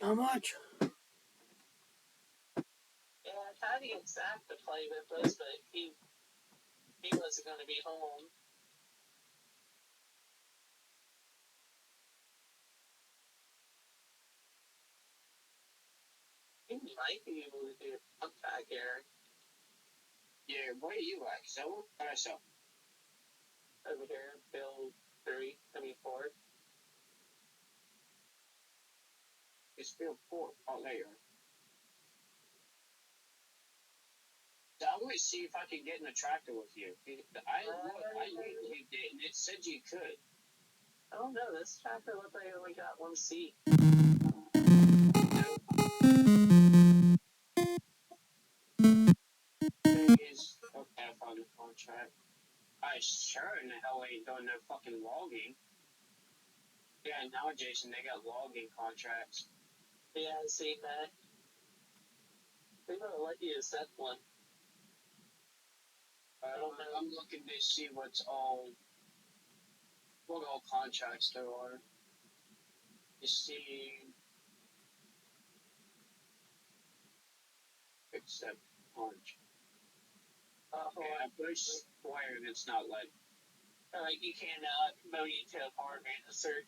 How much? Yeah, I tried to get Zach to play with us, but he wasn't going to be home. He might be able to do a comeback, Eric. Yeah, where are you at? So, Over here, Bill 3, 4. it's Bill 4. Oh, there you are. So I want to see if I can get in a tractor with you. I looked, you did, and it said you could. I don't know. This tractor looked like it only got one seat. Okay, I found the contract. I sure in the hell ain't doing no fucking logging. Yeah, now, Jason, they got logging contracts. Yeah, I seen that. They're going to let you accept one. I don't know. I'm looking to see what all contracts there are. You see, accept contract. Okay, I push square and it's not letting. Like you can't mow detail power man assert.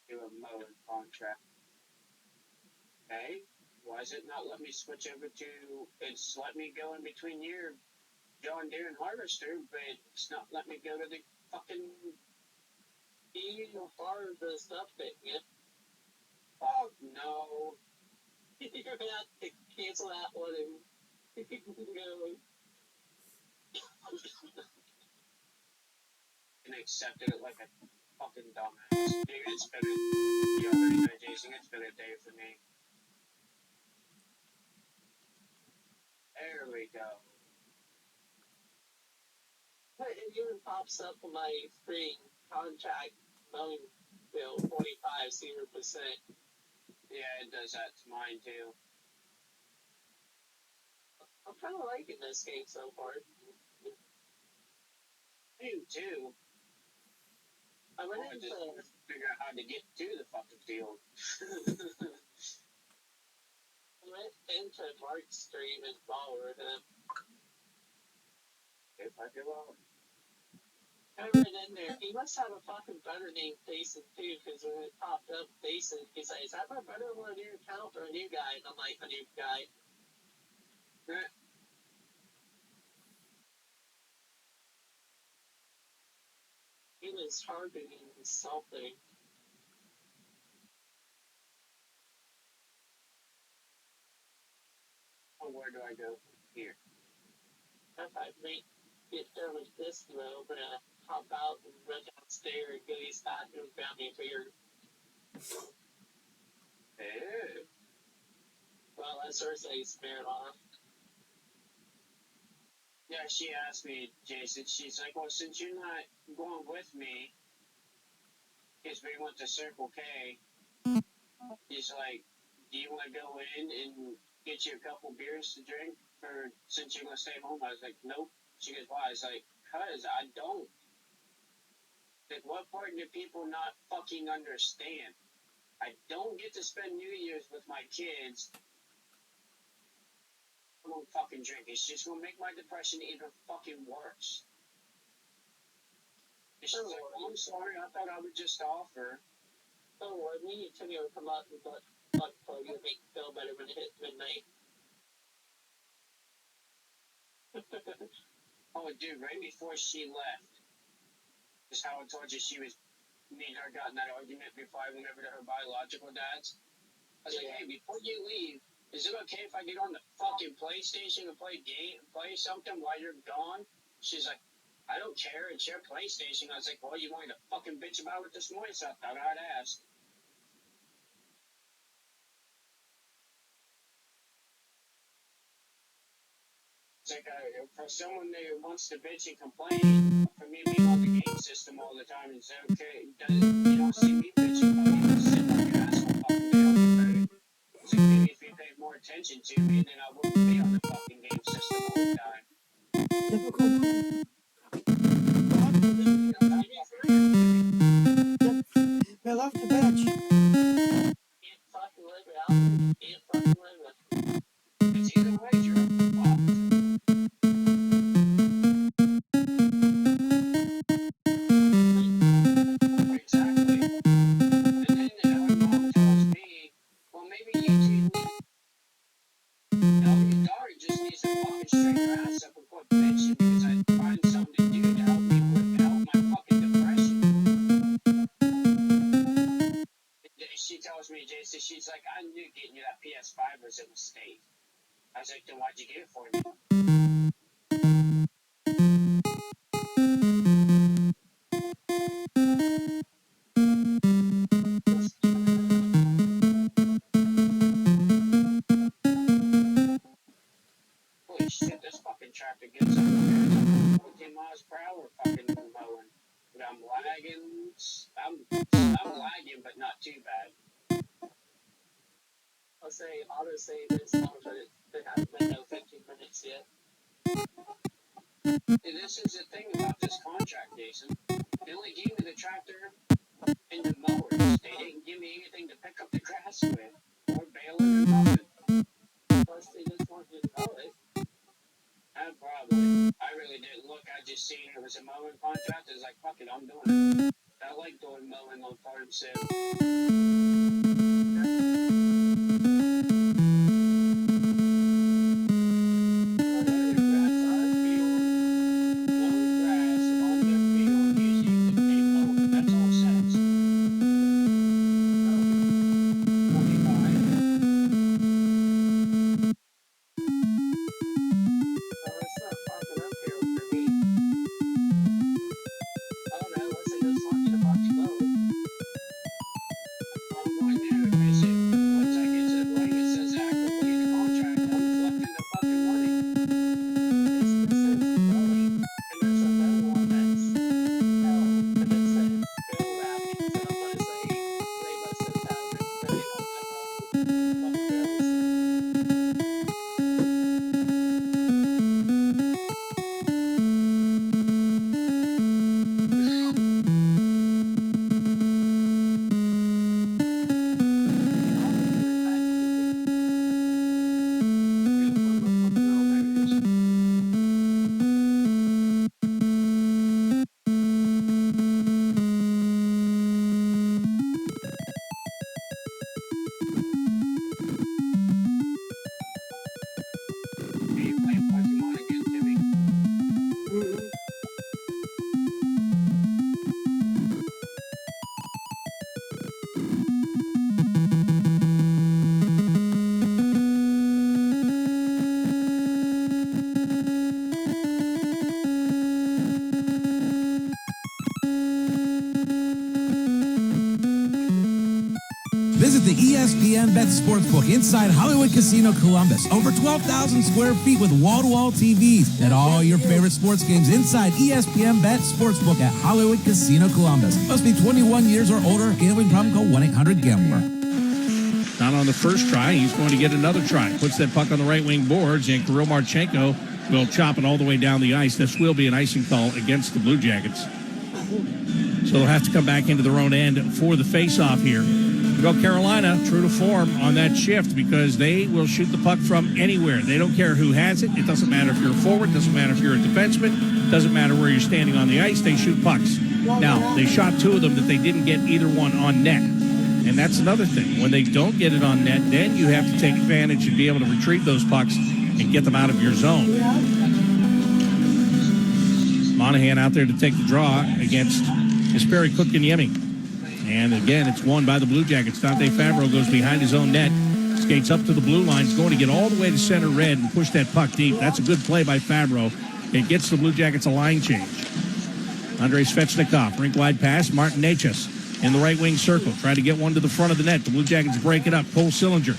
Do a mowing contract. Okay, why is it not let me switch over to? It's let me go in between your John Deere and Harvester, but it's not let me go to the fucking. You borrowed the stuff that you. Oh no! You're gonna have to cancel that one and go. And accepted it like a fucking dumbass. Dude, it's been the other day, Jason. It's been a day for me. There we go. But it even pops up on my screen contract mowing bill 45 0%. Yeah, it does that to mine too. I'm kind of liking this game so far. I do too. I went I into just figure out how to get to the fucking field. I went into Mark's stream and followed him. If I go out. I went in there. He must have a fucking better name, Jason, too, because when it popped up, Jason, he's like, is that my better on a new account or a new guy? And I'm like, a new guy. He was targeting something. Oh, where do I go from here? If I get done with this though, I'm gonna hop out and run downstairs and go to his bathroom, found me a beer. Hey. Well, that's Thursday, smeared off. Yeah, she asked me, Jason, she's like, well, since you're not going with me, because we went to Circle K, he's like, do you want to go in and get you a couple beers to drink since you're going to stay home? I was like, nope. She goes, why? I was like, because I don't. Like, what part do people not fucking understand? I don't get to spend New Year's with my kids. I won't fucking drink. It's just going to make my depression even fucking worse. And she's like, oh, I'm sorry. I thought I would just offer. Don't worry, me and Timmy will come out and plug you and make you feel better when it hits midnight. Oh, dude, right before she left, is how I told you me and her got in that argument before I went over to her biological dad's. I was like, hey, before you leave, is it okay if I get on the fucking PlayStation and play something while you're gone? She's like, I don't care. It's your PlayStation. I was like, well, you wanted to fucking bitch about it this morning, so I thought I'd ask. It's like, for someone that wants to bitch and complain, for me being on the game system all the time, it's okay. You don't see me bitching about you just sitting on your ass all fucking day on your phone. It's like, maybe if you paid more attention to me, then I wouldn't be on the fucking game system all the time. Bella ass up and quit bitching because I find something to do to help me help my fucking depression. She tells me, Jason, she's like, I knew getting you that PS5 was a mistake. I was like, then why'd you get it for me? Holy shit, this fucking tractor gets up there. 14 miles per hour fucking mowing. But I'm lagging. I'm lagging, but not too bad. I'll say autosave is on, but it hasn't been no 15 minutes yet. And this is the thing about this contract, Jason. They only gave me the tractor and the mowers. They didn't give me anything to pick up the grass with, or baler or nothing. Plus, they just want you to mow it. Probably. I really didn't look. I just seen it was a mowing contract. I was like, fuck it, I'm doing it. I like doing mowing on farm sim. Visit the ESPN Bet Sportsbook inside Hollywood Casino Columbus. Over 12,000 square feet with wall-to-wall TVs. Bet all your favorite sports games inside ESPN Bet Sportsbook at Hollywood Casino Columbus. Must be 21 years or older. Gambling problem? Call 1-800-GAMBLER. Not on the first try. He's going to get another try. Puts that puck on the right wing boards, and Kirill Marchenko will chop it all the way down the ice. This will be an icing call against the Blue Jackets. So they'll have to come back into their own end for the face-off here. Well, Carolina, true to form on that shift because they will shoot the puck from anywhere. They don't care who has it. It doesn't matter if you're a forward. It doesn't matter if you're a defenseman. It doesn't matter where you're standing on the ice. They shoot pucks. Now, they shot two of them that they didn't get either one on net. And that's another thing. When they don't get it on net, then you have to take advantage and be able to retrieve those pucks and get them out of your zone. Monahan out there to take the draw against Jesperi Kotkaniemi. And again, it's won by the Blue Jackets. Dante Fabro goes behind his own net, skates up to the blue line, is going to get all the way to center red and push that puck deep. That's a good play by Fabro. It gets the Blue Jackets a line change. Andrei Svechnikov, rink-wide pass. Martin Necas in the right wing circle. Trying to get one to the front of the net. The Blue Jackets break it up. Cole Sillinger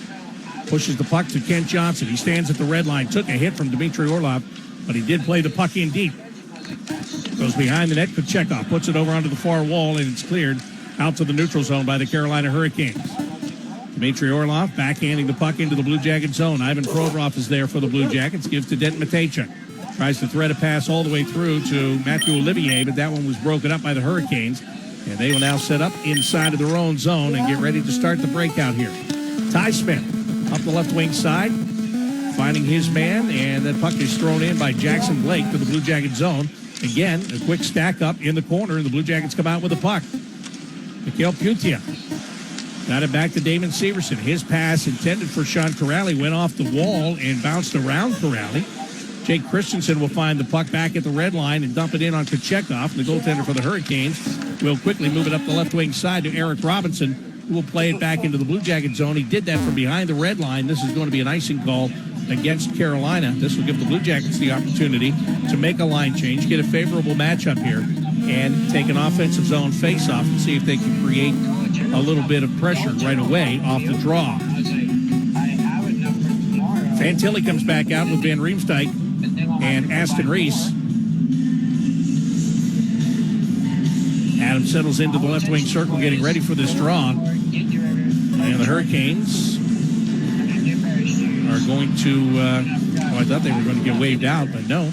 pushes the puck to Kent Johnson. He stands at the red line. Took a hit from Dmitry Orlov, but he did play the puck in deep. Goes behind the net. Kuchick puts it over onto the far wall, and it's cleared out to the neutral zone by the Carolina Hurricanes. Dmitry Orlov backhanding the puck into the Blue Jacket zone. Ivan Provorov is there for the Blue Jackets. Gives to Denton Matejchuk. Tries to thread a pass all the way through to Matthew Olivier, but that one was broken up by the Hurricanes. And they will now set up inside of their own zone and get ready to start the breakout here. Ty Smith up the left wing side, finding his man, and that puck is thrown in by Jackson Blake to the Blue Jacket zone. Again, a quick stack up in the corner, and the Blue Jackets come out with the puck. Mikhail Putia got it back to Damon Severson. His pass intended for Sean Corrali went off the wall and bounced around Corrali. Jake Christensen will find the puck back at the red line and dump it in on Kuchick. The goaltender for the Hurricanes will quickly move it up the left wing side to Eric Robinson, who will play it back into the Blue Jacket zone. He did that from behind the red line. This is going to be an icing call against Carolina. This will give the Blue Jackets the opportunity to make a line change, get a favorable matchup here, and take an offensive zone faceoff and see if they can create a little bit of pressure right away off the draw. Fantilli comes back out with Van Riemsdyk and Aston Reese. Adam settles into the left wing circle, getting ready for this draw. And the Hurricanes are going to, I thought they were going to get waved out, but no.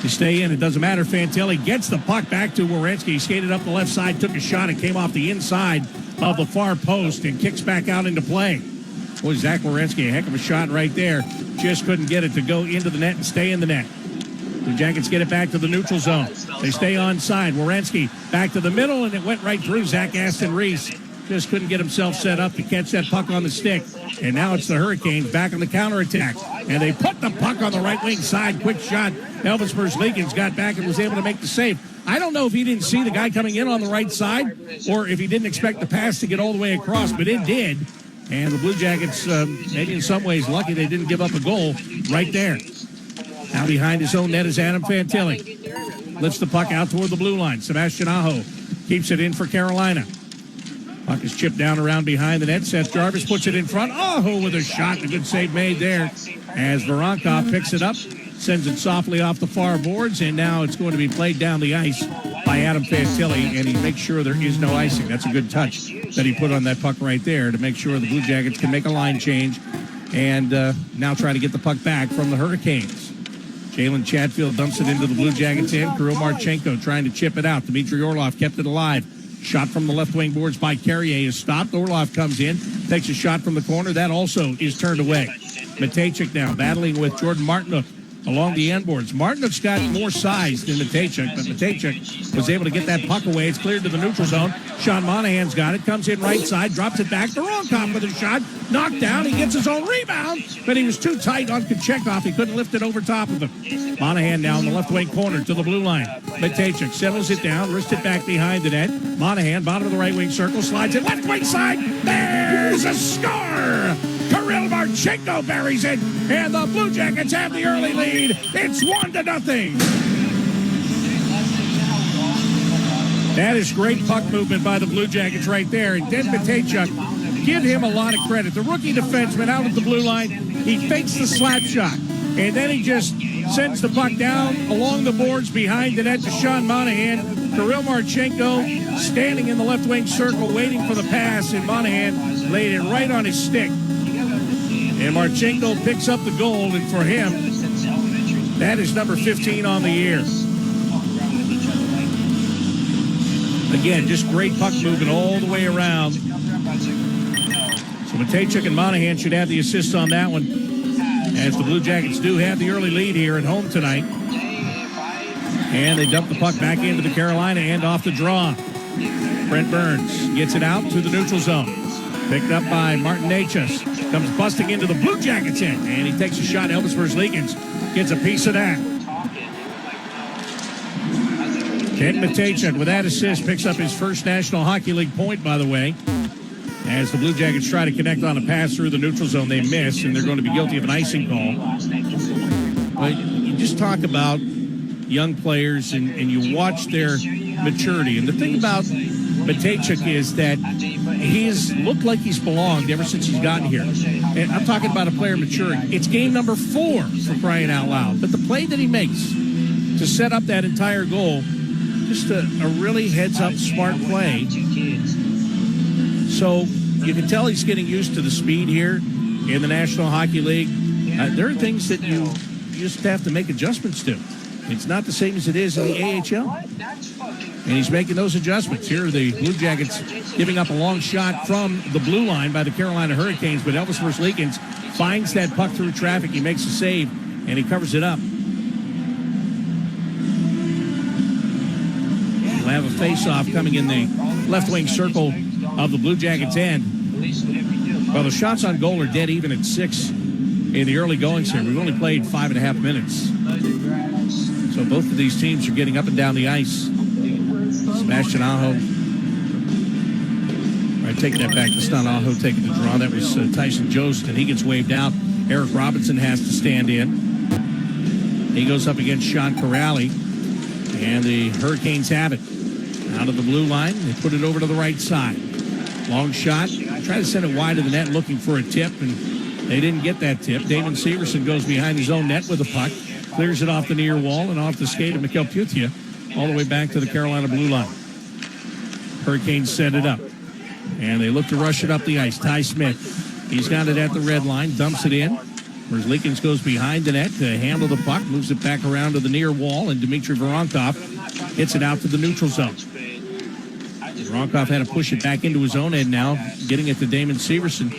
They stay in. It doesn't matter. Fantilli gets the puck back to Werenski. He skated up the left side, took a shot, and came off the inside of the far post and kicks back out into play. Boy, Zach Werenski, a heck of a shot right there. Just couldn't get it to go into the net and stay in the net. The Jackets get it back to the neutral zone. They stay onside. Werenski back to the middle, and it went right through Zach Aston Reese. Just couldn't get himself set up to catch that puck on the stick. And now it's the Hurricanes back on the counterattack. And they put the puck on the right wing side. Quick shot. Elvis Merzlikins got back and was able to make the save. I don't know if he didn't see the guy coming in on the right side or if he didn't expect the pass to get all the way across, but it did. And the Blue Jackets, maybe in some ways, lucky they didn't give up a goal right there. Now behind his own net is Adam Fantilli. Lifts the puck out toward the blue line. Sebastian Aho keeps it in for Carolina. Puck is chipped down around behind the net. Seth Jarvis puts it in front. Aho with a shot. A good save made there as Voronkov picks it up, sends it softly off the far boards, and now it's going to be played down the ice by Adam Fantilli, and he makes sure there is no icing. That's a good touch that he put on that puck right there to make sure the Blue Jackets can make a line change and now try to get the puck back from the Hurricanes. Jalen Chatfield dumps it into the Blue Jackets end. Kirill Marchenko trying to chip it out. Dmitry Orlov kept it alive. Shot from the left wing boards by Carrier is stopped. Orlov comes in, takes a shot from the corner. That also is turned away. Matejchik now battling with Jordan Martinook along the end boards. Martinook's got more size than Matejchik, but Matejchik was able to get that puck away. It's cleared to the neutral zone. Sean Monahan's got it. Comes in right side, drops it back. Voronkov with a shot. Knocked down. He gets his own rebound, but he was too tight on Kuchekov. He couldn't lift it over top of him. Monahan now in the left wing corner to the blue line. Matejchik settles it down, wrists it back behind the net. Monahan, bottom of the right wing circle, slides it left wing side. There's a score! Kirill Marchenko buries it, and the Blue Jackets have the early lead. It's 1-0. That is great puck movement by the Blue Jackets right there. And Den Matejchuk, give him a lot of credit. The rookie defenseman out at the blue line, he fakes the slap shot, and then he just sends the puck down along the boards behind the net to Sean Monahan. Kirill Marchenko standing in the left wing circle waiting for the pass, and Monahan laid it right on his stick. And Marchenko picks up the goal, and for him, that is number 15 on the year. Again, just great puck movement all the way around. So Matejchuk and Monahan should have the assist on that one, as the Blue Jackets do have the early lead here at home tonight. And they dump the puck back into the Carolina end off the draw. Brent Burns gets it out to the neutral zone. Picked up by Martin Necas. Comes busting into the Blue Jackets end, and he takes a shot. Elvis Merzlikins gets a piece of that. Ken Matejchuk with that assist picks up his first National Hockey League point, by the way. As the Blue Jackets try to connect on a pass through the neutral zone, they miss, and they're going to be guilty of an icing call. But you just talk about young players, and you watch their maturity. And the thing about Matejchuk is that he's looked like he's belonged ever since he's gotten here. And I'm talking about a player maturing. It's game number 4 for crying out loud. But the play that he makes to set up that entire goal, just a really heads-up smart play. So you can tell he's getting used to the speed here in the National Hockey League. There are things that you just have to make adjustments to. It's not the same as it is in the AHL. And he's making those adjustments. Here are the Blue Jackets giving up a long shot from the blue line by the Carolina Hurricanes, but Elvis Merzlikins finds that puck through traffic. He makes a save, and he covers it up. We'll have a face-off coming in the left wing circle of the Blue Jackets end. Well, the shots on goal are dead even at 6 in the early goings here. We've only played 5.5 minutes. So both of these teams are getting up and down the ice. Sebastian Aho. All right, take that back. It's not Aho taking the draw. That was Tyson Jost, and he gets waved out. Eric Robinson has to stand in. He goes up against Sean Corrali, and the Hurricanes have it. Out of the blue line, they put it over to the right side. Long shot. Try to send it wide of the net looking for a tip, and they didn't get that tip. Damon Severson goes behind his own net with a puck, clears it off the near wall and off the skate of Mikhail Putia all the way back to the Carolina blue line. Hurricanes set it up, and they look to rush it up the ice. Ty Smith, he's got it at the red line, dumps it in. Merzlikins goes behind the net to handle the puck, moves it back around to the near wall, and Dmitry Voronkov hits it out to the neutral zone. Voronkov had to push it back into his own end now, getting it to Damon Severson.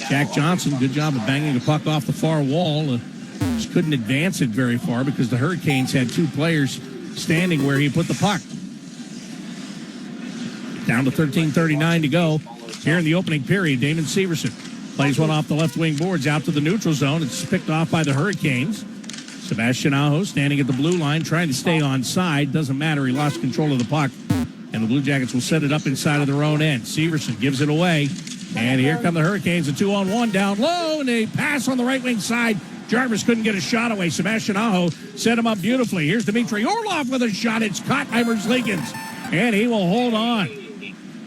Jack Johnson, good job of banging the puck off the far wall. Just couldn't advance it very far because the Hurricanes had two players standing where he put the puck. Down to 13:39 to go here in the opening period. Damon Severson plays one off the left wing boards out to the neutral zone. It's picked off by the Hurricanes. Sebastian Aho standing at the blue line trying to stay on side. Doesn't matter. He lost control of the puck. And the Blue Jackets will set it up inside of their own end. Severson gives it away. And here come the Hurricanes. A 2-on-1 down low. And they pass on the right wing side. Jarvis couldn't get a shot away. Sebastian Aho set him up beautifully. Here's Dmitry Orlov with a shot. It's caught by Merzlikins. And he will hold on.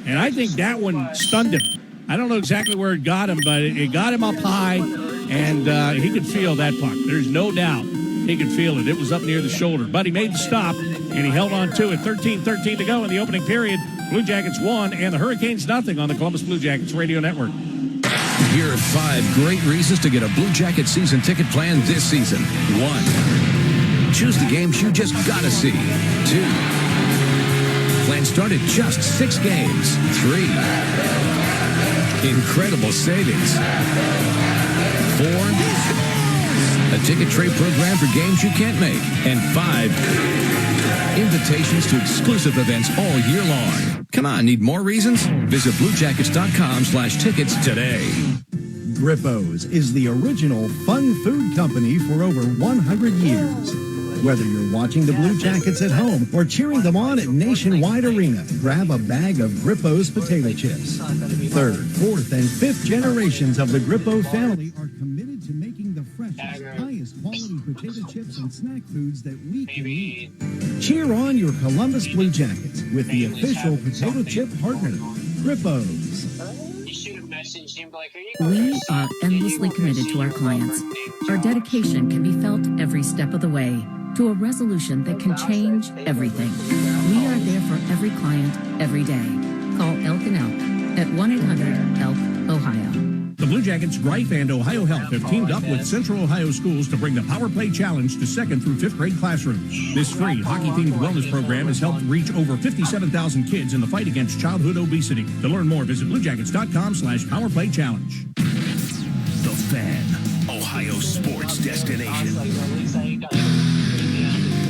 And I think that one stunned him. I don't know exactly where it got him, but it got him up high. And he could feel that puck. There's no doubt. He could feel it. It was up near the shoulder. But he made the stop, and he held on to it. 13:13 to go in the opening period. Blue Jackets won, and the Hurricanes nothing on the Columbus Blue Jackets radio network. Here are 5 great reasons to get a Blue Jacket season ticket plan this season. 1. Choose the games you just gotta see. 2. Plans start at just 6 games. 3. Incredible savings. 4. A ticket trade program for games you can't make. And 5, invitations to exclusive events all year long. Come on, need more reasons? Visit BlueJackets.com/tickets today. Grippo's is the original fun food company for over 100 years. Whether you're watching the Blue Jackets at home or cheering them on at Nationwide Arena, grab a bag of Grippo's potato chips. 3rd, 4th, and 5th generations of the Grippo family are committed to making the freshest, highest quality potato chips and snack foods that we can eat. Cheer on your Columbus Blue Jackets with the official potato chip partner, Grippo's. We are endlessly committed to our clients. Our dedication can be felt every step of the way to a resolution that can change everything. We are there for every client, every day. Call Elk and Elk at 1-800-ELK, Ohio. The Blue Jackets, Greif, and Ohio Health have teamed up with Central Ohio Schools to bring the Power Play Challenge to 2nd through 5th grade classrooms. This free hockey-themed wellness program has helped reach over 57,000 kids in the fight against childhood obesity. To learn more, visit BlueJackets.com/PowerPlay-Challenge. The Fan, Ohio sports destination.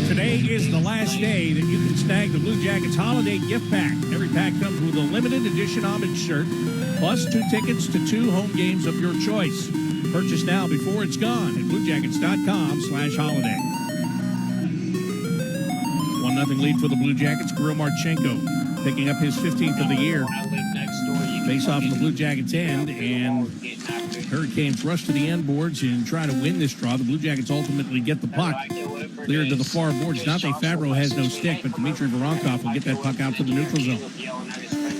Today is the last day that you can snag the Blue Jackets holiday gift pack. Every pack comes with a limited edition homage shirt, plus 2 tickets to 2 home games of your choice. Purchase now before it's gone at BlueJackets.com/holiday. 1-0 lead for the Blue Jackets. Kirill Marchenko picking up his 15th of the year. Face off in the Blue Jackets end, and Hurricanes rush to the end boards and try to win this draw. The Blue Jackets ultimately get the puck cleared to the far boards. Dante Fabro has no stick, but Dmitry Voronkov will get that puck out to the neutral zone.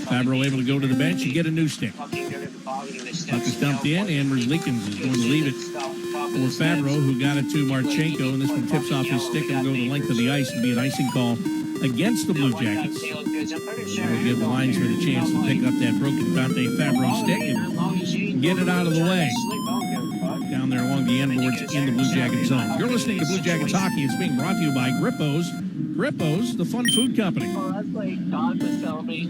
Fabro able to go to the bench and get a new stick. Puck is dumped in, and Merzlikins is going to leave it for Fabro, who got it to Marchenko, and this one tips off his stick and will go the length of the ice and be an icing call against the Blue Jackets. We'll give the linesman a chance to pick up that broken Dante Fabro stick and get it out of the way. Down there along the end boards in the Blue Jacket zone. You're listening to Blue Jackets Hockey. It's being brought to you by Grippo's. Grippo's, the fun food company. Well, that's like Don was telling me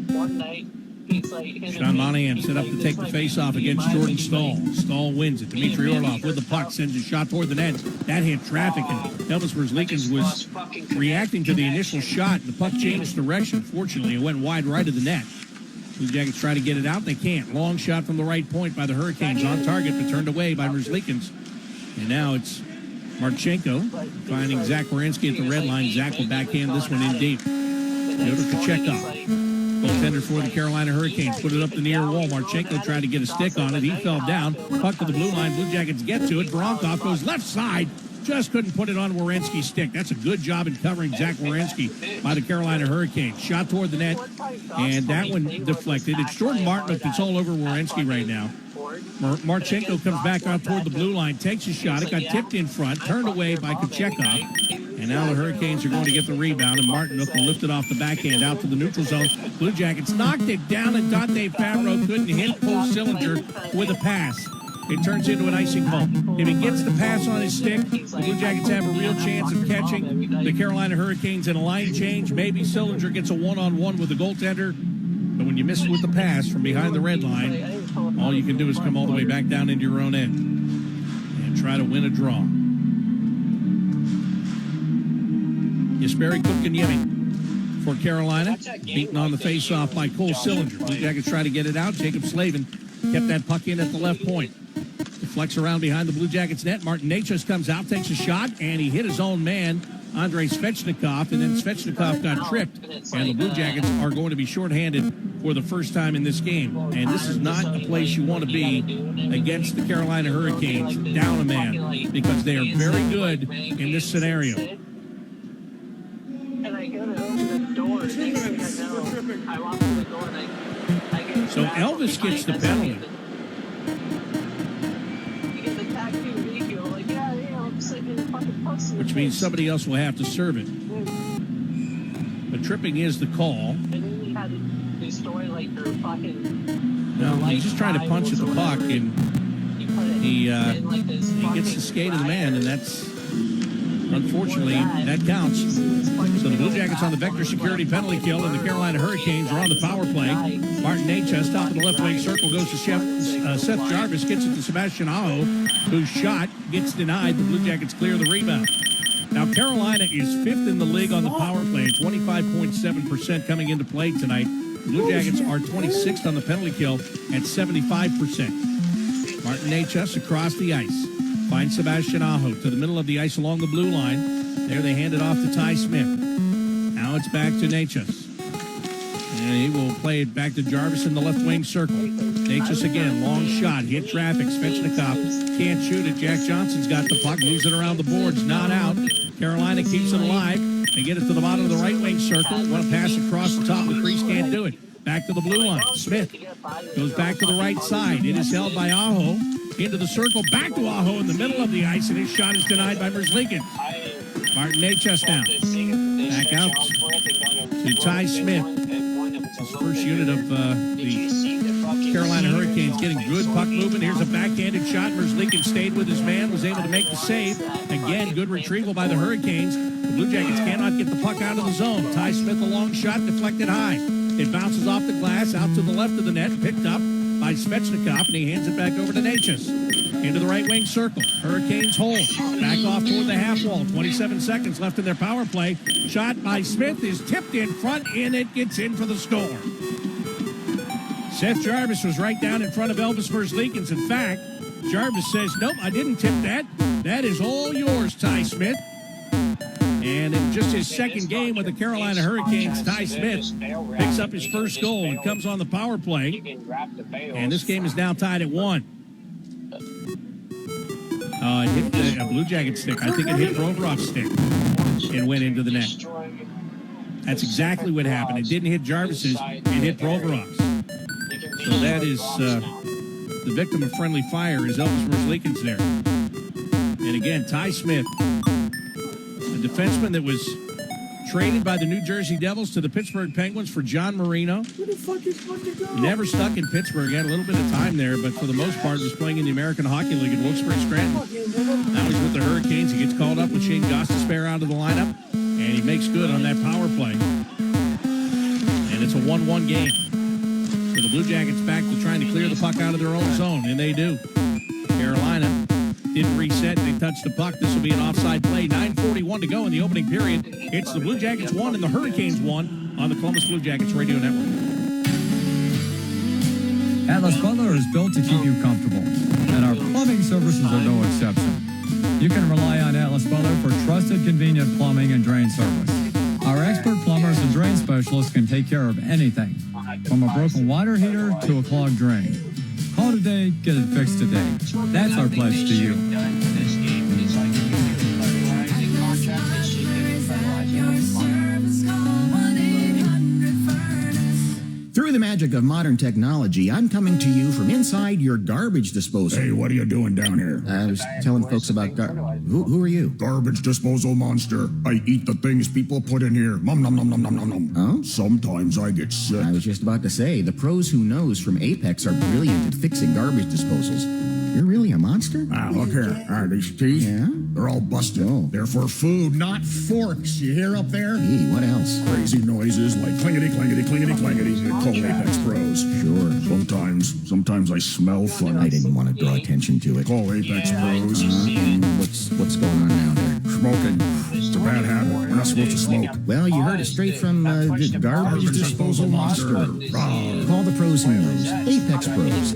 one night. He's like, Sean Monahan set up to take the face-off against Jordan Stahl. Stahl wins it. Dmitry Orlov with the puck sends a shot toward the net. That hit traffic, and Elvis Merzlikins was reacting to the initial shot. The puck changed direction. Fortunately, it went wide right of the net. Blue Jackets try to get it out. They can't. Long shot from the right point by the Hurricanes. On target, but turned away by Merzlikins. And now it's Marchenko finding Zach Wierenski at the red line. Zach will backhand this one in deep. Fyodor Kuchick. Goaltender for the Carolina Hurricanes. Put it up the near wall. Marchenko tried to get a stick on it. He fell down. Puck to the blue line. Blue Jackets get to it. Voronkov goes left side. Just couldn't put it on Wierenski's stick. That's a good job in covering Zach Wierenski by the Carolina Hurricanes. Shot toward the net, and that one deflected. It's Jordan Martinook that's all over Wierenski right now. Marchenko comes back out toward the blue line, takes a shot. It got tipped in front, turned away by Kuchekov. And now the Hurricanes are going to get the rebound, and Martinook will lift it off the backhand out to the neutral zone. Blue Jackets knocked it down, and Dante Favreau couldn't hit Cole Sillinger with a pass. It turns into an icing call. If he gets the pass on his stick, the Blue Jackets have a real chance of catching the Carolina Hurricanes in a line change. Maybe Sillinger gets a one-on-one with the goaltender. But when you miss it with the pass from behind the red line, all you can do is come all the way back down into your own end and try to win a draw. Jesperi Kotkaniemi for Carolina, beaten on the face-off by Cole Sillinger. Blue Jackets try to get it out. Jacob Slavin kept that puck in at the left point. Deflects around behind the Blue Jackets net. Martin Necas comes out, takes a shot, and he hit his own man, Andrei Svechnikov, and then Svechnikov got tripped. And the Blue Jackets are going to be shorthanded for the first time in this game. And this is not a place you want to be against the Carolina Hurricanes, down a man, because they are very good in this scenario. So Elvis gets the penalty, which means somebody else will have to serve it. But tripping is the call. No, he's just trying to punch at the puck, and he gets the skate of the man, and that's, unfortunately, that counts. So the Blue Jackets on the Vector security penalty kill, and the Carolina Hurricanes are on the power play. Martin Necas, top of the left wing circle, goes to Seth Jarvis, gets it to Sebastian Aho, whose shot gets denied. The Blue Jackets clear the rebound. Now, Carolina is fifth in the league on the power play, 25.7% coming into play tonight. The Blue Jackets are 26th on the penalty kill at 75%. Martin Necas across the ice. Finds Sebastian Aho to the middle of the ice along the blue line. There they hand it off to Ty Smith. Now it's back to Necas. And he will play it back to Jarvis in the left wing circle. Necas again, long shot, hit traffic. Svechnikov can't shoot it. Jack Johnson's got the puck, moves it around the boards, not out. Carolina keeps it alive. They get it to the bottom of the right wing circle. Want to pass across the top of the crease, can't do it. Back to the blue line. Smith goes back to the right side. It is held by Aho. Into the circle, back to Aho in the middle of the ice, and his shot is denied by Merzlikins. Martin Necas now. Back out to Ty Smith. His first unit of the Carolina Hurricanes getting good puck movement. Here's a backhanded shot. Merzlikins stayed with his man, was able to make the save. Again, good retrieval by the Hurricanes. The Blue Jackets cannot get the puck out of the zone. Ty Smith, a long shot, deflected high. It bounces off the glass, out to the left of the net, picked up by Svechnikov, and he hands it back over to Necas. Into the right wing circle. Hurricanes hold. Back off toward the half wall. 27 seconds left in their power play. Shot by Smith is tipped in front, and it gets in for the score. Seth Jarvis was right down in front of Elvis Merzlikins. In fact, Jarvis says, nope, I didn't tip that. That is all yours, Ty Smith. And in just his second game with the Carolina Hurricanes, Ty Smith picks up his first goal and comes on the power play. And this game is now tied at 1. It hit a Blue Jacket stick. I think it hit Provorov's stick and went into the net. That's exactly what happened. It didn't hit Jarvis's. It hit Provorov's. So that is the victim of friendly fire is Elvis Merzlikins there. And again, Ty Smith, a defenseman that was traded by the New Jersey Devils to the Pittsburgh Penguins for John Marino. Never stuck in Pittsburgh. Had a little bit of time there, but for the most part was playing in the American Hockey League at Wilkes-Barre Scranton. Now he's with the Hurricanes. He gets called up with Shane Gostisbehere out of the lineup, and he makes good on that power play. And it's a 1-1 game. So the Blue Jackets back to trying to clear the puck out of their own zone, and they do. Carolina didn't reset. They touched the puck. This will be an offside play. 9:41 to go in the opening period. It's the Blue Jackets 1 and the Hurricanes 1 on the Columbus Blue Jackets Radio Network. Atlas Butler is built to keep you comfortable, and our plumbing services are no exception. You can rely on Atlas Butler for trusted, convenient plumbing and drain service. Our expert plumbers and drain specialists can take care of anything, from a broken water heater to a clogged drain. Call today, get it fixed today. That's our pledge to you. Through the magic of modern technology, I'm coming to you from inside your garbage disposal. Hey, what are you doing down here? I was telling folks about Who are you? Garbage disposal monster. I eat the things people put in here. Nom nom nom nom nom nom nom. Oh? Sometimes I get sick. I was just about to say, the pros who knows from Apex are brilliant at fixing garbage disposals. You're really a monster? Look here. These teeth? Yeah? They're all busted. Oh. They're for food, not forks. You hear up there? Gee, what else? Crazy noises like clingety, clingety, clingety, clingety. Call Apex Pros. Sure. Sometimes I smell funny. I didn't want to draw attention to it. Call Apex Pros. What's going on now there? Smoking. It's a bad habit. We're not supposed to smoke. Well, you heard it straight from the garbage disposal monster. Call the pros who knows. Apex Pros.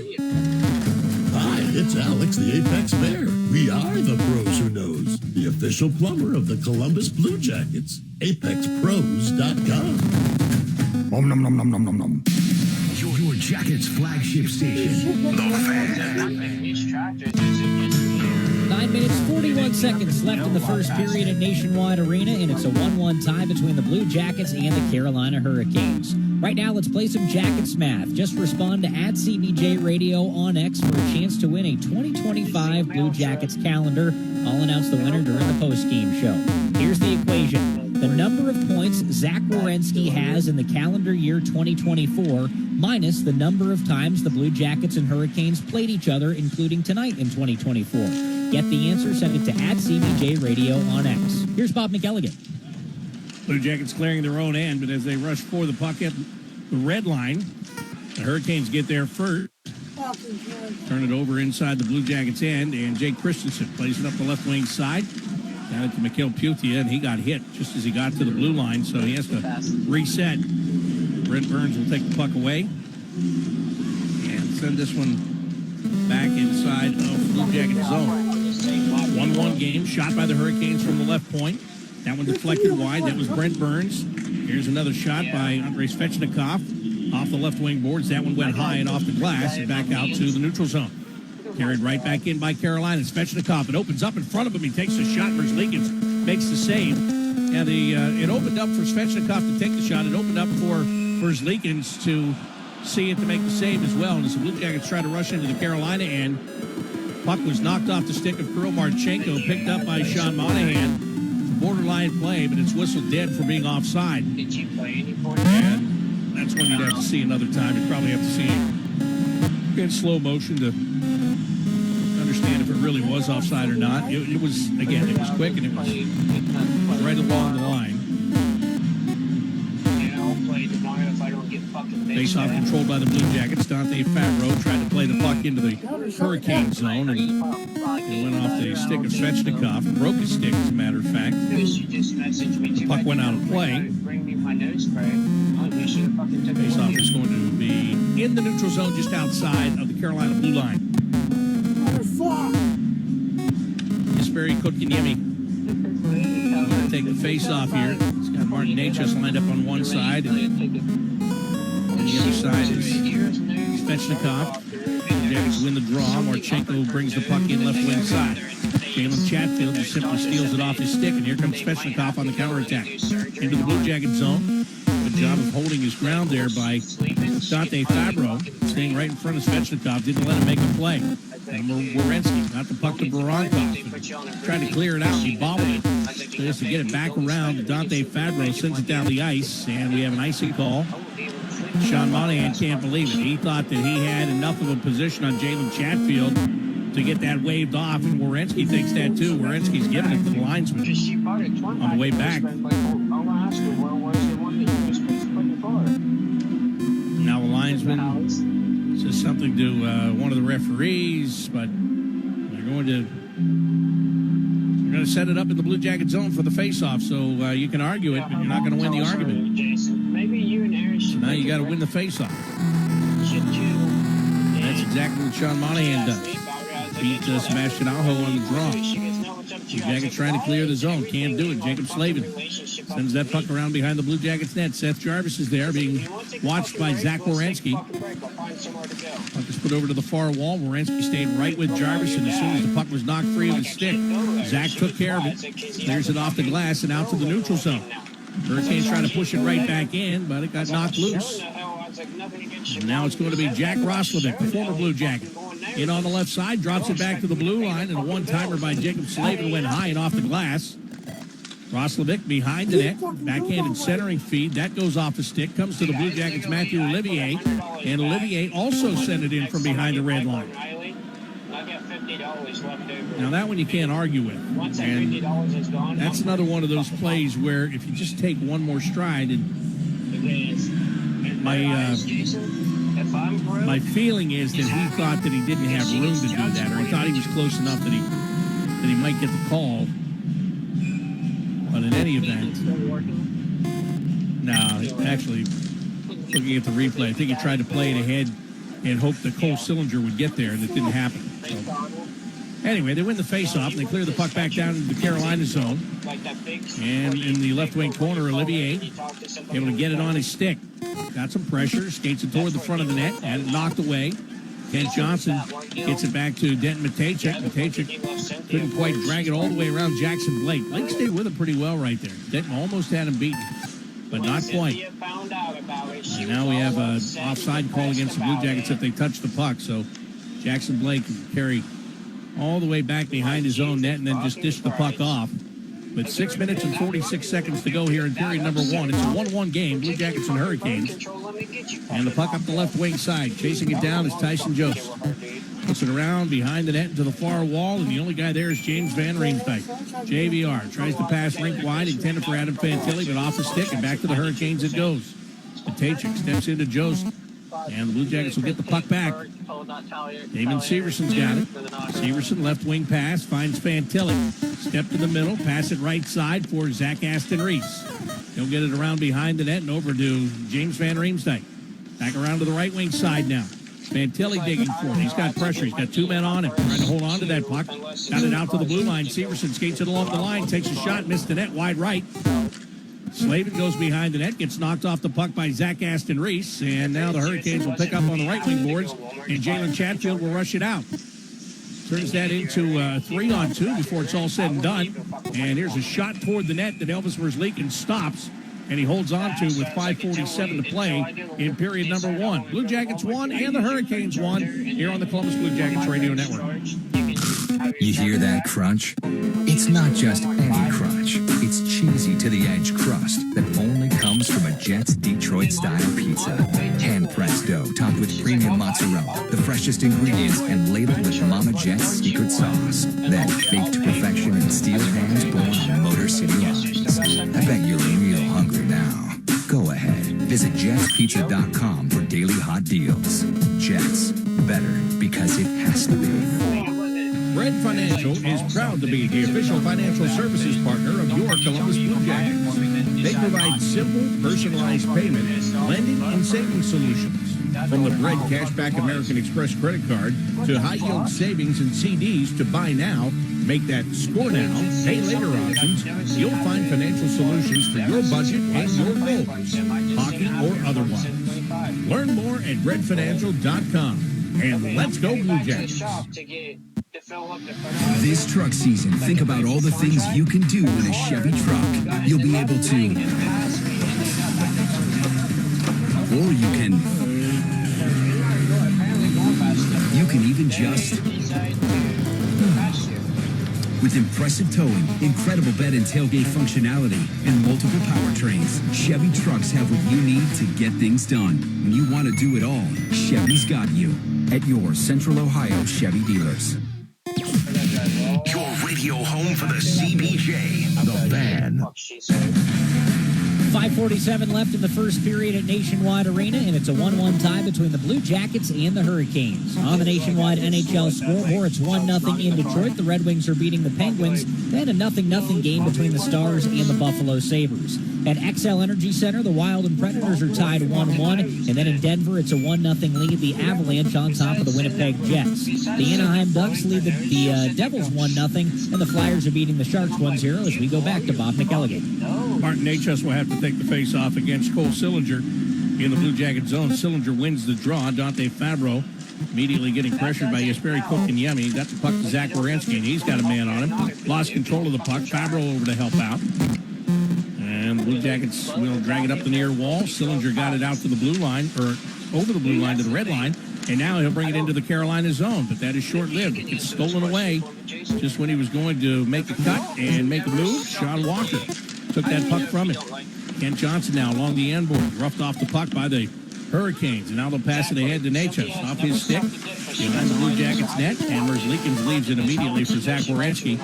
Hi, it's Alex, the Apex Bear. We are the pros who knows, the official plumber of the Columbus Blue Jackets. ApexPros.com. Nom nom nom nom nom nom nom. Your Jackets flagship station, The Fan. 9 minutes, 41 seconds left in the first period at Nationwide Arena, and it's a 1-1 tie between the Blue Jackets and the Carolina Hurricanes. Right now, let's play some Jackets math. Just respond to @CBJ Radio on X for a chance to win a 2025 Blue Jackets calendar. I'll announce the winner during the post-game show. Here's the equation. The number of points Zach Werenski has in the calendar year 2024 minus the number of times the Blue Jackets and Hurricanes played each other, including tonight in 2024. Get the answer, send it to @CBJ Radio on X. Here's Bob McElligott. Blue Jackets clearing their own end, but as they rush for the puck at the red line, the Hurricanes get there first. Turn it over inside the Blue Jackets' end, and Jake Christensen plays it up the left wing side. Down to Mikhail Putia, and he got hit just as he got to the blue line, so he has to reset. Brent Burns will take the puck away and send this one back inside of Blue Jackets' zone. 1-1 game, shot by the Hurricanes from the left point. That one deflected wide. That was Brent Burns. Here's another shot by Andrei Svechnikov off the left wing boards. That one went high and off the glass and back out to the neutral zone. Carried right back in by Carolina. Svechnikov. It opens up in front of him. He takes a shot. Verzlikins makes the save. And it opened up for Svechnikov to take the shot. It opened up for Verzlikins to see it to make the save as well. And as the Blue Jackets try to rush into the Carolina end, puck was knocked off the stick of Kirill Marchenko, picked up by Sean Monahan. Borderline play, but it's whistled dead for being offside. Did you play any for And that's when you'd have to see another time. You'd probably have to see it in slow motion to understand if it really was offside or not. It was, again, it was quick and it was right along the line. Face-off controlled by the Blue Jackets. Dante Favreau tried to play the puck into the Hurricane zone, and it went off the stick of Svechnikov and broke his stick, as a matter of fact. The puck went out of play. Face-off is going to be in the neutral zone just outside of the Carolina blue line. Jesperi Kotkaniemi going to take the face-off here. He's got Martin Necas lined up on one side, and on the other side is Svechnikov. The Jackets win the draw. Marchenko brings the puck in left wing side. Jalen Chatfield just simply steals it off his stick, and here comes Svechnikov on the counterattack. Into the Blue Jacket zone. Good job of holding his ground there by Dante Favreau, staying right in front of Svechnikov, didn't let him make a play. And Werenski got the puck to Barankov. Tried to clear it out, he bobbled it. So just to get it back around, Dante Favreau sends it down the ice, and we have an icing call. Sean Monahan can't believe it. He thought that he had enough of a position on Jalen Chatfield to get that waved off, and Werenski thinks that too. Werenski's giving it to the linesman on the way back. Now the linesman says something to one of the referees, but they're going to set it up in the Blue Jacket zone for the face-off, so you can argue it, but you're not going to win the argument. So now you got to win the face-off. And that's exactly what Sean Monahan does. Beat Sebastian Aho on the draw. Blue Jackets trying to clear the zone. Can't do it. Jacob Slavin sends that puck around behind the Blue Jackets net. Seth Jarvis is there being watched by Zach Wierenski. Puck is put over to the far wall. Wierenski stayed right with Jarvis, and as soon as the puck was knocked free of his stick, Zach took care of it. Clears it off the glass and out to the neutral zone. Hurricanes trying to push it right back in, but it got knocked loose. And now it's going to be Jack Roslovic, the former Blue Jacket. In on the left side, drops it back to the blue line, and a one-timer by Jacob Slavin went high and off the glass. Roslovic behind the net, backhanded centering feed. That goes off the stick, comes to the Blue Jackets' Matthew Olivier, and Olivier also sent it in from behind the red line. Now that one you can't argue with, and that's another one of those plays where if you just take one more stride, and my feeling is that he thought that he didn't have room to do that, or he thought he was close enough that he might get the call. But in any event, no, actually, looking at the replay, I think he tried to play it ahead and hoped that Cole Sillinger would get there, and it didn't happen. So, anyway, they win the faceoff, and they clear the puck back down into the Carolina zone. And in the left wing corner, Olivier able to get it on his stick. Got some pressure, skates it toward the front of the net, and it knocked away. Kent Johnson gets it back to Denton Matejchuk. Matejchuk couldn't quite drag it all the way around Jackson Blake. Blake stayed with him pretty well right there. Denton almost had him beaten, but not quite. And now we have an offside call against the Blue Jackets if they touch the puck. So Jackson Blake can carry all the way back behind his own net and then just dish the puck off. With 6 minutes and 46 seconds to go here in period number one. It's a 1-1 game, Blue Jackets and Hurricanes. And the puck up the left wing side. Chasing it down is Tyson Jost. Puts it around behind the net into the far wall, and the only guy there is James Van Riemsdyk. JVR tries to pass rink wide, intended for Adam Fantilli, but off the stick, and back to the Hurricanes it goes. Matejchuk steps into Jost, and the Blue Jackets will get the puck back. Damon Severson's got it. Severson, left wing pass, finds Fantilli. Step to the middle, pass it right side for Zach Aston Reese. He'll get it around behind the net and over to James Van Riemsdyk. Back around to the right wing side now. Fantilli digging for it. He's got pressure. He's got two men on him. Trying to hold on to that puck. Got it out to the blue line. Severson skates it along the line. Takes a shot. Missed the net wide right. Slavin goes behind the net. Gets knocked off the puck by Zach Aston Reese. And now the Hurricanes will pick up on the right wing boards. And Jalen Chatfield will rush it out. Turns that into 3-on-2 before it's all said and done. And here's a shot toward the net that Elvis Merzlikin stops. And he holds on to with 5:47 to play in period number one. Blue Jackets won and the Hurricanes won here on the Columbus Blue Jackets Radio Network. You hear that crunch? It's not just any crunch. It's cheesy to the edge crust that only comes from a Jets Detroit-style pizza. Hand-pressed dough topped with premium mozzarella, the freshest ingredients, and ladled with Mama Jet's secret sauce. Then baked to perfection in steel pans born on Motor City lines. I bet you're real hungry now. Go ahead. Visit jetspizza.com for daily hot deals. Jets. Better because it has to be. Red Financial is proud to be the official financial services partner of your Columbus Blue Jackets. They provide simple, personalized payment, lending, and savings solutions. From the Bread Cashback American Express credit card to high-yield savings and CDs to buy now, make that score now, pay later options, you'll find financial solutions for your budget and your goals, hockey or otherwise. Learn more at redfinancial.com. And let's go Blue Jackets. This truck season, think about all the things you can do with a Chevy truck. You'll be able to, or you can even just, with impressive towing, incredible bed and tailgate functionality, and multiple powertrains, Chevy trucks have what you need to get things done. When you want to do it all, Chevy's got you at your Central Ohio Chevy dealers. Your radio home for the CBJ, the Van. 5:47 left in the first period at Nationwide Arena, and it's a 1-1 tie between the Blue Jackets and the Hurricanes. On the Nationwide NHL scoreboard, it's 1-0 in Detroit. The Red Wings are beating the Penguins. Then a 0-0 game between the Stars and the Buffalo Sabres. At XL Energy Center, the Wild and Predators are tied 1-1. And then in Denver, it's a 1-0 lead. The Avalanche on top of the Winnipeg Jets. The Anaheim Ducks lead the Devils 1-0. And the Flyers are beating the Sharks 1-0 as we go back to Bob McElligott. Martin Necas will have to take the face-off against Cole Sillinger in the Blue Jacket zone. Sillinger wins the draw. Dante Fabro immediately getting pressured by Jesperi Kotkaniemi. Got the puck to Zach Werenski, and he's got a man on him. Lost control of the puck. Fabro over to help out. And the Blue Jackets will drag it up the near wall. Sillinger got it out to the blue line, or over the blue line to the red line. And now he'll bring it into the Carolina zone, but that is short-lived. It gets stolen away just when he was going to make a cut and make a move. Sean Walker took that puck from him. Kent Johnson now along the end board, roughed off the puck by the Hurricanes, and now they'll pass it ahead to Necas. Off his stick, behind the Blue Jackets net, and Merzlikins leaves it immediately for Zach Werenski.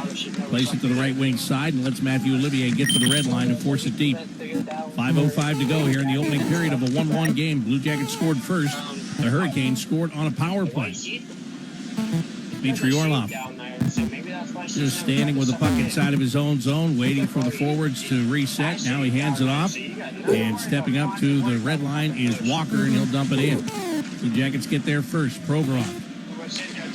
Plays it to the right wing side and lets Matthew Olivier get to the red line and force it deep. 5:05 to go here in the opening period of a 1-1 game. Blue Jackets scored first. The Hurricanes scored on a power play. Dmitry Orlov just standing with the puck inside of his own zone, waiting for the forwards to reset. Now he hands it off, and stepping up to the red line is Walker, and he'll dump it in. The Jackets get there first. Provorov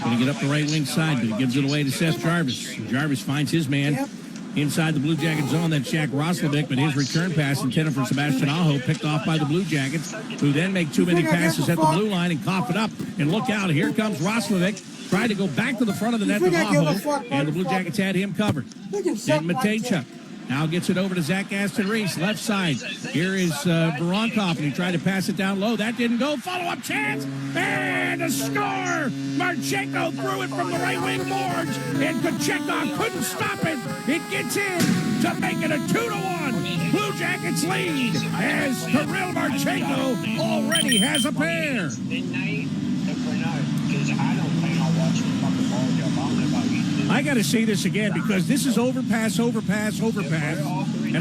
going to get up the right wing side, but he gives it away to Seth Jarvis. Jarvis finds his man inside the Blue Jacket zone. That's Jack Roslovic, but his return pass intended for Sebastian Aho, picked off by the Blue Jackets, who then make too many passes at the blue line and cough it up. And look out, here comes Roslovic. Tried to go back to the front of the net with Aho, and the Blue Jackets had him covered. Then Matejchuk now gets it over to Zach Aston-Reese, left side. Here is Voronkov, and he tried to pass it down low. That didn't go. Follow-up chance, and a score! Marchenko threw it from the right wing boards, and Kuchick couldn't stop it. It gets in to make it a 2-1. Blue Jackets lead as Kirill Marchenko already has a pair. I got to see this again because this is overpass, and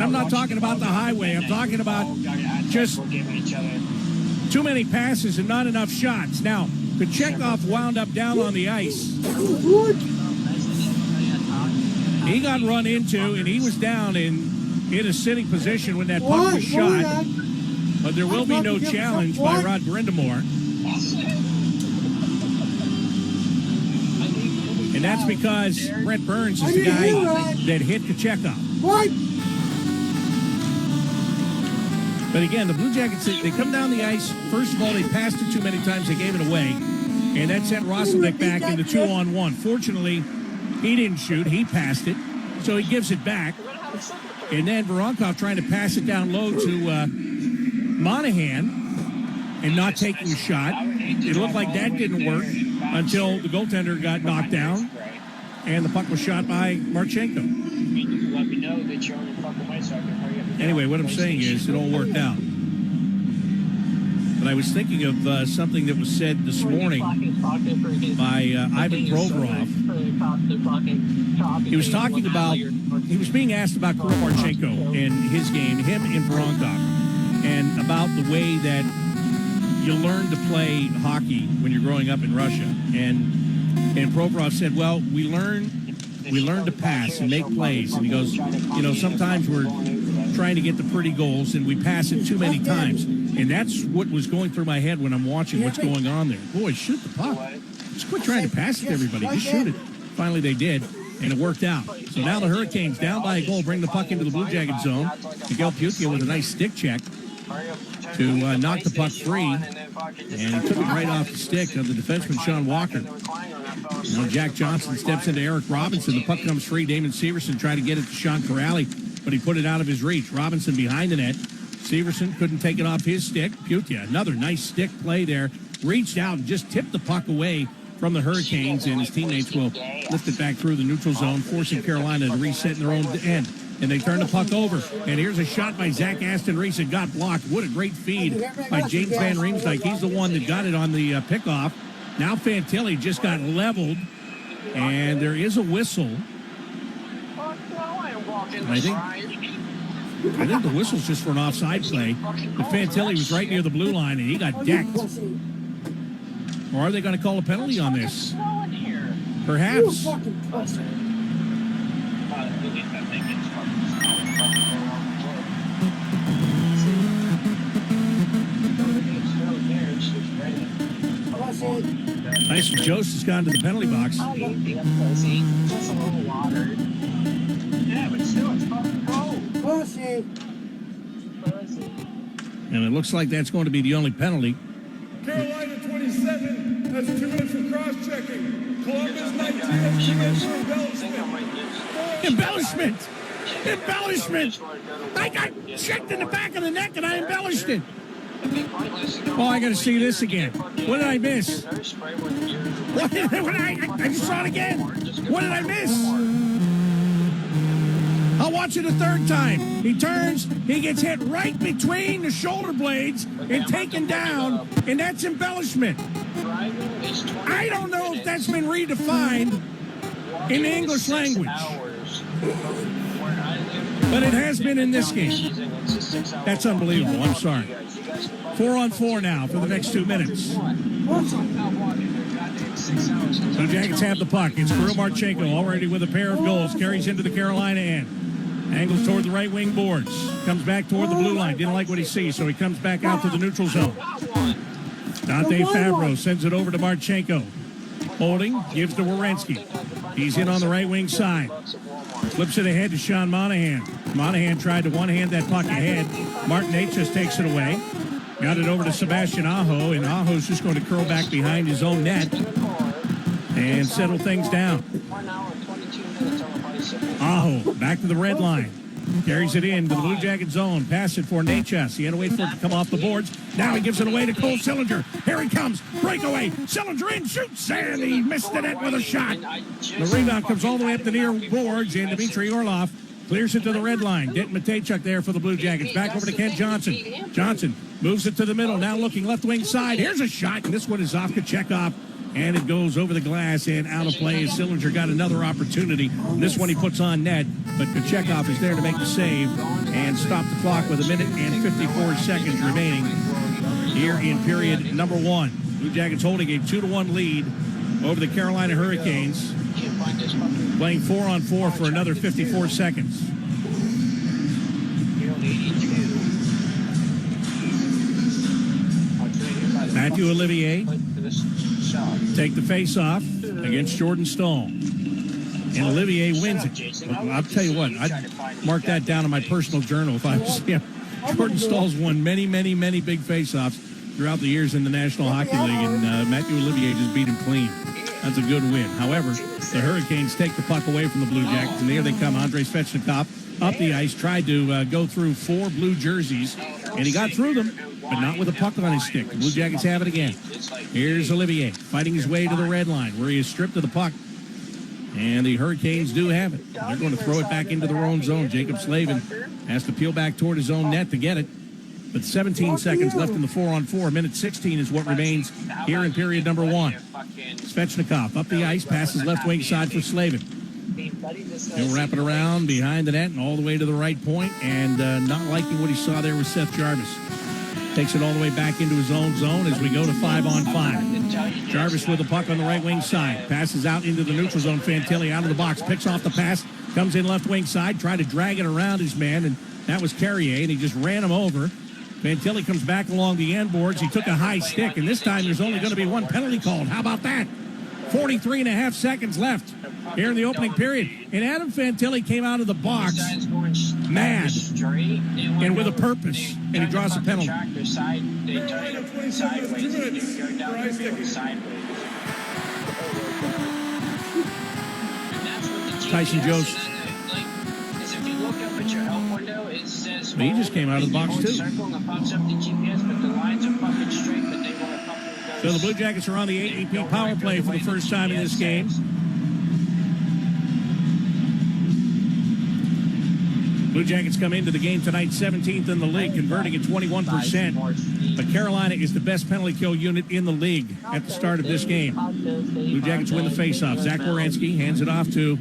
I'm not talking about the highway. I'm talking about just too many passes and not enough shots. Now, Kuchekov wound up down on the ice. He got run into, and he was down in a sitting position when that puck was shot. But there will be no challenge by Rod Brindamore. And that's because Brent Burns is the guy that hit Kuchekov. What? But again, the Blue Jackets, they come down the ice. First of all, they passed it too many times. They gave it away. And that sent Roslovic back into 2-on-1. Fortunately, he didn't shoot. He passed it. So he gives it back. And then Voronkov trying to pass it down low to Monahan and not taking a shot. It looked like that didn't work until the goaltender got knocked down and the puck was shot by Marchenko. Anyway, what I'm saying is it all worked out. But I was thinking of something that was said this morning by Ivan Provorov. He was talking about, he was being asked about Kirill Marchenko and his game, him and Voronkov, and about the way that you learn to play hockey when you're growing up in Russia. And Provorov said, well, we learn to pass and make plays. And he goes, sometimes we're trying to get the pretty goals and we pass it too many times. And that's what was going through my head when I'm watching what's going on there. Boys, shoot the puck. Just quit trying to pass it to everybody. Just shoot it. Finally, they did, and it worked out. So now the Hurricanes, down by a goal, bring the puck into the Blue Jacket zone. Miguel Putia with a nice stick check to knock the puck free, and took it right off the stick of the defenseman, Sean Walker. Now Jack Johnson steps into Eric Robinson. The puck comes free. Damon Severson tried to get it to Sean Corrali, but he put it out of his reach. Robinson behind the net. Severson couldn't take it off his stick. Putia, another nice stick play there. Reached out and just tipped the puck away from the Hurricanes, and his teammates will lift it back through the neutral zone, forcing Carolina to reset in their own end. And they turn the puck over. And here's a shot by Zach Aston-Reese. It got blocked. What a great feed by James Van Riemsdyk. He's the one that got it on the pickoff. Now Fantilli just got leveled. And there is a whistle. I think I think the whistle's just for an offside play. But Fantilli was right near the blue line, and he got decked. Or are they going to call a penalty on this? Perhaps. Nice. Jost has gone to the penalty box. Just a little water. Yeah, but still, it's fucking cold. Pussy. And it looks like that's going to be the only penalty. Carolina 27, that's 2 minutes for cross-checking. Columbus 19, 2 minutes for embellishment. Embellishment! I got checked in the back of the neck and I embellished it. Oh, I got to see this again. What did I miss? I just saw it again. What did I miss? I'll watch it a third time. He turns, he gets hit right between the shoulder blades and taken down, and that's embellishment. I don't know if that's been redefined in the English language, but it has been in this game. That's unbelievable. I'm sorry. 4-on-4 now for the next 2 minutes. Blue Jackets have the puck. It's Kirill Marchenko already with a pair of goals. Carries into the Carolina end. Angles toward the right wing boards. Comes back toward the blue line. Didn't like what he sees, so he comes back out to the neutral zone. Dante Favreau sends it over to Marchenko. Holding, gives to Werenski. He's in on the right wing side. Flips it ahead to Sean Monahan. Monahan tried to one-hand that puck ahead. Mark Natchez takes it away. Got it over to Sebastian Aho, and Aho's just going to curl back behind his own net and settle things down. Aho back to the red line. Carries it in to the Blue Jacket zone. Pass it for Natchez. He had to wait for it to come off the boards. Now he gives it away to Cole Sillinger. Here he comes. Breakaway. Sillinger in, shoots, and he missed the net with a shot. The rebound comes all the way up the near boards, and Dmitry Orlov clears it to the red line. Denton Matejchuk there for the Blue Jackets. Back over to Kent Johnson. Johnson moves it to the middle. Now looking left wing side. Here's a shot, and this one is off Kuchick. And it goes over the glass and out of play as Sillinger got another opportunity. This one he puts on net, but Kuchick is there to make the save and stop the clock with 1 minute and 54 seconds remaining here in period number 1. Blue Jackets holding a 2-1 lead over the Carolina Hurricanes. Playing 4-on-4 for another 54 seconds. Matthew Olivier take the face-off against Jordan Stahl. And Olivier wins it. I'll tell you what, I'd mark that down in my personal journal if I was him. Jordan Stahl's won many, many, many big face-offs throughout the years in the National Hockey League, and Matthew Olivier just beat him clean. That's a good win. However, the Hurricanes take the puck away from the Blue Jackets, and here they come. Andrei Svechnikov up the ice, tried to go through 4 blue jerseys, and he got through them, but not with a puck on his stick. The Blue Jackets have it again. Here's Olivier fighting his way to the red line where he is stripped of the puck. And the Hurricanes do have it. They're going to throw it back into their own zone. Jacob Slavin has to peel back toward his own net to get it. But 17 seconds left in the 4-on-4. Minute 16 is what remains here in period number 1. Svechnikov up the ice, passes left wing side for Slavin. He'll wrap it around behind the net and all the way to the right point, and not liking what he saw there with Seth Jarvis. Takes it all the way back into his own zone as we go to 5-on-5. Jarvis with the puck on the right wing side. Passes out into the neutral zone. Fantilli out of the box. Picks off the pass. Comes in left wing side. Tried to drag it around his man, and that was Carrier, and he just ran him over. Fantilli comes back along the end boards. He took a high stick, and this time there's only going to be one penalty called. How about that? 43.5 seconds left here in the opening period. And Adam Fantilli came out of the box mad and with a purpose, and he draws a penalty. Tyson Jost. But he just came out of the box, too. So the Blue Jackets are on the AAP power play for the first time in this game. Blue Jackets come into the game tonight 17th in the league, converting at 21%. But Carolina is the best penalty kill unit in the league at the start of this game. Blue Jackets win the faceoff. Zach Werenski hands it off to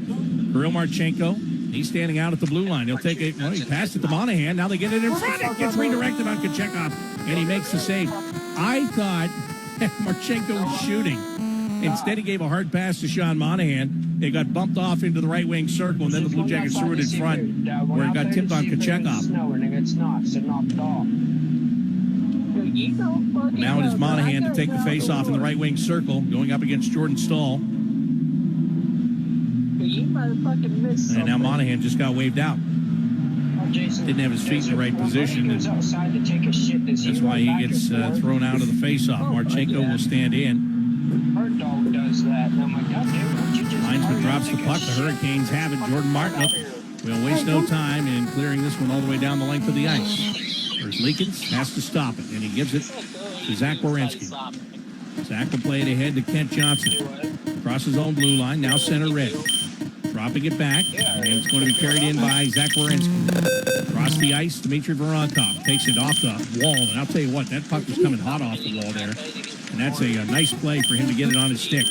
Kirill Marchenko. He's standing out at the blue line. He'll take it. Well, he passed it to Monahan. Now they get it in front. It gets redirected on Kuchick, and he makes the save. I thought Marchenko was shooting. Instead, he gave a hard pass to Sean Monahan. It got bumped off into the right wing circle, and then the Blue Jackets threw it in front, where it got tipped on Kuchick. Now it is Monahan to take the face-off in the right wing circle, going up against Jordan Stahl. And now Monahan just got waved out. Didn't have his feet in the right position. And that's why he gets thrown out of the face-off. Marchenko will stand in. Linesman drops the puck. The Hurricanes have it. Jordan Martin will waste no time in clearing this one all the way down the length of the ice. There's Leakins, has to stop it, and he gives it to Zach Werenski. Zach will play it ahead to Kent Johnson. Across his own blue line, now center red. Dropping it back, and it's going to be carried in by Zach Werenski. Across the ice, Dmitry Voronkov takes it off the wall, and I'll tell you what, that puck was coming hot off the wall there. And that's a nice play for him to get it on his stick.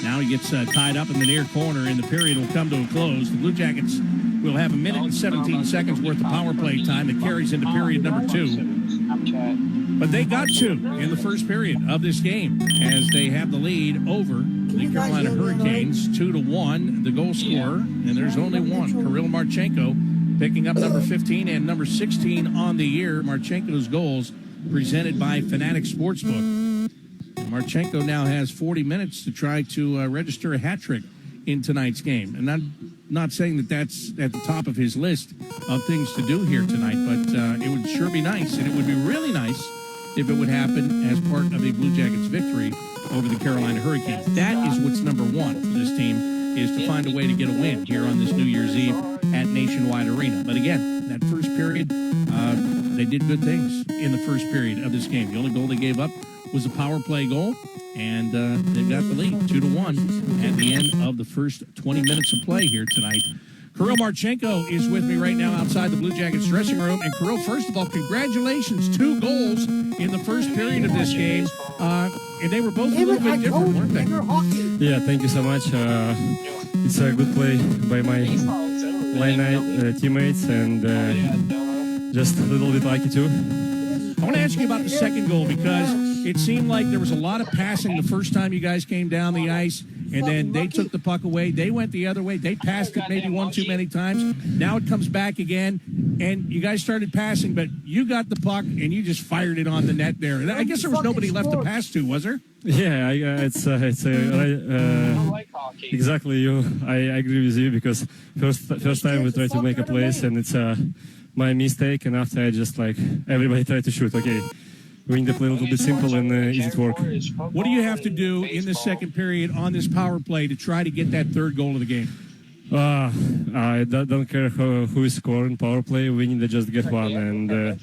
Now he gets tied up in the near corner, and the period will come to a close. The Blue Jackets will have a minute and 17 seconds worth of power play time that carries into period number 2. But they got 2 in the first period of this game as they have the lead over the Carolina Hurricanes, 2-1. The goal scorer, and there's only one, Kirill Marchenko, picking up number 15 and number 16 on the year. Marchenko's goals presented by Fanatic Sportsbook. Marchenko now has 40 minutes to try to register a hat trick in tonight's game. And I'm not saying that that's at the top of his list of things to do here tonight, but it would sure be nice, and it would be really nice if it would happen as part of a Blue Jackets victory over the Carolina Hurricanes. That is what's number one for this team, is to find a way to get a win here on this New Year's Eve at Nationwide Arena. But again, that first period, they did good things in the first period of this game. The only goal they gave up was a power play goal, and they've got the lead 2-1 at the end of the first 20 minutes of play here tonight. Kirill Marchenko is with me right now outside the Blue Jackets dressing room. And Kirill, first of all, congratulations. 2 goals in the first period of this game. And they were both a little bit different, weren't they? Yeah, thank you so much. It's a good play by my line teammates, and just a little bit lucky too. I want to ask you about the second goal, because it seemed like there was a lot of passing the first time you guys came down the ice, and then they took the puck away. They went the other way. They passed it maybe one too many times. Now it comes back again, and you guys started passing, but you got the puck, and you just fired it on the net there. I guess there was nobody left to pass to, was there? Yeah, exactly. I agree with you, because first time we tried to make a place, and it's my mistake, and after I just everybody tried to shoot. Okay, we need to play a little bit simple and easy to work. What do you have to do in the second period on this power play to try to get that third goal of the game? I don't care who is scoring power play. We need to just get one, and I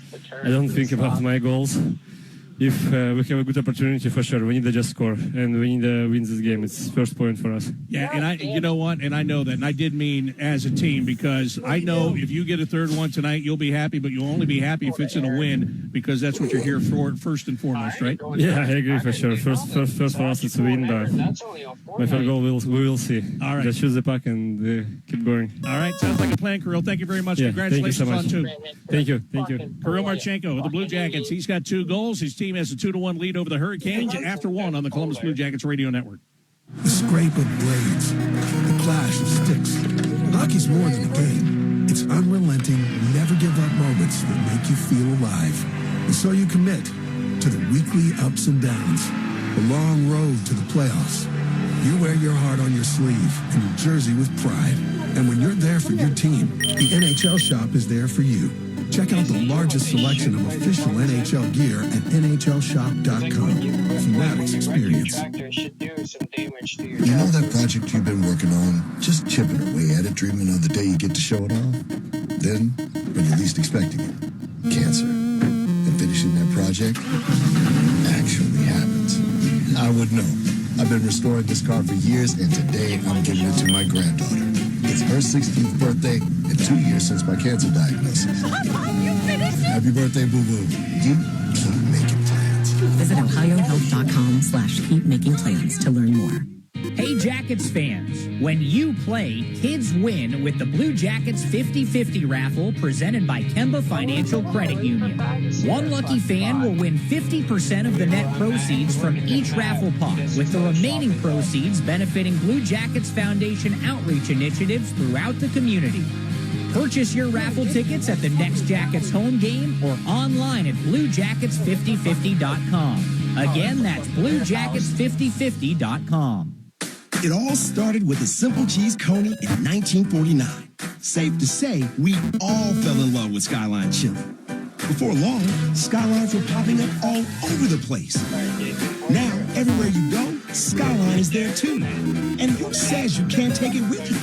don't think about my goals. If we have a good opportunity, for sure, we need to just score, and we need to win this game. It's first point for us. Yeah, and you know what? And I know that, and I did mean as a team, because I know if you get a third one tonight, you'll be happy, but you'll only be happy if it's in a win, because that's what you're here for, first and foremost, right? Yeah, I agree for sure. First for us, it's a win, but my first goal, we will see. All right. Just shoot the puck and keep going. All right, sounds like a plan, Kirill. Thank you very much. Yeah, congratulations thank you so much. on 2. Thank you. Kirill Marchenko with the Blue Jackets. He's got 2 goals. His team has a 2-1 lead over the Hurricanes after 1 on the Columbus Blue Jackets radio network. The scrape of blades, the clash of sticks. Hockey's more than a game. It's unrelenting, never give up moments that make you feel alive. And so you commit to the weekly ups and downs, the long road to the playoffs. You wear your heart on your sleeve and your jersey with pride. And when you're there for your team, the NHL shop is there for you. Check out the largest selection of official NHL gear at NHLshop.com. Fanatics experience. You know that project you've been working on? Just chipping away at it, dreaming of the day you get to show it off? Then, when you're least expecting it, cancer. And finishing that project actually happens. I would know. I've been restoring this car for years, and today I'm giving it to my granddaughter. It's her 16th birthday and 2 years since my cancer diagnosis. Happy birthday, boo-boo. You keep making plans. Visit OhioHealth.com/keepmakingplans to learn more. Hey, Jackets fans, when you play, kids win with the Blue Jackets 50-50 raffle presented by Kemba Financial Credit Union. One lucky fan will win 50% of the net proceeds from each raffle pot, with the remaining proceeds benefiting Blue Jackets Foundation outreach initiatives throughout the community. Purchase your raffle tickets at the next Jackets home game or online at BlueJackets5050.com. Again, that's BlueJackets5050.com. It all started with a simple cheese coney in 1949. Safe to say, we all fell in love with Skyline chili. Before long, Skylines were popping up all over the place. Now, everywhere you go, Skyline is there too. And who says you can't take it with you?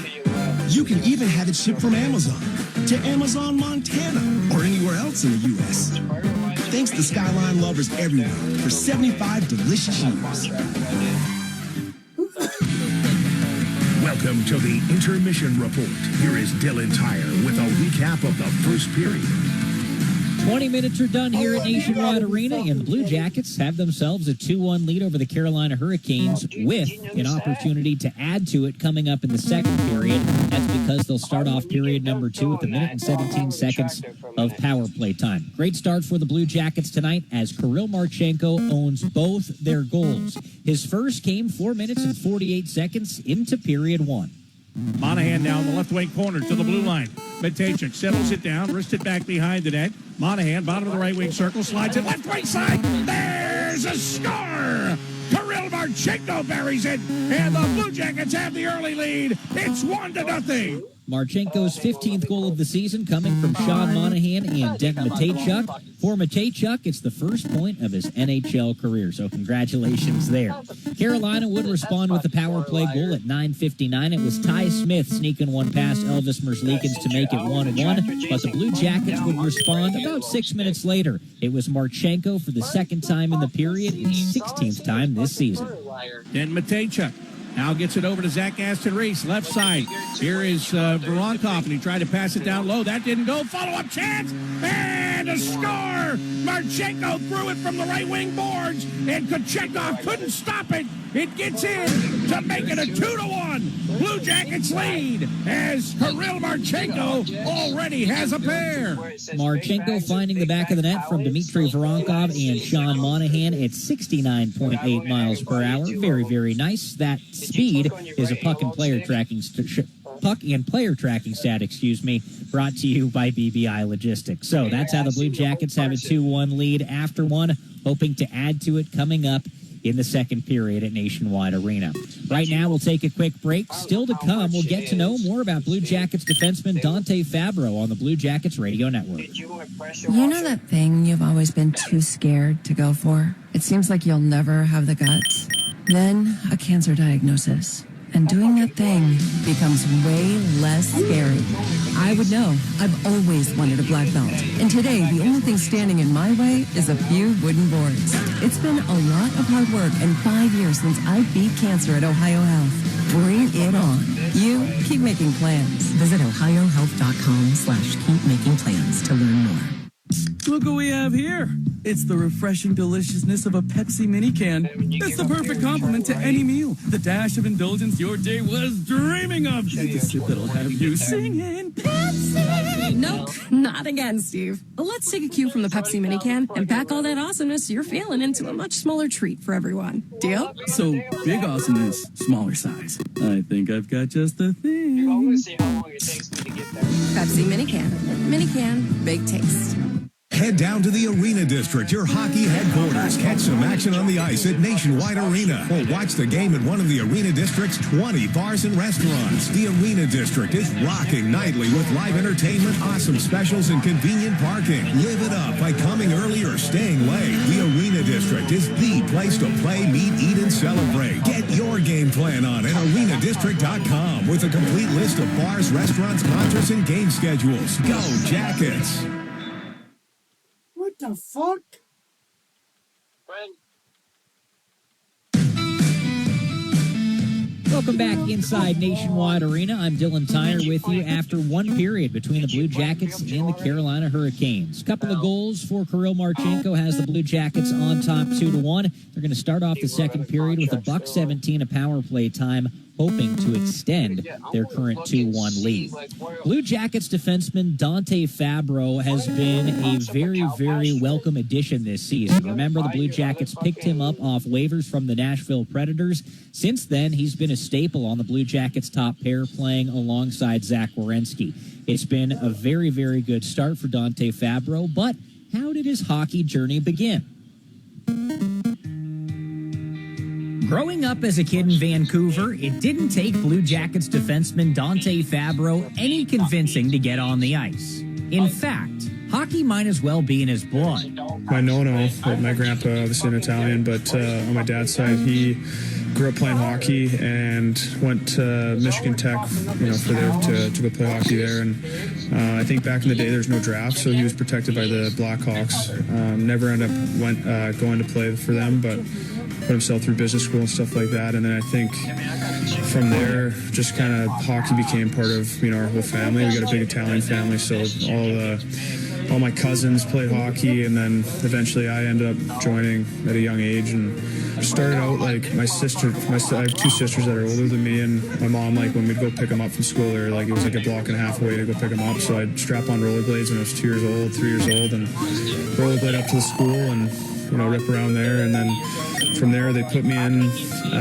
You can even have it shipped from Amazon to Amazon, Montana, or anywhere else in the U.S. Thanks to Skyline lovers everywhere for 75 delicious years. Welcome to the Intermission Report. Here is Dylan Tyre with a recap of the first period. 20 minutes are done here at Nationwide Arena, and the Blue Jackets have themselves a 2-1 lead over the Carolina Hurricanes with an opportunity to add to it coming up in the second period. That's because they'll start off period number 2 with a minute and 17 seconds of power play time. Great start for the Blue Jackets tonight as Kirill Marchenko owns both their goals. His first came 4 minutes and 48 seconds into period 1. Monahan now in the left wing corner to the blue line. Matejchuk settles it down, wrists it back behind the net. Monahan, bottom of the right wing circle, slides it left wing side. There's a score! Kirill Marchenko buries it, and the Blue Jackets have the early lead. It's 1-0. Marchenko's 15th goal of the season coming from Sean Monahan and Denton Matejchuk. For Matejchuk, it's the first point of his NHL career, so congratulations there. Carolina would respond with the power play goal at 9:59. It was Ty Smith sneaking one past Elvis Merzlikins to make it 1-1, but the Blue Jackets would respond about 6 minutes later. It was Marchenko for the second time in the period, his 16th time this season. Then Matejchuk now gets it over to Zach Aston-Reese, left side. Here is Voronkov, and he tried to pass it down low. That didn't go. Follow-up chance, and a score! Marchenko threw it from the right wing boards, and Kuchick couldn't stop it. It gets in to make it a 2-1. Blue Jackets lead as Kirill Marchenko already has a pair. Marchenko finding the back of the net from Dmitry Voronkov and Sean Monahan at 69.8 miles per hour. Very, very nice. That speed is a puck and player tracking stat, brought to you by BBI Logistics. So that's how the Blue Jackets have a 2-1 lead after one, hoping to add to it coming up in the second period at Nationwide Arena. Right now, we'll take a quick break. Still to come, we'll get to know more about Blue Jackets defenseman Dante Fabro on the Blue Jackets Radio Network. You know that thing you've always been too scared to go for? It seems like you'll never have the guts. Then, a cancer diagnosis. And doing that thing becomes way less scary. I would know. I've always wanted a black belt. And today, the only thing standing in my way is a few wooden boards. It's been a lot of hard work and 5 years since I beat cancer at Ohio Health. Bring it on. You keep making plans. Visit ohiohealth.com/keep-making-plans to learn more. Look what we have here. It's the refreshing deliciousness of a Pepsi mini can. It's the perfect complement to any meal. The dash of indulgence your day was dreaming of. And the sip that'll have you singing Pepsi. Nope, not again, Steve. Let's take a cue from the Pepsi mini can and pack all that awesomeness you're feeling into a much smaller treat for everyone. Deal? So, big awesomeness, smaller size. I think I've got just the thing. I want to see how long it takes me to get there. Pepsi mini can. Mini can, big taste. Head down to the Arena District, your hockey headquarters. Catch some action on the ice at Nationwide Arena, or watch the game at one of the Arena District's 20 bars and restaurants. The Arena District is rocking nightly with live entertainment, awesome specials, and convenient parking. Live it up by coming early or staying late. The Arena District is the place to play, meet, eat, and celebrate. Get your game plan on at arenadistrict.com with a complete list of bars, restaurants, concerts, and game schedules. Go Jackets! What the fuck? Welcome back inside Nationwide Arena. I'm Dylan Tyre with you after one period between the Blue Jackets and the Carolina Hurricanes. Couple of goals for Kirill Marchenko has the Blue Jackets on top 2-1. They're going to start off the second period with $1.17 of power play time. hoping to extend their current 2-1 lead. Blue Jackets defenseman Dante Fabro has been a very, very welcome addition this season. Remember, the Blue Jackets picked him up off waivers from the Nashville Predators. Since then, he's been a staple on the Blue Jackets' top pair, playing alongside Zach Werenski. It's been a very, very good start for Dante Fabro, but how did his hockey journey begin? Growing up as a kid in Vancouver, it didn't take Blue Jackets defenseman Dante Fabro any convincing to get on the ice. In fact, hockey might as well be in his blood. My nono, my grandpa, obviously an Italian, but on my dad's side, he grew up playing hockey and went to Michigan Tech, for there to go play hockey there. And I think back in the day, there's no draft, so he was protected by the Blackhawks. Never ended up going to play for them, but put himself through business school and stuff like that. And then I think from there, just kind of hockey became part of our whole family. We got a big Italian family, so all my cousins played hockey, and then eventually I ended up joining at a young age. And started out like my sister. I have two sisters that are older than me, and my mom, like when we'd go pick them up from school, it was like a block and a half away to go pick them up. So I'd strap on rollerblades when I was 2 years old, 3 years old, and rollerblade up to the school and rip around there. And then from there, they put me in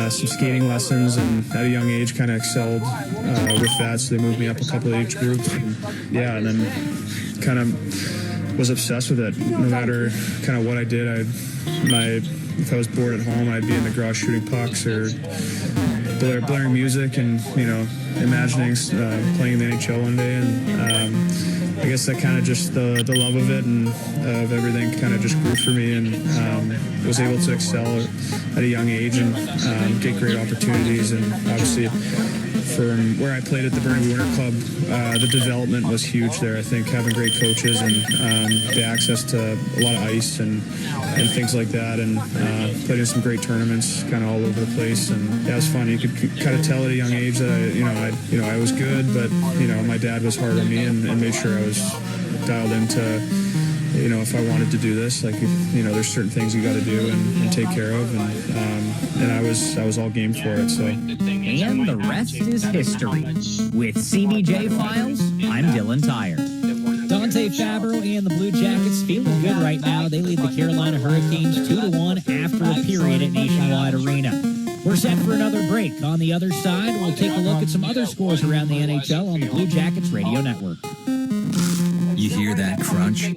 some skating lessons, and at a young age, kind of excelled with that. So they moved me up a couple of age groups, and then kind of was obsessed with it. No matter kind of what I did, if I was bored at home, I'd be in the garage shooting pucks or blaring music and, imagining playing in the NHL one day. And I guess that kind of just the love of it and of everything kind of just grew for me, and was able to excel at a young age and get great opportunities. And obviously, from where I played at the Burnaby Winter Club, the development was huge there. I think having great coaches and the access to a lot of ice and things like that, and played in some great tournaments kind of all over the place. And yeah, it was fun. You could kind of tell at a young age that I was good, but my dad was hard on me and made sure I was dialed into if I wanted to do this, there's certain things you got to do and take care of, and I was all game for it. So. And the rest is history. With CBJ Files, I'm Dylan Tyre. Dante Fabro and the Blue Jackets feeling good right now. They lead the Carolina Hurricanes 2-1 after a period at Nationwide Arena. We're set for another break. On the other side, we'll take a look at some other scores around the NHL on the Blue Jackets Radio Network. You hear that crunch?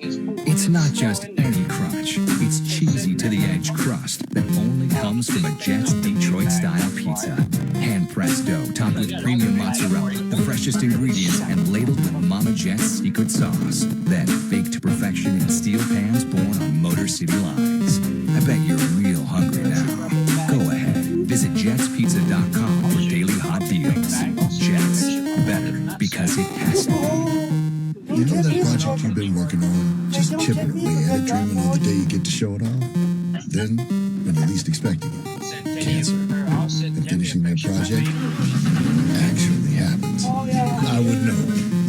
It's not just any crunch. It's cheesy to the edge crust that only comes from a Jets Detroit-style pizza. Hand-pressed dough topped with premium mozzarella, the freshest ingredients, and ladled with Mama Jet's secret sauce. Then baked to perfection in steel pans born on Motor City lines. I bet you're real hungry now. Go ahead. Visit jetspizza.com for daily hot deals. Jets. Better because it has to be. You know that project you've been working on? Just chipping away at it, dreaming of the day you get to show it off? Then, when you're least expecting it, cancer. And finishing that project actually happens. I would know.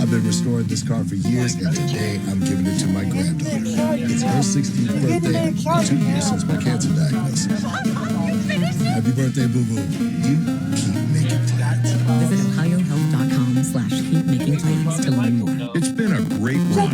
I've been restoring this car for years, and today I'm giving it to my granddaughter. It's her 16th birthday, and 2 years since my cancer diagnosis. Happy birthday, boo-boo. You keep making plans. Visit ohiohealth.com/keepmakingplans to learn more. It's been a great run.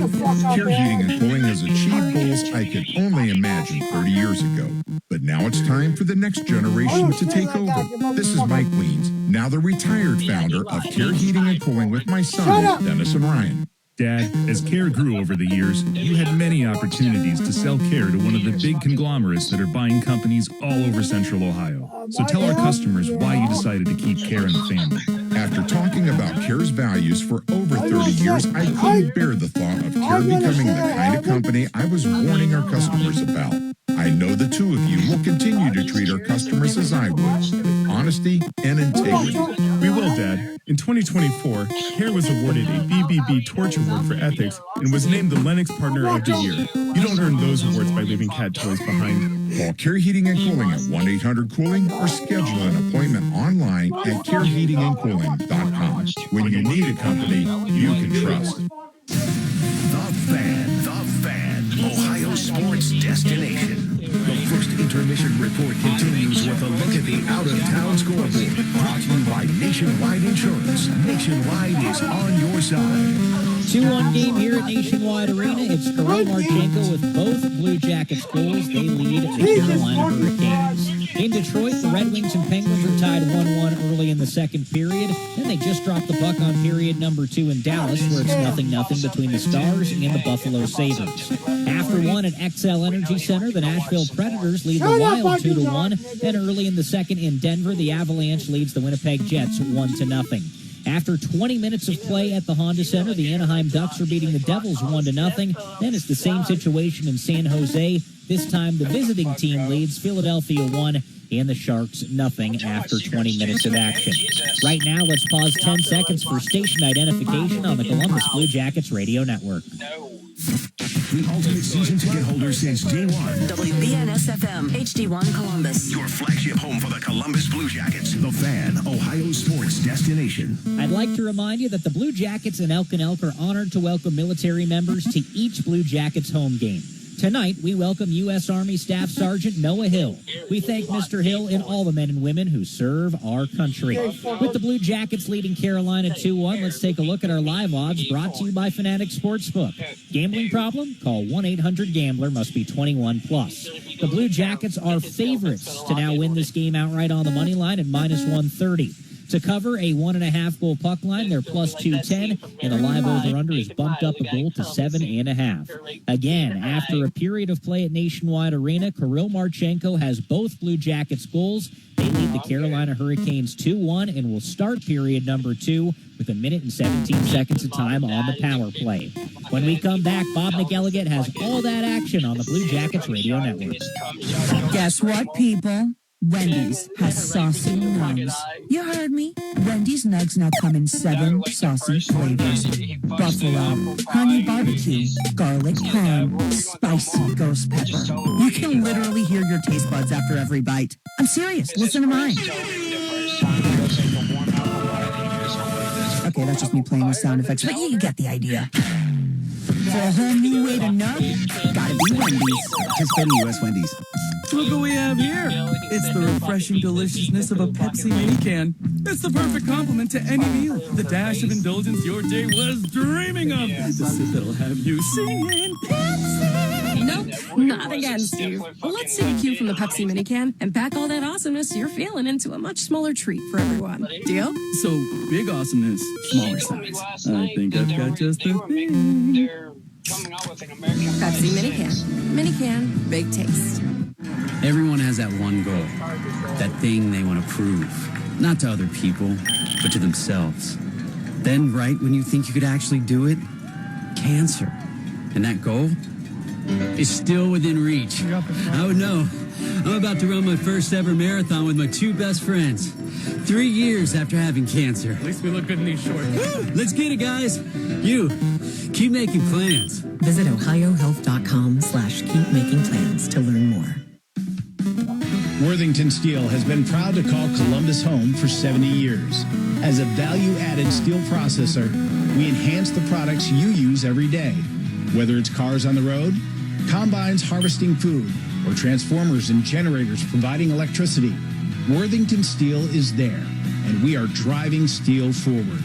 Care Heating and Cooling has achieved goals I could only imagine 30 years ago. But now it's time for the next generation to take over. This is Mike Weens, now the retired founder of Care Heating and Cooling with my son, Dennis and Ryan. Dad, as Care grew over the years, you had many opportunities to sell Care to one of the big conglomerates that are buying companies all over Central Ohio. So tell our customers why you decided to keep Care in the family. After talking about Care's values for over 30 years, I couldn't bear the thought of Care becoming the kind of company I was warning our customers about. I know the two of you will continue to treat our customers as I would, with honesty and integrity. We will, Dad. In 2024, Care was awarded a BBB Torch Award for Ethics and was named the Lennox Partner of the Year. You don't earn those awards by leaving cat toys behind. Call Care Heating and Cooling at 1-800-COOLING or schedule an appointment online at careheatingandcooling.com. When you need a company you can trust. The Fan, Ohio sports destination. The first intermission report continues with a look at the out-of-town scoreboard. Brought to you by Nationwide Insurance. Nationwide is on your side. 2-1 game here at Nationwide Arena. It's Kirill Marchenko with both Blue Jackets goals. They lead the Carolina Hurricanes. In Detroit, the Red Wings and Penguins are tied 1-1 early in the second period. Then they just dropped the puck on period number 2 in Dallas, where it's 0-0 between the Stars and the Buffalo Sabres. After one at XL Energy Center, the Nashville Predators lead the Wild 2-1. Then early in the second in Denver, the Avalanche leads the Winnipeg Jets 1-0. After 20 minutes of play at the Honda Center, the Anaheim Ducks are beating the Devils 1-0. Then it's the same situation in San Jose. This time, the visiting team leads Philadelphia 1 and the Sharks 0 after 20 minutes of action. Right now, let's pause 10 seconds for station identification on the Columbus Blue Jackets radio network. The ultimate season ticket holder since day one. WBNS-FM, HD1 Columbus. Your flagship home for the Columbus Blue Jackets. The Fan, Ohio sports destination. I'd like to remind you that the Blue Jackets and Elk are honored to welcome military members to each Blue Jackets home game. Tonight, we welcome U.S. Army Staff Sergeant Noah Hill. We thank Mr. Hill and all the men and women who serve our country. With the Blue Jackets leading Carolina 2-1, let's take a look at our live odds brought to you by Fanatic Sportsbook. Gambling problem? Call 1-800-GAMBLER. Must be 21 plus. The Blue Jackets are favorites to now win this game outright on the money line at -130. To cover a 1.5 goal puck line, they're plus 210, and the live over-under is bumped up a goal to 7.5. Again, after a period of play at Nationwide Arena, Kirill Marchenko has both Blue Jackets goals. They lead the Carolina Hurricanes 2-1 and will start period number 2 with 1 minute and 17 seconds of time on the power play. When we come back, Bob McElligott has all that action on the Blue Jackets radio network. Guess what, people? Wendy's has saucy nugs. You heard me. Wendy's nugs now come in 7 saucy flavors. Buffalo, honey barbecue, garlic ham, spicy ghost pepper. You can literally hear your taste buds after every bite. I'm serious. Listen to mine. Okay, that's just me playing with sound effects, but you get the idea. For a whole new way to nug, gotta be Wendy's. Participating U.S. Wendy's. Look what we have here. It's the refreshing deliciousness of a Pepsi mini can. It's the perfect complement to any meal. The dash of indulgence your day was dreaming of. The sip that'll have you singing Pepsi. Nope, not again, Steve. Let's take a cue from the Pepsi mini can and pack all that awesomeness you're feeling into a much smaller treat for everyone. Deal? So, big awesomeness, smaller size. I think I've got just the thing. Pepsi mini can. Mini can, big taste. Everyone has that one goal, that thing they want to prove, not to other people, but to themselves. Then, right when you think you could actually do it, cancer. And that goal is still within reach. I would know. I'm about to run my first ever marathon with my 2 best friends. 3 years after having cancer. At least we look good in these shorts. Woo! Let's get it, guys. You, keep making plans. Visit ohiohealth.com/keepmakingplans to learn more. Worthington Steel has been proud to call Columbus home for 70 years. As a value-added steel processor, we enhance the products you use every day. Whether it's cars on the road, combines harvesting food, or transformers and generators providing electricity, Worthington Steel is there, and we are driving steel forward.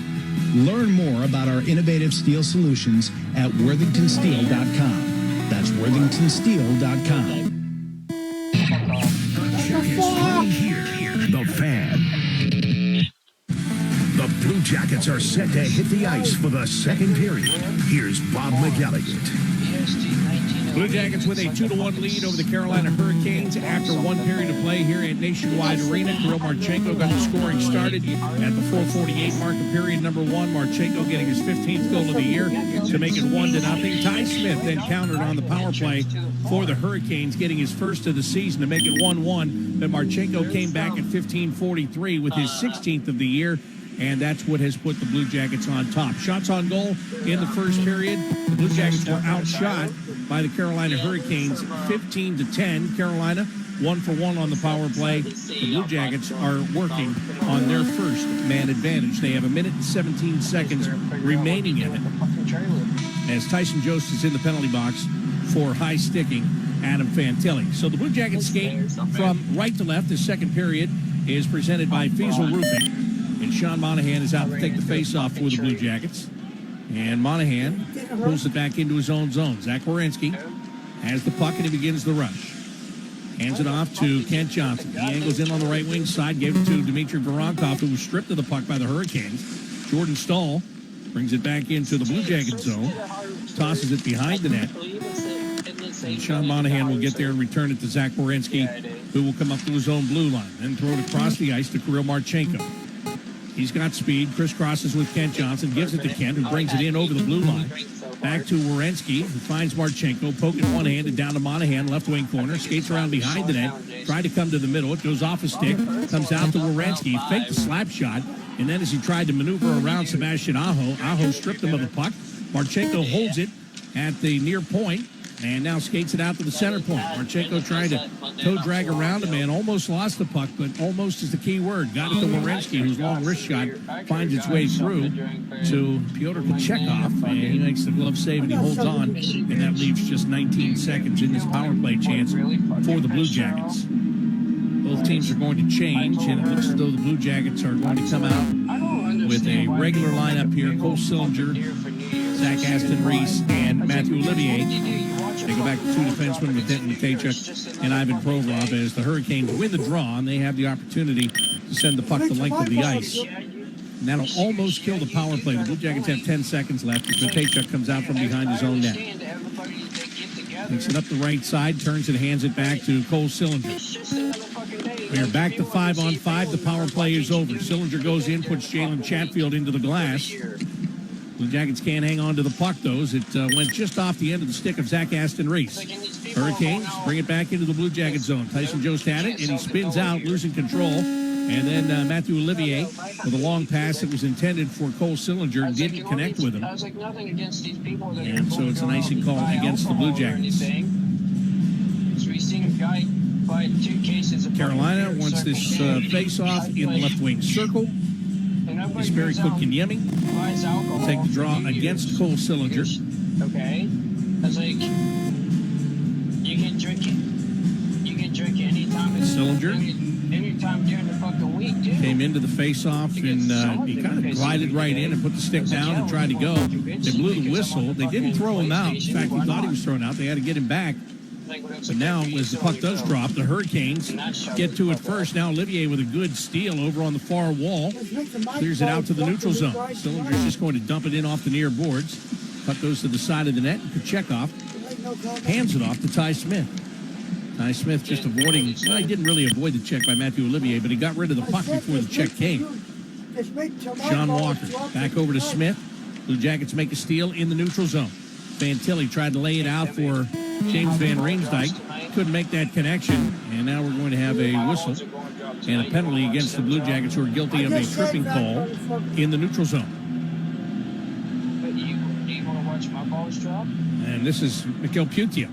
Learn more about our innovative steel solutions at worthingtonsteel.com. That's worthingtonsteel.com. The Fan. The Blue Jackets are set to hit the ice for the second period. Here's Bob McElligott. Blue Jackets with a 2-1 lead over the Carolina Hurricanes after 1 period of play here at Nationwide Arena. Kirill Marchenko got the scoring started at the 4:48 mark of period number 1. Marchenko getting his 15th goal of the year to make it 1-0. Ty Smith then countered on the power play for the Hurricanes, getting his first of the season to make it 1-1. But Marchenko came back at 15:43 with his 16th of the year, and that's what has put the Blue Jackets on top. Shots on goal in the first period. The Blue Jackets were outshot by the Carolina Hurricanes 15-10. Carolina 1-for-1 on the power play. The Blue Jackets are working on their first man advantage. They have 1 minute and 17 seconds remaining in it, as Tyson Jost is in the penalty box for high sticking Adam Fantilli. So the Blue Jackets skate from right to left. This second period is presented by Fiesel Roofing. And Sean Monahan is out to take the face-off for the Blue Jackets. And Monahan pulls it back into his own zone. Zach Werenski has the puck, and he begins the rush. Hands it off to Kent Johnson. He angles in on the right wing side, gave it to Dmitry Voronkov, who was stripped of the puck by the Hurricanes. Jordan Stahl brings it back into the Blue Jacket zone, tosses it behind the net. And Sean Monahan will get there and return it to Zach Werenski, who will come up to his own blue line, then throw it across the ice to Kirill Marchenko. He's got speed, crisscrosses with Kent Johnson, gives it to Kent, who brings it in over the blue line. Back to Werenski, who finds Marchenko, poking one-handed down to Monahan, left wing corner, skates around behind the net, tried to come to the middle. It goes off a stick, comes out to Werenski, faked the slap shot, and then as he tried to maneuver around Sebastian Aho stripped him of the puck. Marchenko holds it at the near point, and now skates it out to the center point. Marchenko tried to toe drag around him and almost lost the puck, but almost is the key word. Got it to Werenski, whose long wrist shot finds its way through to Pyotr Kuchick, and he makes the glove save and he holds on, and that leaves just 19 seconds in this power play chance for the Blue Jackets. Both teams are going to change, and it looks as though the Blue Jackets are going to come out with a regular lineup here. Cole Sillinger, Zach Aston Reese, and Matthew Olivier. They go back to two defensemen with Denton Matejchuk and Ivan Provorov as the Hurricanes win the draw, and they have the opportunity to send the puck the length of the ice. And that'll almost kill the power play. The Blue Jackets have 10 seconds left as Matejchuk comes out from behind his own net. Takes it up the right side, turns it, hands it back to Cole Sillinger. We are back to 5-on-5. The power play is over. Sillinger goes in, puts Jalen Chatfield into the glass. Blue Jackets can't hang on to the puck, though, as it went just off the end of the stick of Zach Aston Reese. Hurricanes bring it back into the Blue Jacket zone. Tyson Jost had it, and he spins out, losing control. And then Matthew Olivier with a long pass that was intended for Cole Sillinger didn't connect with him. And so it's an icing call against the Blue Jackets. Carolina wants this face-off in the left wing circle. It's Barry Kotkaniemi will take the draw against Cole Sillinger. Okay. I was like, you can drink it. You can drink it anytime. Sillinger Anytime during the fucking week, dude. came into the face-off, and he kind of glided right in and put the stick down and tried to go. They blew the whistle. They didn't throw him out. In fact, we thought he was thrown out. They had to get him back. But now, as the puck does drop, the Hurricanes get to it first. Now Olivier with a good steal over on the far wall. Clears it out to the neutral zone. Sillinger's just going to dump it in off the near boards. Puck goes to the side of the net. Kuchekov hands it off to Ty Smith. Ty Smith just avoiding, well, he didn't really avoid the check by Matthew Olivier, but he got rid of the puck before the check came. Sean Walker back over to Smith. Blue Jackets make a steal in the neutral zone. Fantilli tried to lay it out for James Van Riemsdyk. Couldn't make that connection, and now we're going to have a whistle and a penalty against the Blue Jackets, who are guilty of a tripping call in the neutral zone. Do you want to watch my balls drop? And this is Mikhail Putia.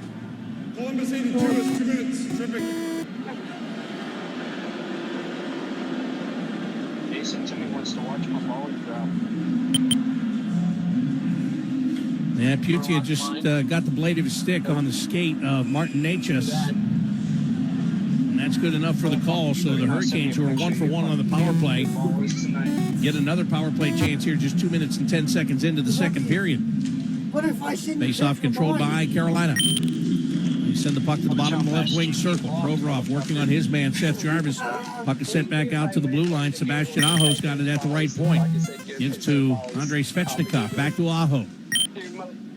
Columbus 82 is 2 minutes. Tripping. Jason to me wants to watch my balls drop. Yeah, Putia just got the blade of his stick on the skate of Martin Necas. And that's good enough for the call. So the Hurricanes, who are 1 for 1 on the power play, get another power play chance here just 2 minutes and 10 seconds into the second period. Face-off controlled by Carolina. They send the puck to the bottom of the left wing circle. Provorov working on his man, Seth Jarvis. Puck is sent back out to the blue line. Sebastian Aho's got it at the right point. Gives to Andrei Svechnikov. Back to Aho.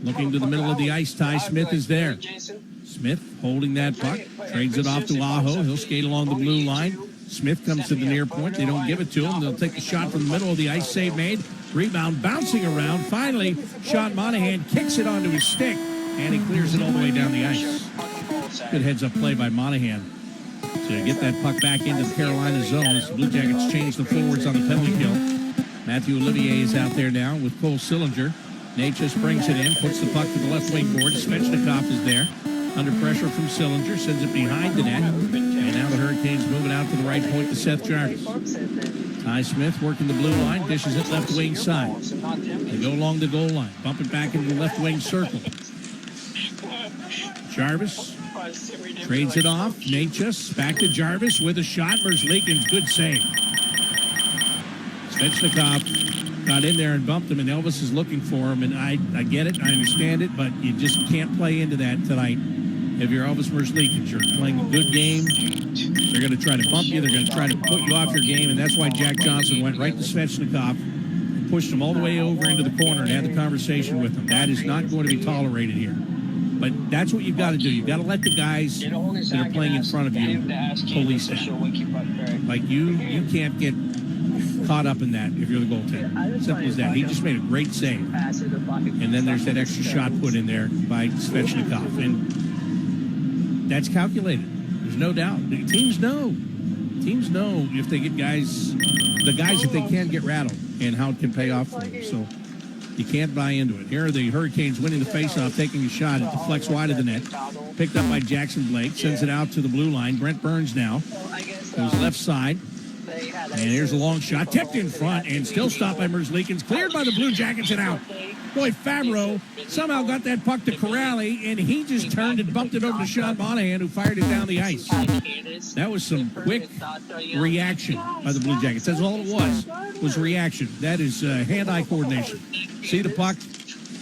Looking to the middle of the ice. Ty Smith is there. Smith holding that puck. Trades it off to Aho. He'll skate along the blue line. Smith comes to the near point. They don't give it to him. They'll take the shot from the middle of the ice. Save made. Rebound bouncing around. Finally, Sean Monahan kicks it onto his stick, and he clears it all the way down the ice. Good heads-up play by Monahan to get that puck back into the Carolina zone as the Blue Jackets change the forwards on the penalty kill. Matthew Olivier is out there now with Cole Sillinger. Necas brings it in, puts the puck to the left wing board. Svechnikov is there. Under pressure from Sillinger, sends it behind the net. And now the Hurricanes move it out to the right point to Seth Jarvis. Ty Smith working the blue line, dishes it left wing side. They go along the goal line, bump it back into the left wing circle. Jarvis trades it off. Natchez back to Jarvis with a shot. Merzlikins, good save. Svechnikov got in there and bumped him, and Elvis is looking for him. And I get it, I understand it, but you just can't play into that tonight. If you're Elvis Merzlikins, you're playing a good game. They're going to try to bump you. They're going to try to put you off your game, and that's why Jack Johnson went right to Svechnikov and pushed him all the way over into the corner and had the conversation with him. That is not going to be tolerated here. But that's what you've got to do. You've got to let the guys that are playing in front of you police that. Like, you can't get caught up in that if you're the goaltender. Simple as that. He just made a great save. And then there's that extra shot put in there by Svechnikov. And that's calculated. There's no doubt. The teams know. Teams know if they get the guys that they can get rattled and how it can pay off for them. So you can't buy into it. Here are the Hurricanes winning the faceoff, taking a shot. It deflects wide of the net. Picked up by Jackson Blake. Sends it out to the blue line. Brent Burns now goes left side. And here's a long shot. Tipped in front and still stopped by Merzlikins. Cleared by the Blue Jackets and out. Boy, Favreau somehow got that puck to Corrali, and he just turned and bumped it over to Sean Monahan, who fired it down the ice. That was some quick reaction by the Blue Jackets. That's all it was reaction. That is hand-eye coordination. See the puck,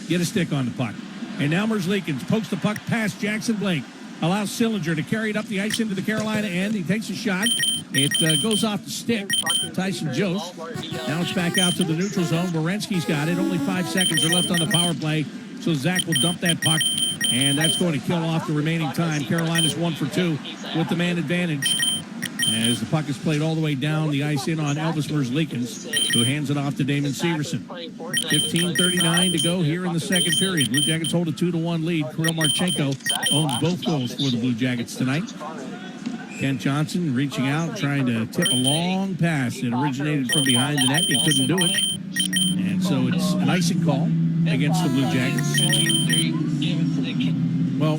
get a stick on the puck. And now Merzlikins pokes the puck past Jackson Blake. Allows Sillinger to carry it up the ice into the Carolina end. He takes a shot. It goes off the stick. Tyson Jost. Now it's back out to the neutral zone. Werenski's got it. Only 5 seconds are left on the power play. So Zach will dump that puck. And that's going to kill off the remaining time. Carolina's 1 for 2 with the man advantage. As the puck is played all the way down the ice in on Elvis Merzlikins, who hands it off to Damon Severson. 15:39 to go here in the second period. Blue Jackets hold a 2-1 lead. Kirill Marchenko owns both goals for the Blue Jackets tonight. Kent Johnson reaching out, trying to tip a long pass that originated from behind the net. He couldn't do it. And so it's an icing call against the Blue Jackets. Well,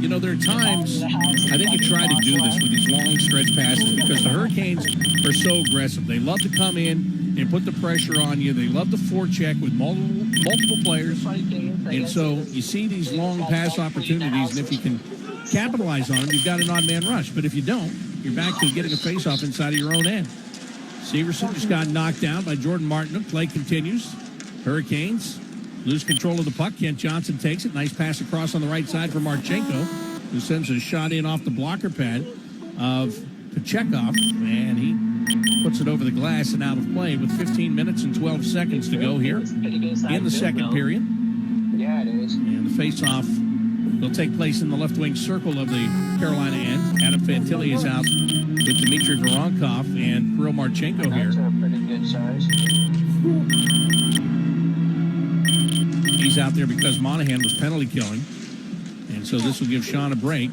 you know, there are times, I think you try to do this with these long stretch passes because the Hurricanes are so aggressive. They love to come in and put the pressure on you. They love the forecheck with multiple players. And so you see these long pass opportunities, and if you can capitalize on them, you've got an odd man rush. But if you don't, you're back to getting a faceoff inside of your own end. Severson just got knocked down by Jordan Martin. Play continues. Hurricanes lose control of the puck. Kent Johnson takes it. Nice pass across on the right side for Marchenko, who sends a shot in off the blocker pad of Kuchick, and he puts it over the glass and out of play with 15 minutes and 12 seconds to go here in the second period. Yeah, it is. And the face-off will take place in the left wing circle of the Carolina end. Adam Fantilli is out with Dmitry Voronkov and Kirill Marchenko here. That's a pretty good size. He's out there because Monahan was penalty killing. And so this will give Sean a break.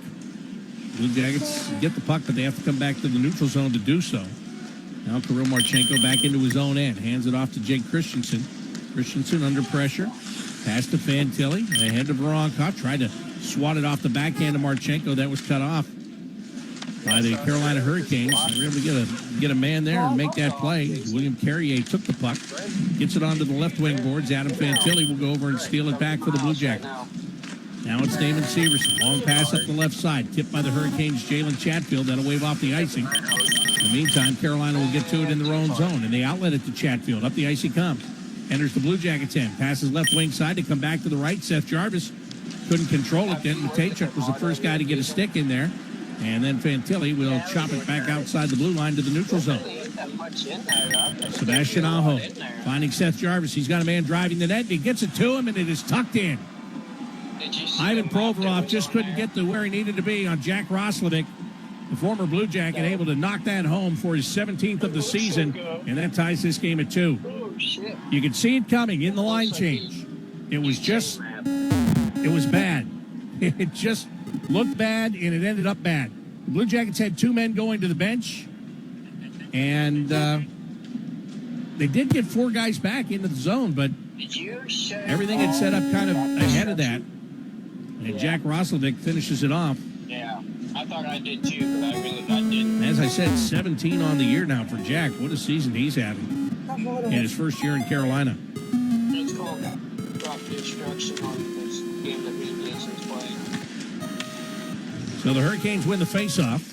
Blue Jackets get the puck, but they have to come back to the neutral zone to do so. Now Kirill Marchenko back into his own end. Hands it off to Jake Christensen. Christensen under pressure. Pass to Fantilli. Ahead to Voronkov. Tried to swat it off the backhand of Marchenko. That was cut off by the Carolina Hurricanes. They were able to get a man there and make that play. William Carrier took the puck. Gets it onto the left wing boards. Adam Fantilli will go over and steal it back for the Blue Jackets. Now it's Damon Severson. Long pass up the left side. Tipped by the Hurricanes' Jalen Chatfield. That'll wave off the icing. In the meantime, Carolina will get to it in their own zone, and they outlet it to Chatfield. Up the ice he comes. Enters the Blue Jackets end. Passes left wing side to come back to the right. Seth Jarvis couldn't control it. Denton Matejchuk was the first guy to get a stick in there. And then Fantilli will chop it back outside the blue line to the neutral zone. Sebastian Aho finding Seth Jarvis. He's got a man driving the net. He gets it to him, and it is tucked in. Ivan Provorov just couldn't get to where he needed to be on Jack Roslovic, the former Blue Jacket, able to knock that home for his 17th of the season, and that ties this game at 2. You could see it coming in the line change. It was bad. It just looked bad, and it ended up bad. The Blue Jackets had 2 men going to the bench, and they did get 4 guys back into the zone, but everything had set up kind of ahead of that. And Jack Roslovic finishes it off. Yeah, I thought I did too, but I didn't. As I said, 17 on the year now for Jack. What a season he's having in his first year in Carolina. It's called drop the instruction on this game that me and Jason's playing. So the Hurricanes win the faceoff,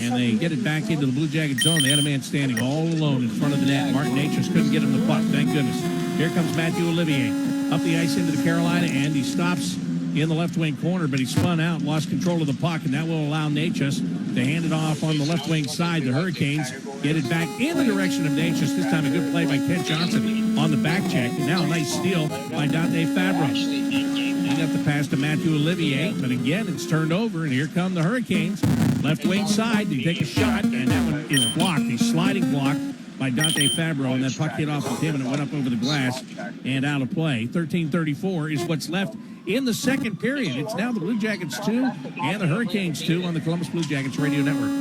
and they get it back into the Blue Jacket zone. They had a man standing all alone in front of the net. Martin Natchez couldn't get him the puck, thank goodness. Here comes Matthew Olivier up the ice into the Carolina end. He stops in the left wing corner, but he spun out, lost control of the puck, and that will allow Natchez to hand it off on the left wing side. The Hurricanes get it back in the direction of Natchez. This time a good play by Kent Johnson on the back check, and now a nice steal by Dante Fabro. He got the pass to Matthew Olivier, but again, it's turned over, and here come the Hurricanes. Left wing side, they take a shot, and that one is blocked. A sliding block by Dante Fabro, and that puck hit off of him, and it went up over the glass and out of play. 13:34 is what's left in the second period. It's now the Blue Jackets 2 and the Hurricanes 2 on the Columbus Blue Jackets radio network.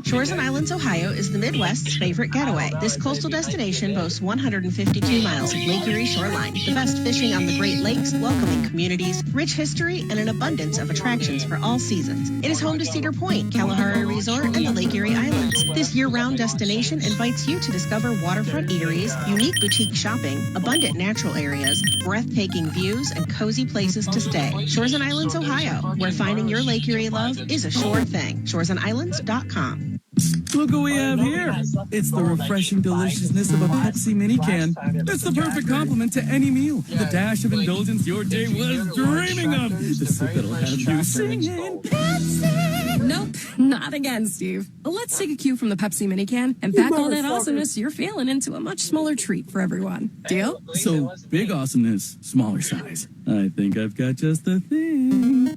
Shores and Islands, Ohio is the Midwest's favorite getaway. This coastal destination boasts 152 miles of Lake Erie shoreline, the best fishing on the Great Lakes, welcoming communities, rich history, and an abundance of attractions for all seasons. It is home to Cedar Point, Kalahari Resort, and the Lake Erie Islands. This year-round destination invites you to discover waterfront eateries, unique boutique shopping, abundant natural areas, breathtaking views, and cozy places to stay. Shores and Islands, Ohio, where finding your Lake Erie love is a sure thing. shoresandislands.com. Look what we have here. It's the refreshing deliciousness of a Pepsi mini can. That's the perfect complement to any meal. The dash of indulgence your day was dreaming of. The sip that'll have you singing Pepsi. Nope, not again, Steve. Let's take a cue from the Pepsi mini can and pack all that awesomeness you're feeling into a much smaller treat for everyone. Deal? So, big awesomeness, smaller size. I think I've got just the thing.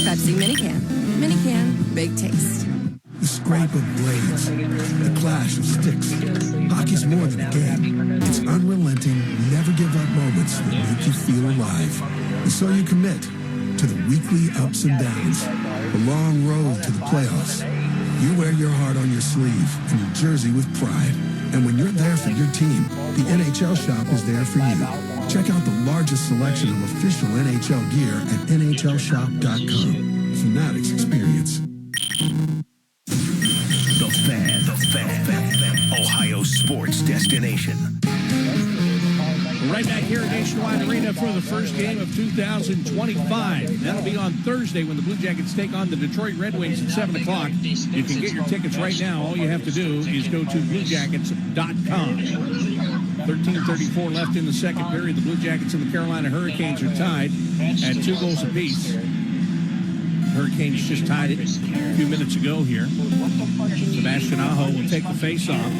Pepsi mini can. Mini can, big taste. The scrape of blades, the clash of sticks. Hockey's more than a game. It's unrelenting, never give up moments that make you feel alive. And so you commit to the weekly ups and downs, the long road to the playoffs. You wear your heart on your sleeve and your jersey with pride. And when you're there for your team, the NHL shop is there for you. Check out the largest selection of official NHL gear at NHLshop.com. Fanatics experience. Ohio sports destination. Right back here at Nationwide Arena for the first game of 2025. That'll be on Thursday when the Blue Jackets take on the Detroit Red Wings at 7 o'clock. You can get your tickets right now. All you have to do is go to BlueJackets.com. 13:34 left in the second period. The Blue Jackets and the Carolina Hurricanes are tied at 2 goals apiece. Hurricanes just tied it a few minutes ago here. Sebastian Aho will take the face-off.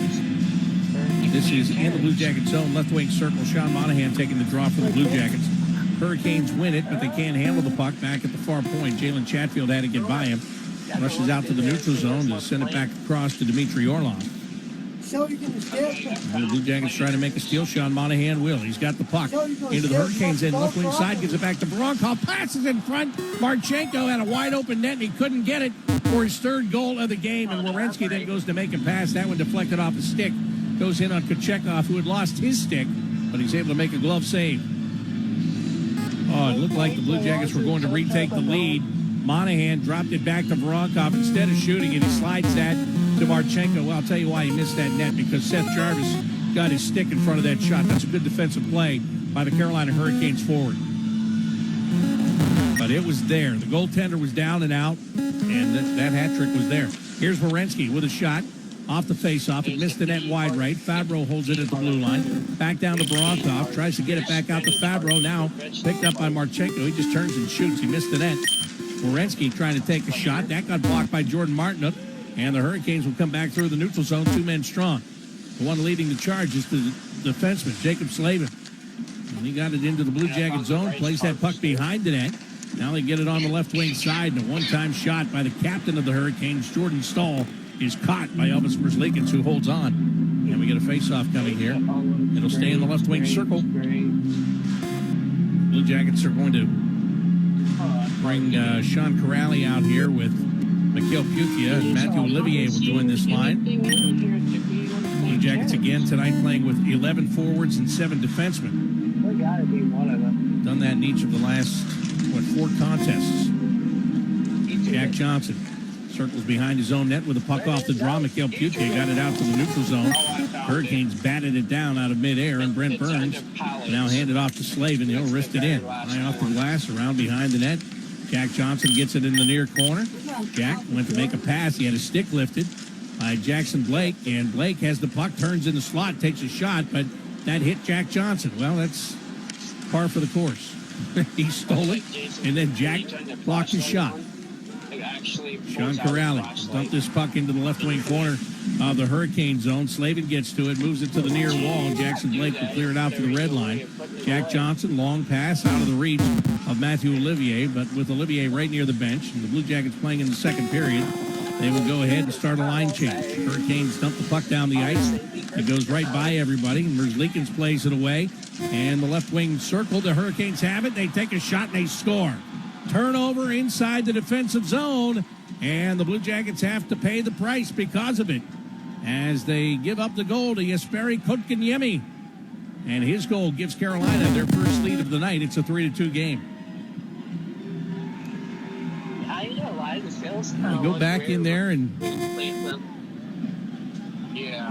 This is in the Blue Jacket zone, left wing circle. Sean Monahan taking the draw for the Blue Jackets. Hurricanes win it, but they can't handle the puck back at the far point. Jalen Chatfield had to get by him. Rushes out to the neutral zone to send it back across to Dmitry Orlov. And the Blue Jackets trying to make a steal. Sean Monahan will. He's got the puck into the Hurricanes end. Left wing side, gives it back to Voronkov. Passes in front. Marchenko had a wide open net, and he couldn't get it for his third goal of the game. And Werenski then goes to make a pass. That one deflected off the stick. Goes in on Kuchick, who had lost his stick, but he's able to make a glove save. Oh, it looked like the Blue Jackets were going to retake the lead. Monahan dropped it back to Voronkov. Instead of shooting it, he slides that to Marchenko. Well, I'll tell you why he missed that net, because Seth Jarvis got his stick in front of that shot. That's a good defensive play by the Carolina Hurricanes forward. But it was there. The goaltender was down and out, and that hat trick was there. Here's Werenski with a shot. Off the face-off, it missed the net wide right. Fabro holds it at the blue line. Back down to Voronkov, tries to get it back out to Fabro. Now picked up by Marchenko. He just turns and shoots. He missed the net. Werenski trying to take a shot. That got blocked by Jordan Martinook. And the Hurricanes will come back through the neutral zone, 2 men strong. The one leading the charge is the defenseman, Jacob Slavin. And he got it into the Blue Jacket zone, plays that puck behind the net. Now they get it on the left wing side, and a one-time shot by the captain of the Hurricanes, Jordan Stahl, is caught by Elvis Merzlikins, who holds on. And we get a face-off coming here. It'll stay in the left wing circle. Blue Jackets are going to bring Sean Corrali out here with Mikhail Putia, and Matthew Olivier will join this line. Blue Jackets again tonight playing with 11 forwards and 7 defensemen. We got to be one of them. Done that in each of the last, 4 contests. Jack Johnson circles behind his own net with a puck off the draw. Mikhail Putia got it out to the neutral zone. Hurricanes batted it down out of midair, and Brent Burns now handed off to Slavin. He'll wrist it in. High off the glass, around behind the net. Jack Johnson gets it in the near corner. Jack went to make a pass. He had his stick lifted by Jackson Blake, and Blake has the puck, turns in the slot, takes a shot, but that hit Jack Johnson. Well, that's par for the course. He stole it, and then Jack blocked his shot. Sean Corrali dumped this puck into the left wing corner of the Hurricane zone. Slavin gets to it, moves it to the near wall, and Jackson Blake will clear it out to the red line. Jack Johnson, long pass out of the reach of Matthew Olivier, but with Olivier right near the bench, and the Blue Jackets playing in the second period, they will go ahead and start a line change. Hurricanes dump the puck down the ice. It goes right by everybody. Merzlikins plays it away, and the left wing circle. The Hurricanes have it. They take a shot, and they score. Turnover inside the defensive zone, and the Blue Jackets have to pay the price because of it as they give up the goal to Jesperi Kotkaniemi. And his goal gives Carolina their first lead of the night. It's a 3-2 game. Go back in there and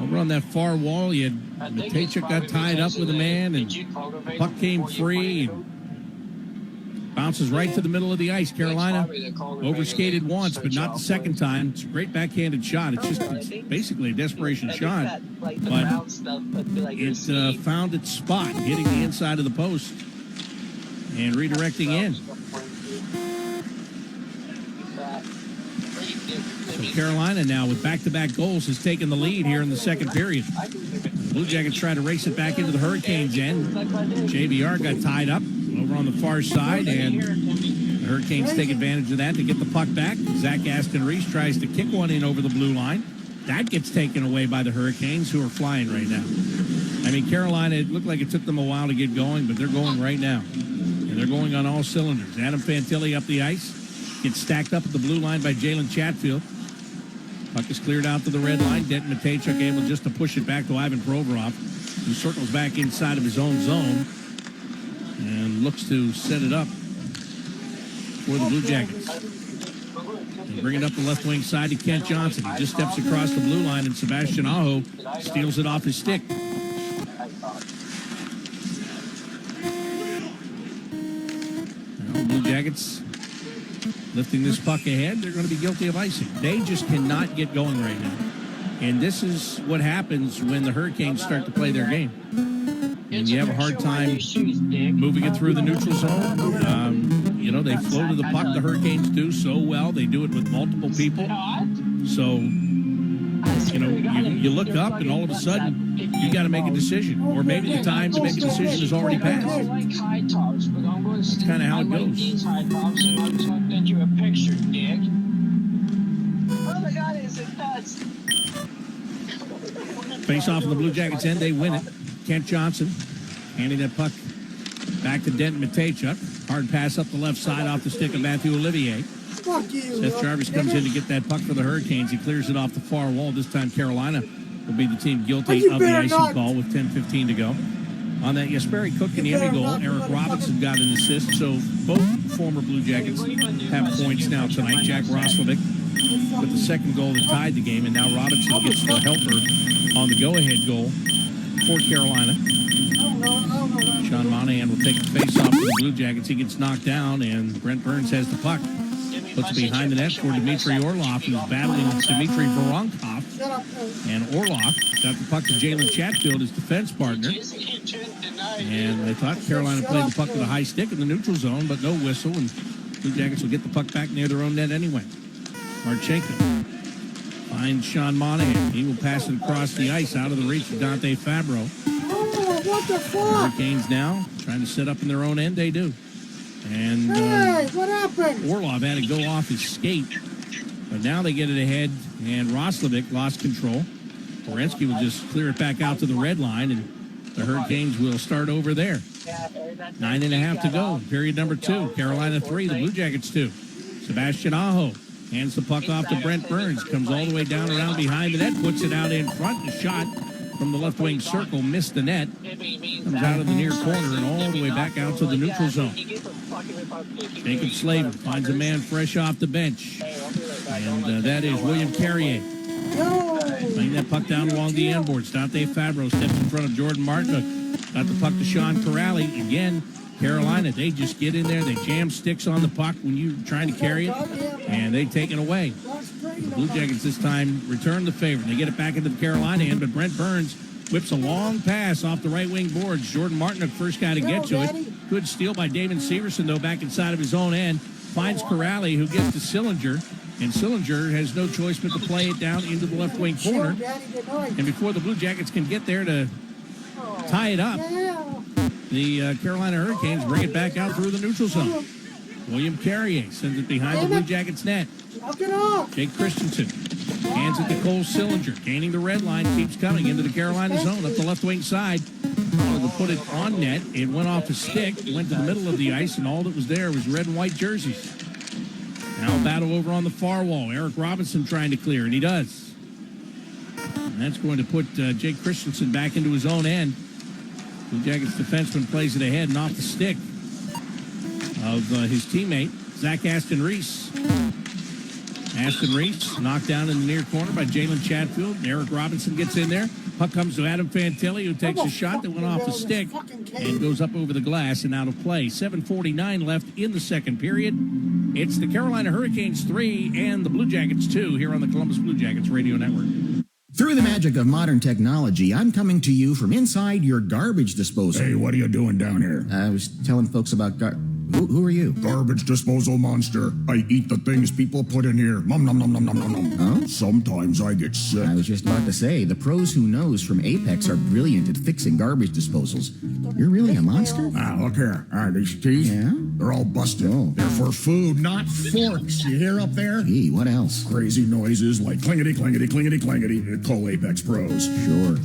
over on that far wall, you had Matejchuk got tied up with a man, and puck came free. Bounces right to the middle of the ice. Carolina overskated once, but not the second time. It's a great backhanded shot. It's basically a desperation shot, but it found its spot, hitting the inside of the post and redirecting in. So Carolina now, with back-to-back goals, has taken the lead here in the second period. The Blue Jackets try to race it back into the Hurricanes' end. JVR got tied up over on the far side, and the Hurricanes take advantage of that to get the puck back. Zach Aston-Reese tries to kick one in over the blue line. That gets taken away by the Hurricanes, who are flying right now. I mean, Carolina, it looked like it took them a while to get going, but they're going right now. And they're going on all cylinders. Adam Fantilli up the ice. Gets stacked up at the blue line by Jalen Chatfield. Puck is cleared out to the red line. Denton Matejchuk able just to push it back to Ivan Provorov, who circles back inside of his own zone and looks to set it up for the Blue Jackets. They bring it up the left wing side to Kent Johnson. He just steps across the blue line, and Sebastian Aho steals it off his stick. Now the Blue Jackets lifting this puck ahead. They're going to be guilty of icing. They just cannot get going right now. And this is what happens when the Hurricanes start to play their game. And you have a hard time moving it through the neutral zone. They flow to the puck. The Hurricanes do so well. They do it with multiple people. So, you look up and all of a sudden you got to make a decision. Or maybe the time to make a decision has already passed. That's kind of how it goes. Face off on the Blue Jackets end. They win it. Kent Johnson handing that puck back to Denton Matejchuk. Hard pass up the left side off the stick of Matthew Olivier. Seth Jarvis comes in to get that puck for the Hurricanes. He clears it off the far wall. This time Carolina will be the team guilty of the icing call with 10:15 to go. On that Jesperi Kotkaniemi goal, Eric Robinson got an assist, so both former Blue Jackets have points now tonight. Jack Roslovic with the second goal that tied the game, and now Robinson gets the helper on the go-ahead goal for Carolina. Sean Monahan will take the face-off for the Blue Jackets. He gets knocked down, and Brent Burns has the puck. Puts it behind the net for Dmitry Orlov, who's battling Dmitry Voronkov. And Orlov got the puck to Jalen Chatfield, his defense partner. And they thought Carolina played the puck with a high stick in the neutral zone, but no whistle, and Blue Jackets will get the puck back near their own net anyway. Marchenko finds Sean Monahan. He will pass it across the ice out of the reach of Dante Fabro. What the fuck? Hurricanes now trying to set up in their own end. They do. And what happened? Orlov had to go off his skate. But now they get it ahead, and Roslovic lost control. Werenski will just clear it back out to the red line, and the Hurricanes will start over there. 9.5 to go. Period number 2. Carolina 3, the Blue Jackets 2. Sebastian Aho hands the puck off to Brent Burns. Comes all the way down around behind the net. Puts it out in front. The shot from the left wing circle missed the net. Comes out of the near corner and all the way back out to the neutral zone. Jacob Slavin finds a man fresh off the bench. And that is William Carrier. Playing that puck down along the end boards. Dante Fabro steps in front of Jordan Martin. Got the puck to Sean Corrali. Again, Carolina, they just get in there, they jam sticks on the puck when you're trying to carry it, and they take it away. The Blue Jackets this time return the favor. They get it back into the Carolina end, but Brent Burns whips a long pass off the right wing boards. Jordan Martin, the first guy to get to it. Good steal by Damon Severson, though, back inside of his own end. Finds Corrali, who gets to Sillinger. And Sillinger has no choice but to play it down into the left wing corner. And before the Blue Jackets can get there to tie it up, the Carolina Hurricanes bring it back out through the neutral zone. William Carrier sends it behind the Blue Jackets net. Jake Christensen hands it to Cole Sillinger. Gaining the red line, keeps coming into the Carolina zone up the left wing side. Wanted to put it on net. It went off a stick, went to the middle of the ice, and all that was there was red and white jerseys. Now a battle over on the far wall. Eric Robinson trying to clear, and he does. And that's going to put Jake Christensen back into his own end. Blue Jackets defenseman plays it ahead and off the stick of his teammate, Zach Aston Reese. Aston Reese knocked down in the near corner by Jalen Chatfield. Eric Robinson gets in there. Puck comes to Adam Fantilli, who takes a shot that went off the stick and goes up over the glass and out of play. 7:49 left in the second period. It's the Carolina Hurricanes 3 and the Blue Jackets 2 here on the Columbus Blue Jackets Radio Network. Through the magic of modern technology, I'm coming to you from inside your garbage disposal. Hey, what are you doing down here? I was telling folks about Who are you? Garbage disposal monster. I eat the things people put in here. Nom nom nom nom nom nom nom. Huh? Sometimes I get sick. I was just about to say, the pros who knows from Apex are brilliant at fixing garbage disposals. You're really a monster? Look here. These teeth, yeah? They're all busted. Oh. They're for food, not forks. You hear up there? Gee, what else? Crazy noises like clingety, clingety, clingety, clingety. Call Apex Pros. Sure.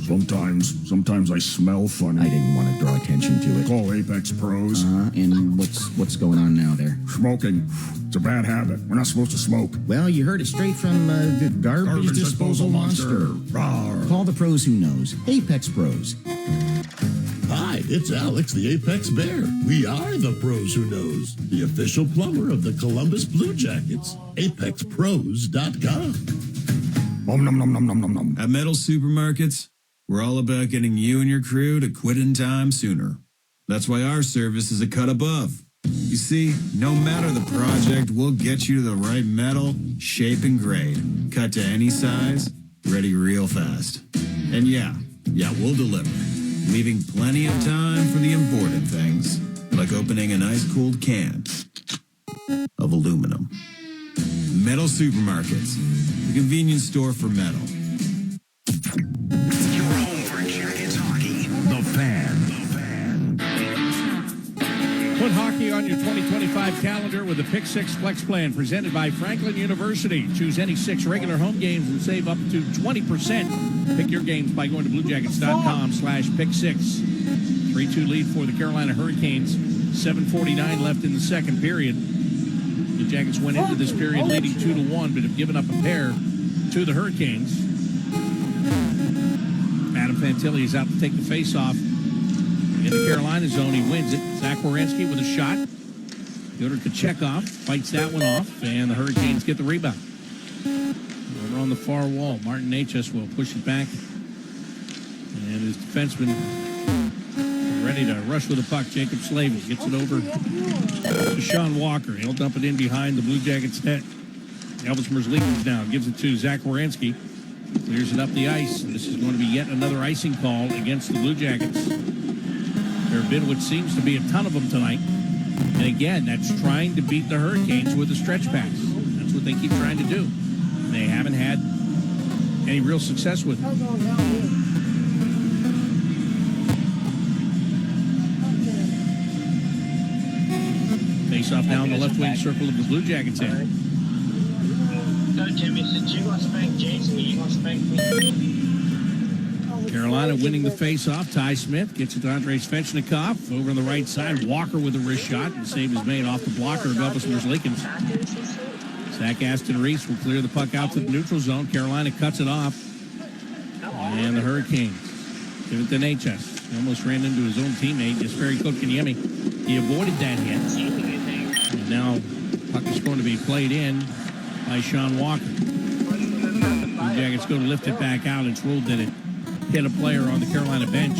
Sometimes I smell funny. I didn't want to draw attention to it. Call Apex Pros. And what's going on now there? Smoking. It's a bad habit. We're not supposed to smoke. Well, you heard it straight from the garbage disposal monster. Rawr. Call the pros who knows. Apex Pros. Hi, it's Alex, the Apex Bear. We are the pros who knows. The official plumber of the Columbus Blue Jackets. ApexPros.com. Nom nom nom nom nom nom nom. At Metal Supermarkets, we're all about getting you and your crew to quit in time sooner. That's why our service is a cut above. You see, no matter the project, we'll get you to the right metal, shape, and grade. Cut to any size, ready real fast. And yeah, we'll deliver. Leaving plenty of time for the important things, like opening an ice-cold can of aluminum. Metal Supermarkets, the convenience store for metal. Your home for Jackets hockey. The Fan. Put hockey on your 2025 calendar with the Pick 6 Flex Plan presented by Franklin University. Choose any 6 regular home games and save up to 20%. Pick your games by going to bluejackets.com/pick6. 3-2 lead for the Carolina Hurricanes. 7:49 left in the second period. The Jackets went into this period leading 2-1, but have given up a pair to the Hurricanes. Adam Fantilli is out to take the face-off. In the Carolina zone, he wins it. Zach Werenski with a shot. Fyodor Kuchick fights that one off, and the Hurricanes get the rebound. Over on the far wall, Martin Necas will push it back. And his defenseman ready to rush with the puck. Jacob Slavin gets it over to Sean Walker. He'll dump it in behind the Blue Jackets net. Elvis Merzlikins now gives it to Zach Werenski. Clears it up the ice. This is going to be yet another icing call against the Blue Jackets. There have been what seems to be a ton of them tonight. And again, that's trying to beat the Hurricanes with a stretch pass. That's what they keep trying to do. They haven't had any real success with it. Face off now in the left wing circle of the Blue Jackets end. So, Jimmy, since you're going to spank Jason, you're going to spank me. Carolina winning the face-off. Ty Smith gets it to Andrei Svechnikov. Over on the right side, Walker with a wrist shot. And save is made off the blocker of Elvis Merzlikins. Zach Aston Reese will clear the puck out to the neutral zone. Carolina cuts it off. And the Hurricanes give it to Necas. He almost ran into his own teammate, Jesperi Kotkaniemi. He avoided that hit. And now puck is going to be played in by Sean Walker. The Jackets go to lift it back out. It's ruled that it hit a player on the Carolina bench.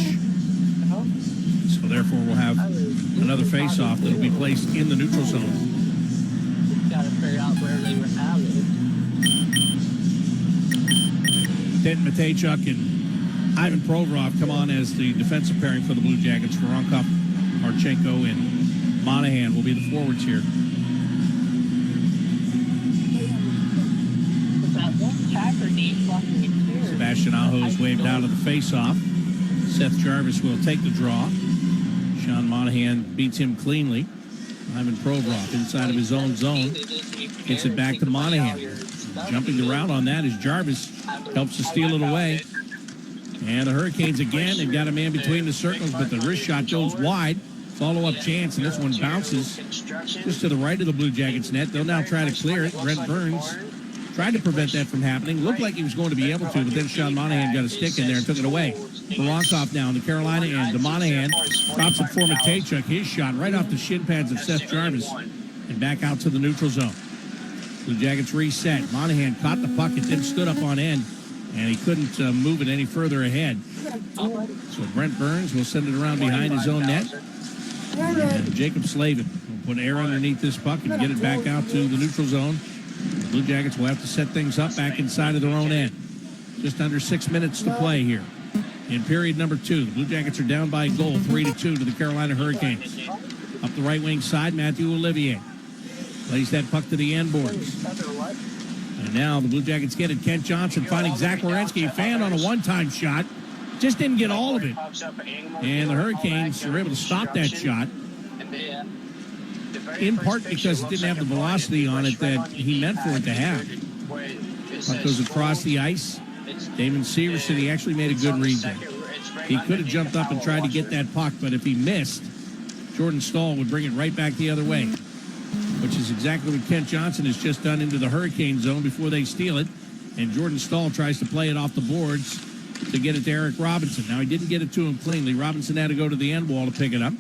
So therefore we'll have Another face-off that'll be placed in the neutral zone. Got to figure out where they were at it. Denton Matejchuk and Ivan Provorov come on as the defensive pairing for the Blue Jackets. Voronkov, Marchenko, and Monahan will be the forwards here. Sebastian Aho's waved out of the face-off. Seth Jarvis will take the draw. Sean Monahan beats him cleanly. Ivan Provorov inside of his own zone. Gets it back to Monahan. Jumping the route on that is Jarvis. Helps to steal it away. And the Hurricanes again, they've got a man between the circles, but the wrist shot goes wide. Follow-up chance, and this one bounces just to the right of the Blue Jackets net. They'll now try to clear it. Brent Burns tried to prevent that from happening. Looked like he was going to be able to, but then Sean Monahan got a stick in there and took it away. Voronkov now in the Carolina end. The Monahan drops it for Matejchuk. His shot right off the shin pads of Seth Jarvis and back out to the neutral zone. Blue Jackets reset. Monahan caught the puck. It then stood up on end, and he couldn't move it any further ahead. So Brent Burns will send it around behind his own net. And Jacob Slavin will put air underneath this puck and get it back out to the neutral zone. The Blue Jackets will have to set things up back inside of their own end. Just under 6 minutes to play here. In period number 2, the Blue Jackets are down by a goal, 3-2 to the Carolina Hurricanes. Up the right wing side, Matthew Olivier plays that puck to the end boards. And now the Blue Jackets get it. Kent Johnson finding Zach Werenski, fanned on a one-time shot. Just didn't get all of it. And the Hurricanes are able to stop that shot, in part because it didn't have the velocity on it that he meant for it to have. Puck goes across the ice. Damon Severson, he actually made a good read there. He could have jumped up and tried to get that puck, but if he missed, Jordan Stahl would bring it right back the other way, which is exactly what Kent Johnson has just done into the Hurricane zone before they steal it. And Jordan Stahl tries to play it off the boards to get it to Eric Robinson. Now, he didn't get it to him cleanly. Robinson had to go to the end wall to pick it up.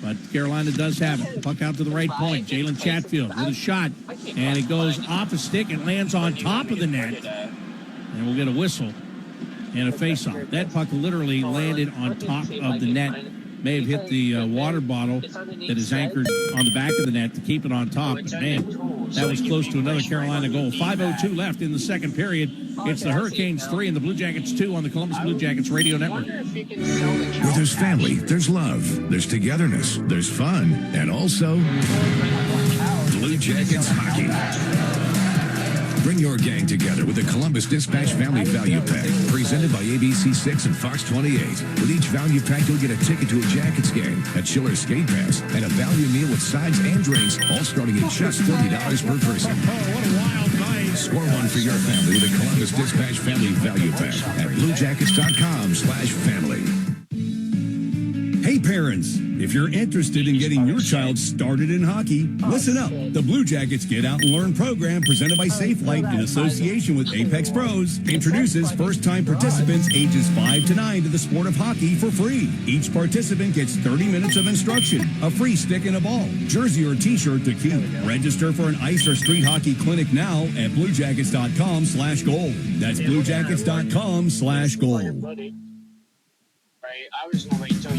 But Carolina does have it. Puck out to the right point. Jalen Chatfield with a shot. And it goes off a stick and lands on top of the net. And we'll get a whistle and a face-off. That puck literally landed on top of the net. May have hit the water bottle that is anchored on the back of the net to keep it on top. But, man, that was close to another Carolina goal. 5:02 left in the second period. It's the Hurricanes 3 and the Blue Jackets 2 on the Columbus Blue Jackets radio network. Where there's family, there's love, there's togetherness, there's fun, and also Blue Jackets hockey. Bring your gang together with the Columbus Dispatch Family Value Pack, presented by ABC6 and Fox 28. With each value pack, you'll get a ticket to a Jackets game, a Chiller skate pass, and a value meal with sides and drinks, all starting at just $40 per person. Score one for your family with the Columbus Dispatch Family Value Pack at BlueJackets.com/family. Hey parents, if you're interested in getting your child started in hockey, listen up. The Blue Jackets Get Out and Learn program presented by Safelite in association with Apex Pros introduces first-time participants ages 5 to 9 to the sport of hockey for free. Each participant gets 30 minutes of instruction, a free stick and a ball, jersey or t-shirt to keep. Register for an ice or street hockey clinic now at BlueJackets.com/gold. That's BlueJackets.com/gold.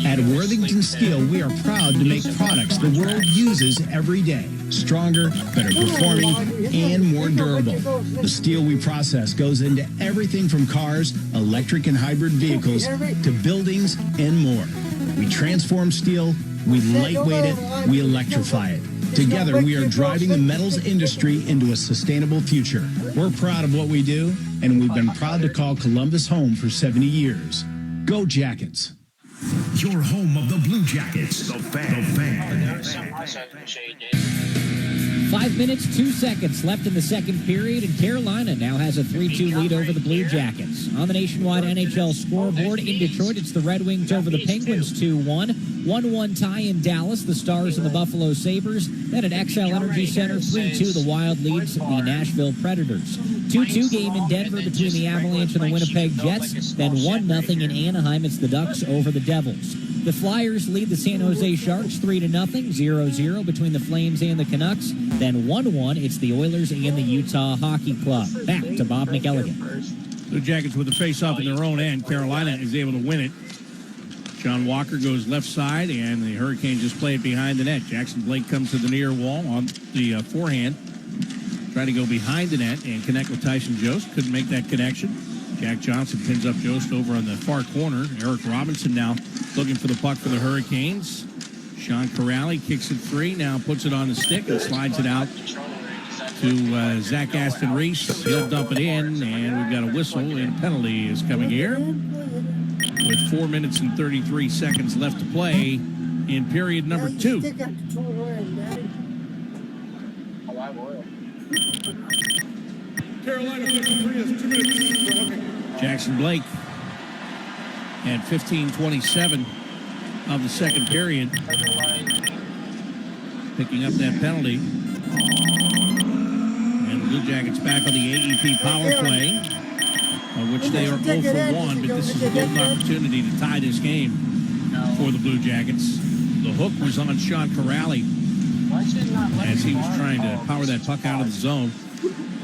At Worthington Steel, we are proud to make products the world uses every day. Stronger, better performing, and more durable. The steel we process goes into everything from cars, electric and hybrid vehicles, to buildings and more. We transform steel, we lightweight it, we electrify it. Together, we are driving the metals industry into a sustainable future. We're proud of what we do, and we've been proud to call Columbus home for 70 years. Go Jackets. Your home of the Blue Jackets. The Fan. 5 minutes, 2 seconds left in the second period, and Carolina now has a 3-2 lead over the Blue Jackets. On the nationwide NHL scoreboard in Detroit, it's the Red Wings over the Penguins 2-1. 1-1 tie in Dallas, the Stars and the Buffalo Sabres. Then at XL Energy Center, 3-2, the Wild leads the Nashville Predators. 2-2 game in Denver between the Avalanche and the Winnipeg Jets. Then 1-0 in Anaheim, it's the Ducks over the Devils. The Flyers lead the San Jose Sharks 3-0, 0-0 between the Flames and the Canucks. Then 1-1, it's the Oilers and the Utah Hockey Club. Back to Bob McElligott. Blue Jackets with a face-off in their own end. Carolina is able to win it. John Walker goes left side, and the Hurricanes just play it behind the net. Jackson Blake comes to the near wall on the forehand. Trying to go behind the net and connect with Tyson Jost. Couldn't make that connection. Jack Johnson pins up Jost over on the far corner. Eric Robinson now looking for the puck for the Hurricanes. Sean Corrali kicks it free, now puts it on the stick and slides it out to Zach Aston Reese. He'll dump it in, and we've got a whistle, and penalty is coming here with 4 minutes and 33 seconds left to play in period number 2. Carolina 53 has 2 minutes for hooking. Jackson Blake at 15:27 of the second period, picking up that penalty. And the Blue Jackets back on the AEP power play, which they are 0 for 1, but this is a golden opportunity to tie this game for the Blue Jackets. The hook was on Sean Corrali as he was trying to power that puck out of the zone.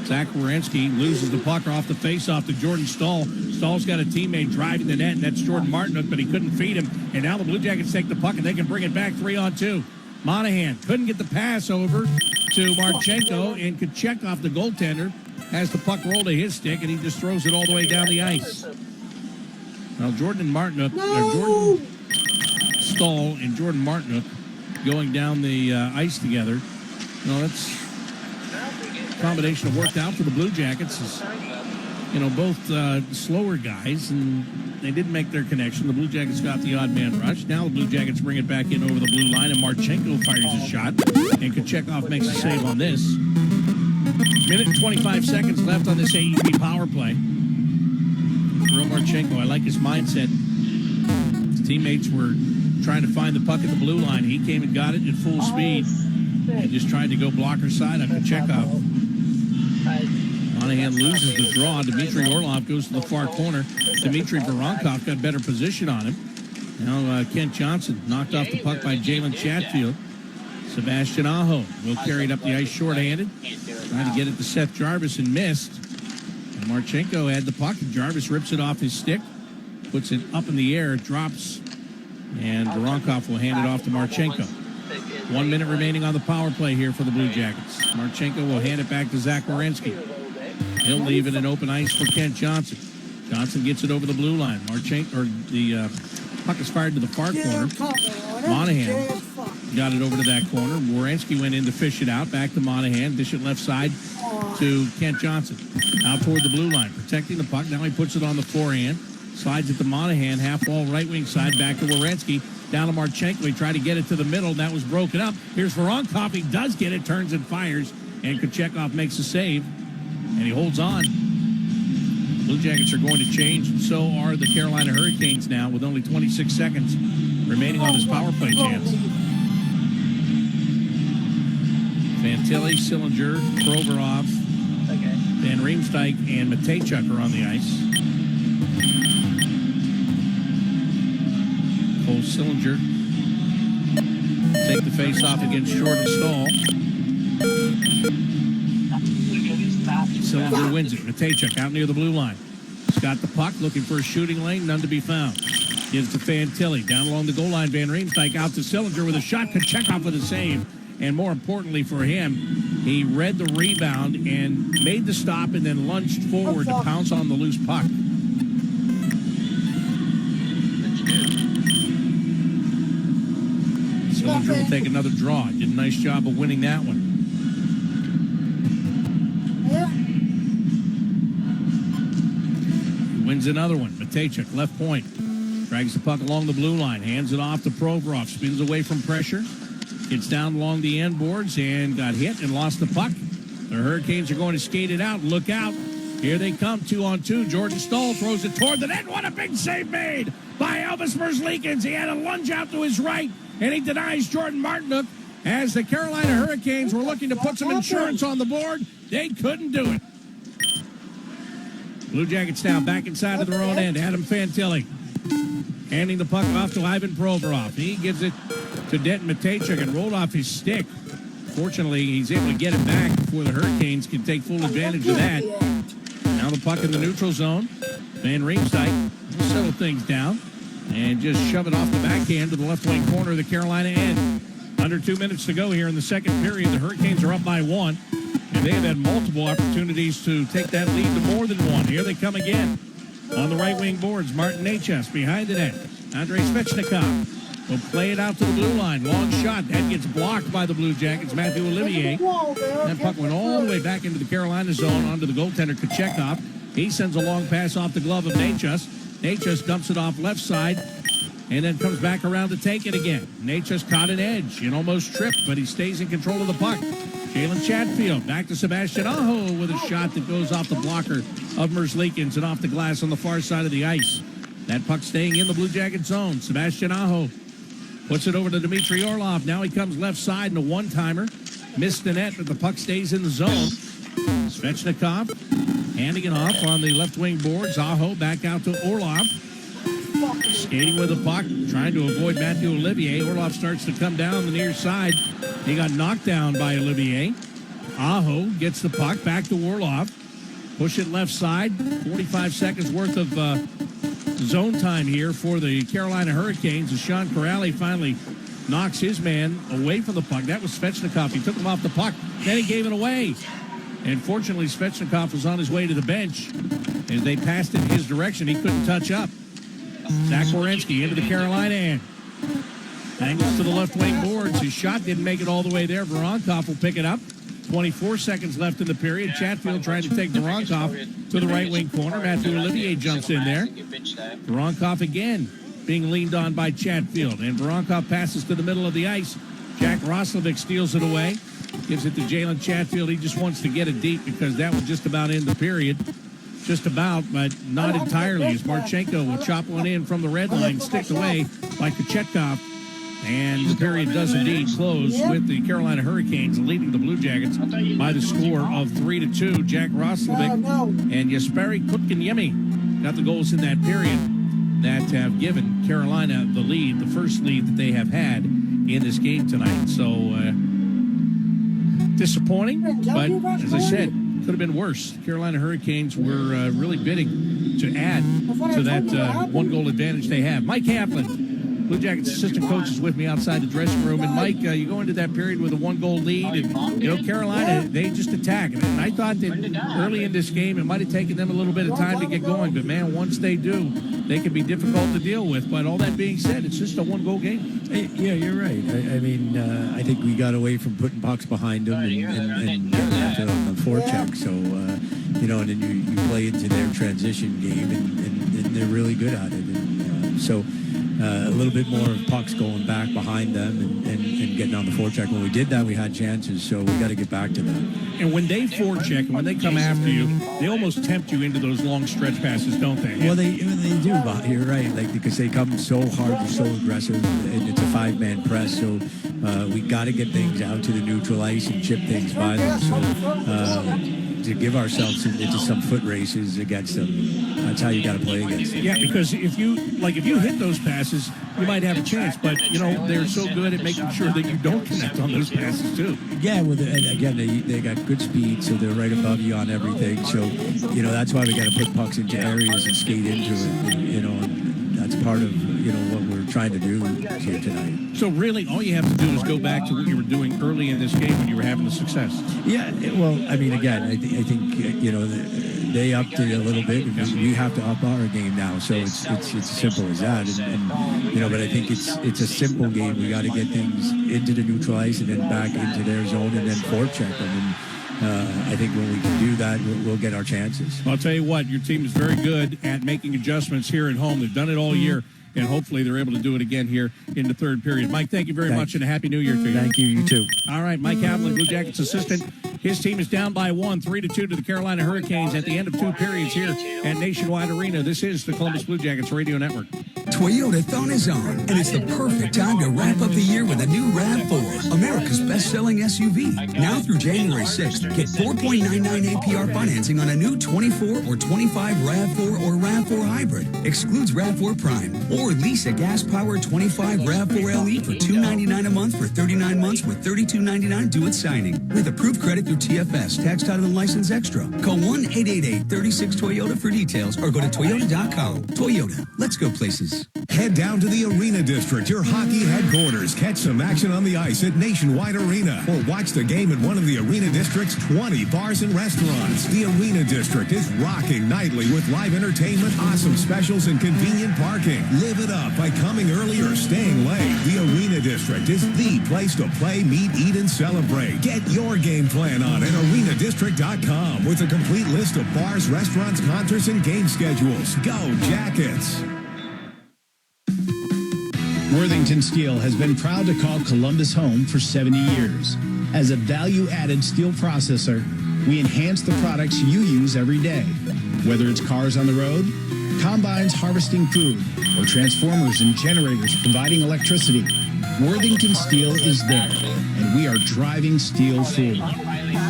Zach Werenski loses the puck off the face-off to Jordan Stahl. Stahl's got a teammate driving the net, and that's Jordan Martinook, but he couldn't feed him. And now the Blue Jackets take the puck, and they can bring it back 3-on-2. Monahan couldn't get the pass over to Marchenko, and Kuchick off the goaltender has the puck roll to his stick, and he just throws it all the way down the ice. Now Jordan Stahl and Jordan Martinook going down the ice together. That's combination that worked out for the Blue Jackets. Is, both slower guys, and they didn't make their connection. The Blue Jackets got the odd man rush. Now the Blue Jackets bring it back in over the blue line, and Marchenko fires a shot, and Kuchekov makes a save on this. Minute and 25 seconds left on this AEP power play. For Marchenko, I like his mindset. His teammates were trying to find the puck at the blue line. He came and got it at full speed and just tried to go blocker side on Kuchekov. Monahan loses the draw. Dmitry Orlov goes to the far corner. Dmitry Voronkov got better position on him. Now Kent Johnson knocked off the puck by Jalen Chatfield. Sebastian Aho will carry it up the ice shorthanded. Trying to get it to Seth Jarvis and missed. And Marchenko had the puck, and Jarvis rips it off his stick, puts it up in the air, drops, and Voronkov will hand it off to Marchenko. 1 minute remaining on the power play here for the Blue Jackets. Marchenko will hand it back to Zach Werenski. He'll leave it in open ice for Kent Johnson. Johnson gets it over the blue line. The puck is fired to the far corner. Monahan got it over to that corner. Werenski went in to fish it out. Back to Monahan. Dish it left side to Kent Johnson. Out toward the blue line. Protecting the puck. Now he puts it on the forehand. Slides it to Monahan. Half wall right wing side. Back to Werenski. Down to Marchenko. He tried to get it to the middle. That was broken up. Here's Voronkov. He does get it. Turns and fires. And Kuchekov makes a save. And he holds on. Blue Jackets are going to change, and so are the Carolina Hurricanes now with only 26 seconds remaining on this power play chance. Fantilli, Sillinger, Provorov, Van Riemsdyk, and Matejchuk are on the ice. Cole Sillinger take the face-off against Jordan Stahl. Sillinger wins it. Matejchuk out near the blue line. He's got the puck, looking for a shooting lane, none to be found. Gives to Fantilli. Down along the goal line, Van Riemsdyk out to Sillinger with a shot. Kuchekov with a save. And more importantly for him, he read the rebound and made the stop and then lunged forward to pounce on the loose puck. Sillinger will take another draw. Did a nice job of winning that one. Wins another one. Matejchuk, left point. Drags the puck along the blue line. Hands it off to Provorov. Spins away from pressure. Gets down along the end boards and got hit and lost the puck. The Hurricanes are going to skate it out. Look out. Here they come, 2-on-2. Jordan Stahl throws it toward the net. What a big save made by Elvis Merzlikins. He had a lunge out to his right, and he denies Jordan Martinook. As the Carolina Hurricanes were looking to put some insurance on the board, they couldn't do it. Blue Jackets now back inside of their own end. Adam Fantilli handing the puck off to Ivan Provorov. He gives it to Denton Matejchuk and rolled off his stick. Fortunately, he's able to get it back before the Hurricanes can take full advantage of that. Now the puck in the neutral zone. Van Riemsdyk will settle things down. and just shove it off the backhand to the left wing corner of the Carolina end. Under 2 minutes to go here in the second period. The Hurricanes are up by 1, and they have had multiple opportunities to take that lead to more than 1. Here they come again. On the right wing boards, Martin Necas behind the net. Andrei Svechnikov will play it out to the blue line. Long shot. That gets blocked by the Blue Jackets. Matthew Olivier. That puck went all the way back into the Carolina zone onto the goaltender Kuchick. He sends a long pass off the glove of Necas. Necas dumps it off left side and then comes back around to take it again. Necas caught an edge and almost tripped, but he stays in control of the puck. Jalen Chatfield back to Sebastian Aho with a shot that goes off the blocker of Merzlikins and off the glass on the far side of the ice. That puck staying in the Blue Jacket zone. Sebastian Aho puts it over to Dmitry Orlov. Now he comes left side in a one-timer. Missed the net, but the puck stays in the zone. Svechnikov handing it off on the left wing boards. Aho back out to Orlov. Skating with the puck, trying to avoid Matthew Olivier. Orlov starts to come down the near side. He got knocked down by Olivier. Aho gets the puck back to Orlov. Push it left side. 45 seconds worth of zone time here for the Carolina Hurricanes as Sean Corrali finally knocks his man away from the puck. That was Svechnikov. He took him off the puck. Then he gave it away. And fortunately, Svechnikov was on his way to the bench. As they passed in his direction, he couldn't touch up. Zach Werenski into the Carolina end. Angles to the left wing boards. His shot didn't make it all the way there. Voronkov will pick it up. 24 seconds left in the period. Chatfield trying to take Voronkov to the right wing corner. Matthew Olivier jumps in there. Voronkov again being leaned on by Chatfield. And Voronkov passes to the middle of the ice. Jack Roslovic steals it away. Gives it to Jalen Chatfield. He just wants to get it deep because that would just about end the period. Just about, but not entirely, as Marchenko will chop one in from the red line, sticked away by Kuchetkov. And the period does indeed close with the Carolina Hurricanes leading the Blue Jackets by the score of 3-2. Jack Roslovic and Jesperi Kotkaniemi got the goals in that period that have given Carolina the lead, the first lead that they have had in this game tonight. So, disappointing, but as I said, could have been worse. Carolina Hurricanes were really bidding to add to that one-goal advantage they have. Mike Kaplan, Blue Jackets assistant coach, is with me outside the dressing room. And Mike, you go into that period with a one-goal lead, and Carolina, they just attack. And I thought that early in this game, it might have taken them a little bit of time to get going. But man, once they do, they can be difficult to deal with. But all that being said, it's just a one-goal game. Yeah, you're right. I mean, I think we got away from putting pucks behind them and getting after them on the forecheck. So, and then you play into their transition game, and they're really good at it. And so a little bit more of pucks going back behind them and getting on the forecheck. When we did that, we had chances. So we got to get back to that. And when they forecheck and when they come after you, they almost tempt you into those long stretch passes, don't they? Well, they do, Bob. You're right. Because they come so hard and so aggressive, and it's a five-man press. So we got to get things out to the neutral ice and chip things by them. So to give ourselves into some foot races against them, that's how you got to play against them. Yeah, because if you hit those passes, you might have a chance. But they're so good at making sure that you don't connect on those passes too. Yeah, well, and again, they got good speed, so they're right above you on everything. So that's why we got to put pucks into areas and skate into it. And that's part of what we're trying to do here tonight. So really, all you have to do is go back to what you were doing early in this game when you were having the success. Yeah, well, I mean, again, I think they upped it a little bit. We have to up our game now, so it's as simple as that. And but I think it's a simple game. We got to get things into the neutral ice and then back into their zone and then forecheck them. And I think when we can do that, we'll get our chances. I'll tell you what, your team is very good at making adjustments here at home. They've done it all year, and hopefully they're able to do it again here in the third period. Mike, thank you very much, and a Happy New Year to you. Thank you. You too. All right, Mike Kaplan, Blue Jackets assistant. His team is down by 1, 3-2 to the Carolina Hurricanes at the end of 2 periods here at Nationwide Arena. This is the Columbus Blue Jackets Radio Network. Toyotathon is on, and it's the perfect time to wrap up the year with a new RAV4, America's best-selling SUV. Now through January 6th, get 4.99 APR financing on a new 24 or 25 RAV4 or RAV4 Hybrid. Excludes RAV4 Prime. Or lease a gas-powered 25 RAV4 LE for $299 a month for 39 months with $32.99 due at signing. With approved credit through TFS, tax title and license extra. Call 1-888-36-TOYOTA for details or go to Toyota.com. Toyota, let's go places. Head down to the Arena District, your hockey headquarters. Catch some action on the ice at Nationwide Arena or watch the game at one of the Arena District's 20 bars and restaurants. The Arena District is rocking nightly with live entertainment, awesome specials, and convenient parking. Live it up by coming early or staying late. The Arena District is the place to play, meet, eat, and celebrate. Get your game plan on at arenadistrict.com with a complete list of bars, restaurants, concerts, and game schedules. Go Jackets! Worthington Steel has been proud to call Columbus home for 70 years. As a value-added steel processor, we enhance the products you use every day. Whether it's cars on the road, combines harvesting food, or transformers and generators providing electricity, Worthington Steel is there, and we are driving steel forward.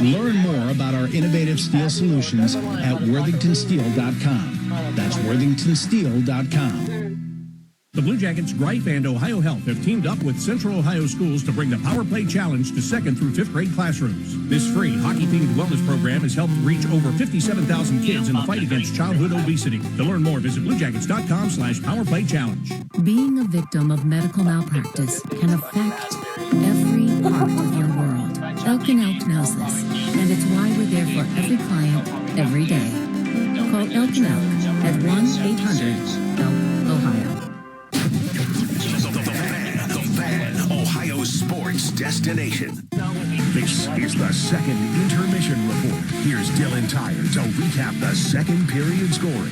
Learn more about our innovative steel solutions at worthingtonsteel.com. That's worthingtonsteel.com. The Blue Jackets, Greif, and Ohio Health have teamed up with Central Ohio Schools to bring the Power Play Challenge to 2nd through 5th grade classrooms. This free hockey-themed wellness program has helped reach over 57,000 kids in the fight against childhood obesity. To learn more, visit bluejackets.com/powerplaychallenge. Being a victim of medical malpractice can affect every part of your world. Elk and Elk knows this, and it's why we're there for every client, every day. Call Elk and Elk at 1-800-ELK-OHIO. Ohio sports destination. This is the second intermission report. Here's Dylan Tyre to recap the second period scoring.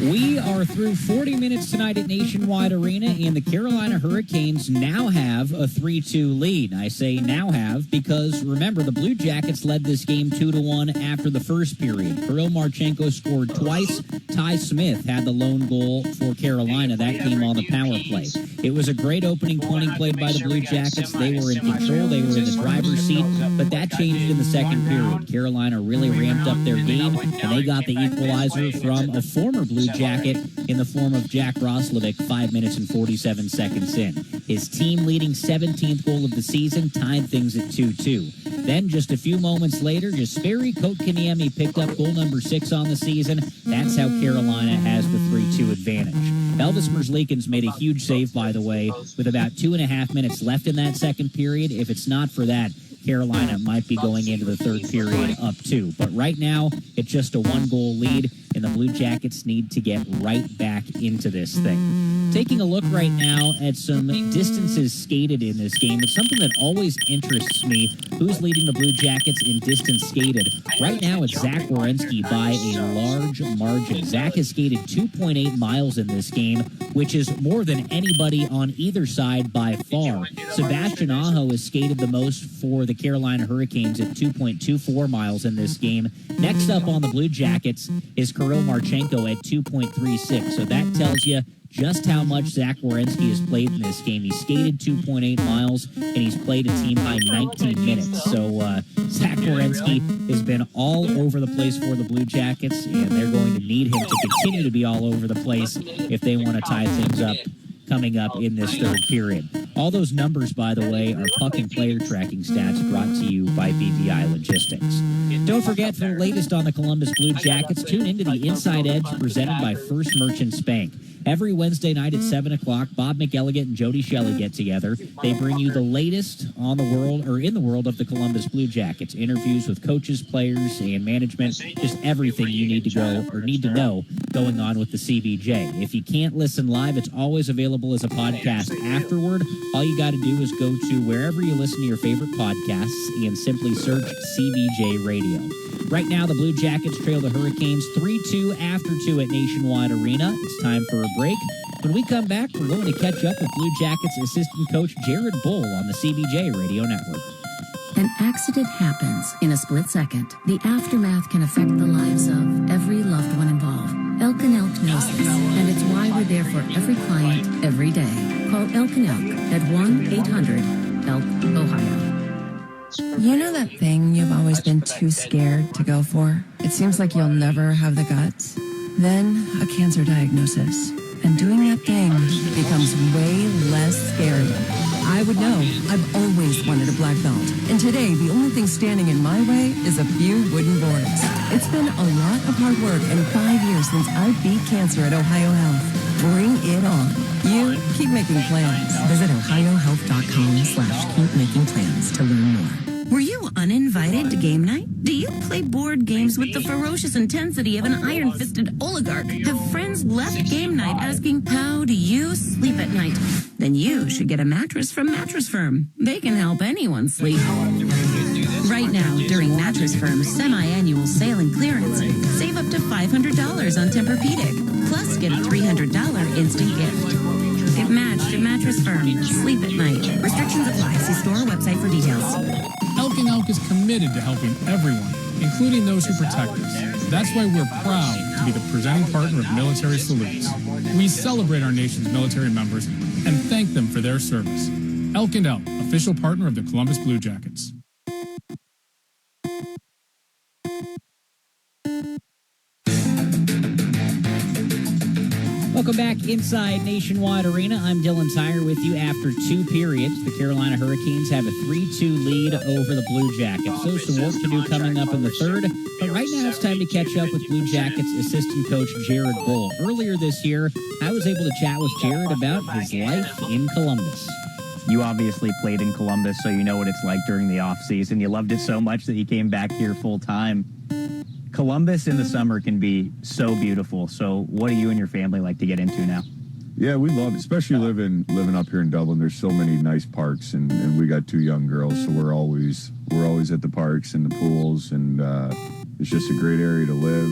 We are through 40 minutes tonight at Nationwide Arena, and the Carolina Hurricanes now have a 3-2 lead. I say now have because, remember, the Blue Jackets led this game 2-1 after the first period. Kirill Marchenko scored twice. Ty Smith had the lone goal for Carolina. That came on the power play. It was a great opening 20 played by the Blue Jackets. They were in control. They were in the driver's seat, but that changed in the second period. Carolina really ramped up their game, and they got the equalizer from a former Blue Jacket in the form of Jack Roslovic 5 minutes and 47 seconds in. His team-leading 17th goal of the season tied things at 2-2. Then, just a few moments later, Jesperi Kotkaniemi picked up goal number 6 on the season. That's how Carolina has the 3-2 advantage. Elvis Merzlikins made a huge save, by the way, with about 2.5 minutes left in that second period. If it's not for that, Carolina might be going into the third period up 2. But right now, it's just a 1-goal lead, and the Blue Jackets need to get right back into this thing. Taking a look right now at some distances skated in this game, it's something that always interests me. Who's leading the Blue Jackets in distance skated? Right now, it's Zach Werenski by a large margin. Zach has skated 2.8 miles in this game, which is more than anybody on either side by far. Sebastian Aho has skated the most for the Carolina Hurricanes at 2.24 miles in this game. Next up on the Blue Jackets is Kirill Marchenko at 2.36. So that tells you just how much Zach Werenski has played in this game. He skated 2.8 miles, and he's played a team-high 19 minutes. So Zach Werenski has been all over the place for the Blue Jackets, and they're going to need him to continue to be all over the place if they want to tie things up coming up in this third period. All those numbers, by the way, are puck and player tracking stats brought to you by BVI Logistics. Don't forget, for the latest on the Columbus Blue Jackets, tune into the Inside Edge presented by First Merchants Bank. Every Wednesday night at 7 o'clock, Bob McElligott and Jody Shelley get together. They bring you the latest on the world, or in the world of the Columbus Blue Jackets. Interviews with coaches, players, and management. Just everything you need to go or need to know going on with the CBJ. If you can't listen live, it's always available as a podcast afterward. All you got to do is go to wherever you listen to your favorite podcasts and simply search CBJ Radio. Right now, the Blue Jackets trail the Hurricanes 3-2 after 2 at Nationwide Arena. It's time for a break. When we come back, we're going to catch up with Blue Jackets assistant coach Jared Bull on the CBJ Radio Network. An accident happens in a split second. The aftermath can affect the lives of every loved one involved. Elk and Elk knows this, and it's why we're there for every client, every day. Call Elk and Elk at 1-800-ELK-OHIO. You know that thing you've always been too scared to go for? It seems like you'll never have the guts. Then a cancer diagnosis. And doing that thing becomes way less scary. I would know. I've always wanted a black belt. And today, the only thing standing in my way is a few wooden boards. It's been a lot of hard work and 5 years since I beat cancer at Ohio Health. Bring it on. You keep making plans. Visit ohiohealth.com/keepmakingplans to learn more. Were you uninvited to game night? Do you play board games with the ferocious intensity of an iron-fisted oligarch? Have friends left game night asking, how do you sleep at night? Then you should get a mattress from Mattress Firm. They can help anyone sleep. Right now, during Mattress Firm's semi-annual sale and clearance, save up to $500 on Tempur-Pedic. Plus, get a $300 instant gift. Get matched at Mattress Firm. Sleep at night. Restrictions apply. See store or website for details. Elk & Elk is committed to helping everyone, including those who protect us. That's why we're proud to be the presenting partner of Military Salutes. We celebrate our nation's military members and thank them for their service. Elk & Elk, official partner of the Columbus Blue Jackets. Welcome back inside Nationwide Arena. I'm Dylan Tyre with you after 2 periods. The Carolina Hurricanes have a 3-2 lead over the Blue Jackets. So some work to do coming up in the third. But right now it's time to catch up with Blue Jackets assistant coach Jared Bull. Earlier this year, I was able to chat with Jared about his life in Columbus. You obviously played in Columbus, so you know what it's like during the off season. You loved it so much that you came back here full time. Columbus in the summer can be so beautiful. So what do you and your family like to get into now? Yeah, we love it, especially living up here in Dublin. There's so many nice parks, and we got 2 young girls, so we're always at the parks and the pools, and it's just a great area to live.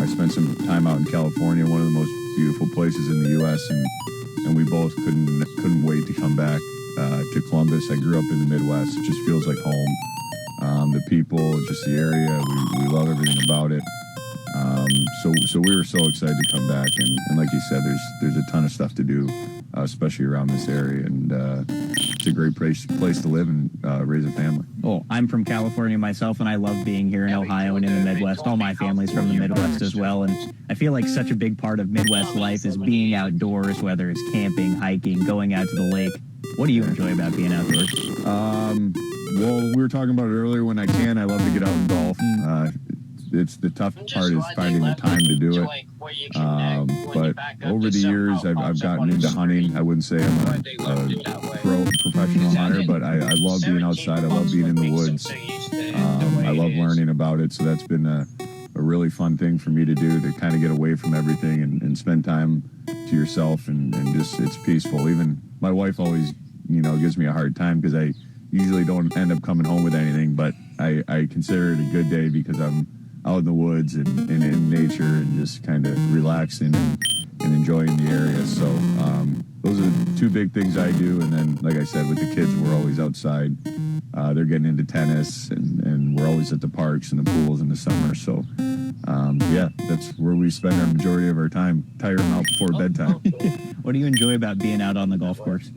I spent some time out in California, one of the most beautiful places in the U.S., and we both couldn't wait to come back to Columbus. I grew up in the Midwest. It just feels like home. The people, just the area, we love everything about it. So we were so excited to come back, and like you said, there's a ton of stuff to do, especially around this area, and it's a great place to live and raise a family. Oh, I'm from California myself, and I love being here in Ohio and in the Midwest. All my family's from the Midwest as well, and I feel like such a big part of Midwest life is being outdoors, whether it's camping, hiking, going out to the lake. What do you enjoy about being outdoors? Well, we were talking about it earlier. When I can, I love to get out and golf. It's the tough part is finding the time to do it. But over the years, I've gotten into hunting. I wouldn't say I'm a professional hunter, but I love being outside. I love being in the woods. I love learning about it. So that's been a really fun thing for me to do, to kind of get away from everything and spend time to yourself, and just, it's peaceful. Even my wife always, gives me a hard time because I usually don't end up coming home with anything, but I consider it a good day because I'm out in the woods and in nature and just kind of relaxing and enjoying the area. So those are the 2 big things I do. And then, like I said, with the kids, we're always outside. They're getting into tennis, and we're always at the parks and the pools in the summer. So, yeah, that's where we spend our majority of our time, tire them out before bedtime. What do you enjoy about being out on the golf course?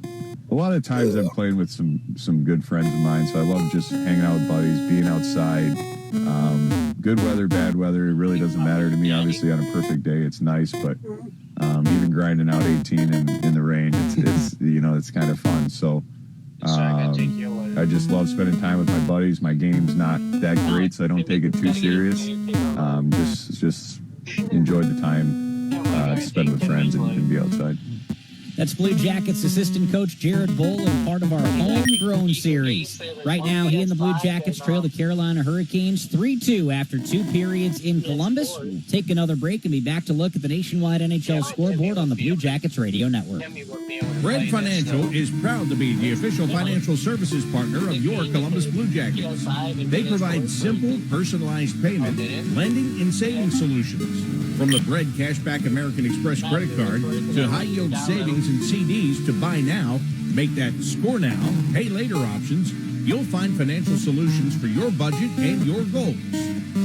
A lot of times I'm playing with some good friends of mine, so I love just hanging out with buddies, being outside. Good weather, bad weather, it really doesn't matter to me. Obviously, on a perfect day, it's nice, but even grinding out 18 in the rain, it's kind of fun. So I just love spending time with my buddies. My game's not that great, so I don't take it too serious. Just enjoy the time to spend with friends and be outside. That's Blue Jackets assistant coach Jared Bull and part of our Homegrown series. Right now, he and the Blue Jackets trail the Carolina Hurricanes 3-2 after 2 periods in Columbus. We'll take another break and be back to look at the nationwide NHL scoreboard on the Blue Jackets Radio Network. Red Financial is proud to be the official financial services partner of your Columbus Blue Jackets. They provide simple, personalized payment, lending, and savings solutions. From the Bread Cashback American Express credit card to high-yield savings and CDs to buy now, make that score now, pay later options, you'll find financial solutions for your budget and your goals,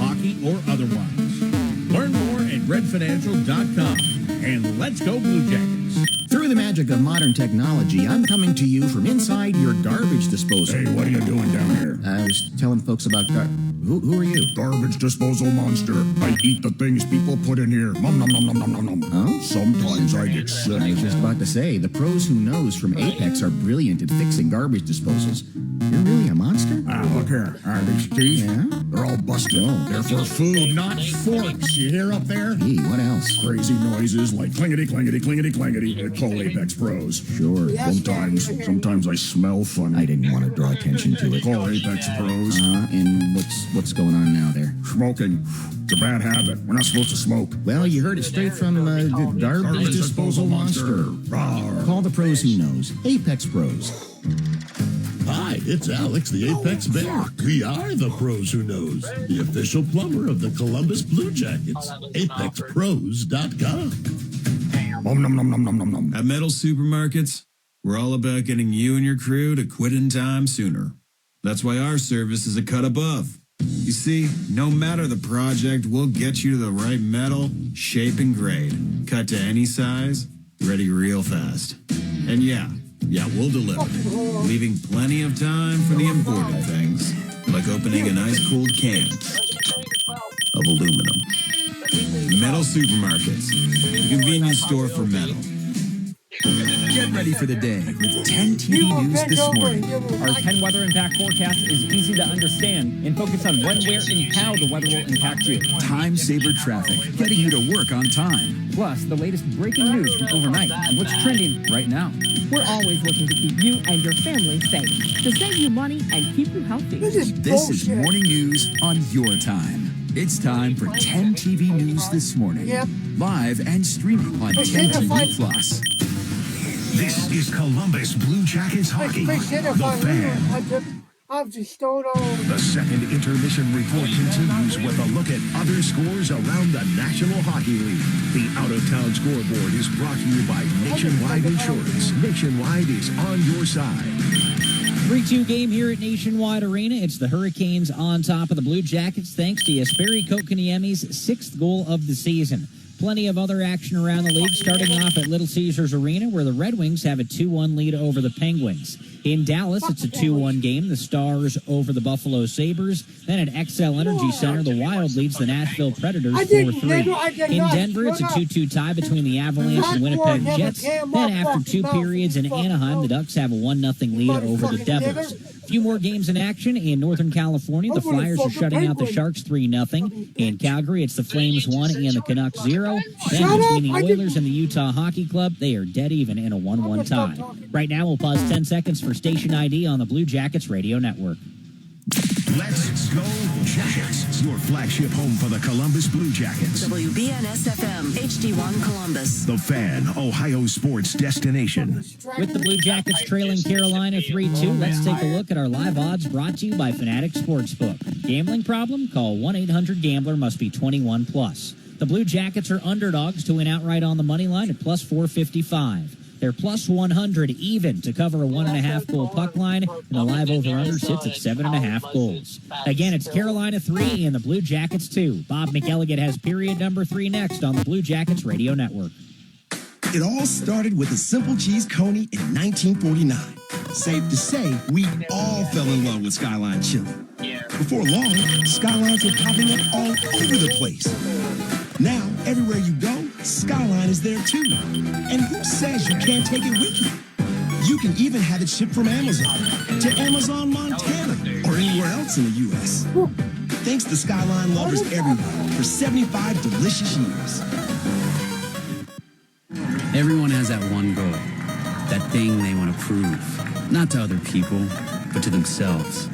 hockey or otherwise. Learn more at redfinancial.com. And let's go Blue Jackets. Through the magic of modern technology, I'm coming to you from inside your garbage disposal. Hey, what are you doing down here? I was telling folks about Who are you? Garbage disposal monster. I eat the things people put in here. Nom nom nom nom nom nom nom. Oh? Sometimes I get sick. I was just about to say, the pros who knows from Apex are brilliant at fixing garbage disposals. You're really a monster? Look here. All right, these teeth, they're all busted. They're for food, not forks. You hear up there? Hey, what else? Crazy noises like clingety, clingety, clingety, clingety. Call Apex Pros. Sure. Sometimes I smell funny. I didn't want to draw attention to it. Call Apex Pros. And what's going on now there? Smoking. It's a bad habit. We're not supposed to smoke. Well, you heard it straight from the garbage disposal monster. Call the pros who knows. Apex Pros. Hi, it's Alex, the Apex Bear. We are the pros who knows, the official plumber of the Columbus Blue Jackets. ApexPros.com. Nom, nom, nom, nom, nom, nom. At Metal Supermarkets, we're all about getting you and your crew to quit in time sooner. That's why our service is a cut above. You see, no matter the project, we'll get you to the right metal, shape, and grade. Cut to any size, ready real fast. And yeah, we'll deliver, leaving plenty of time for the important things, like opening an ice-cold can of aluminum. Metal Supermarkets, the convenience store for metal. Get ready for the day with 10 TV News this morning. Our 10 weather impact forecast is easy to understand and focus on when, where, and how the weather will impact you. Time saver traffic, getting you to work on time. Plus, the latest breaking news from overnight and what's trending right now. We're always looking to keep you and your family safe, to save you money and keep you healthy. This is morning news on your time. It's time for 10 TV News this morning. Live and streaming on 10 TV Plus. This is Columbus Blue Jackets hockey. The Fan. The second intermission report continues with a look at other scores around the National Hockey League. The out-of-town scoreboard is brought to you by Nationwide Insurance. Nationwide is on your side. 3-2 game here at Nationwide Arena. It's the Hurricanes on top of the Blue Jackets thanks to Jesperi Kotkaniemi's 6th goal of the season. Plenty of other action around the league, starting off at Little Caesars Arena, where the Red Wings have a 2-1 lead over the Penguins. In Dallas, it's a 2-1 game. The Stars over the Buffalo Sabres. Then at XL Energy Center, the Wild leads the Nashville Predators 4-3. In Denver, it's a 2-2 tie between the Avalanche and Winnipeg Jets. Then after 2 periods in Anaheim, the Ducks have a 1-0 lead over the Devils. A few more games in action in Northern California. The Flyers are shutting out the Sharks 3-0. In Calgary, it's the Flames 1 and the Canucks 0. Then between the Oilers and the Utah Hockey Club, they are dead even in a 1-1 tie. Right now, we'll pause 10 seconds for station ID on the Blue Jackets Radio Network. Let's go Jackets, your flagship home for the Columbus Blue Jackets. WBNS FM, HD1 Columbus. The Fan, Ohio sports destination. With the Blue Jackets trailing Carolina 3-2, let's take a look at our live odds brought to you by Fanatic Sportsbook. Gambling problem? Call 1-800-GAMBLER, must be 21 plus. The Blue Jackets are underdogs to win outright on the money line at plus 455. They're plus 100 even to cover a 1.5 goal puck line, and the live over-under sits at 7.5 goals. Again, it's Carolina 3 and the Blue Jackets 2. Bob McElligott has period number 3 next on the Blue Jackets Radio Network. It all started with a simple cheese coney in 1949. Safe to say, we all fell in love with Skyline Chili. Before long, Skylines were popping up all over the place. Now, everywhere you go, Skyline is there too. And who says you can't take it with you? You can even have it shipped from Amazon to Amazon, Montana, or anywhere else in the U.S. Thanks to Skyline lovers everywhere for 75 delicious years. Everyone has that one goal, that thing they want to prove, not to other people, but to themselves.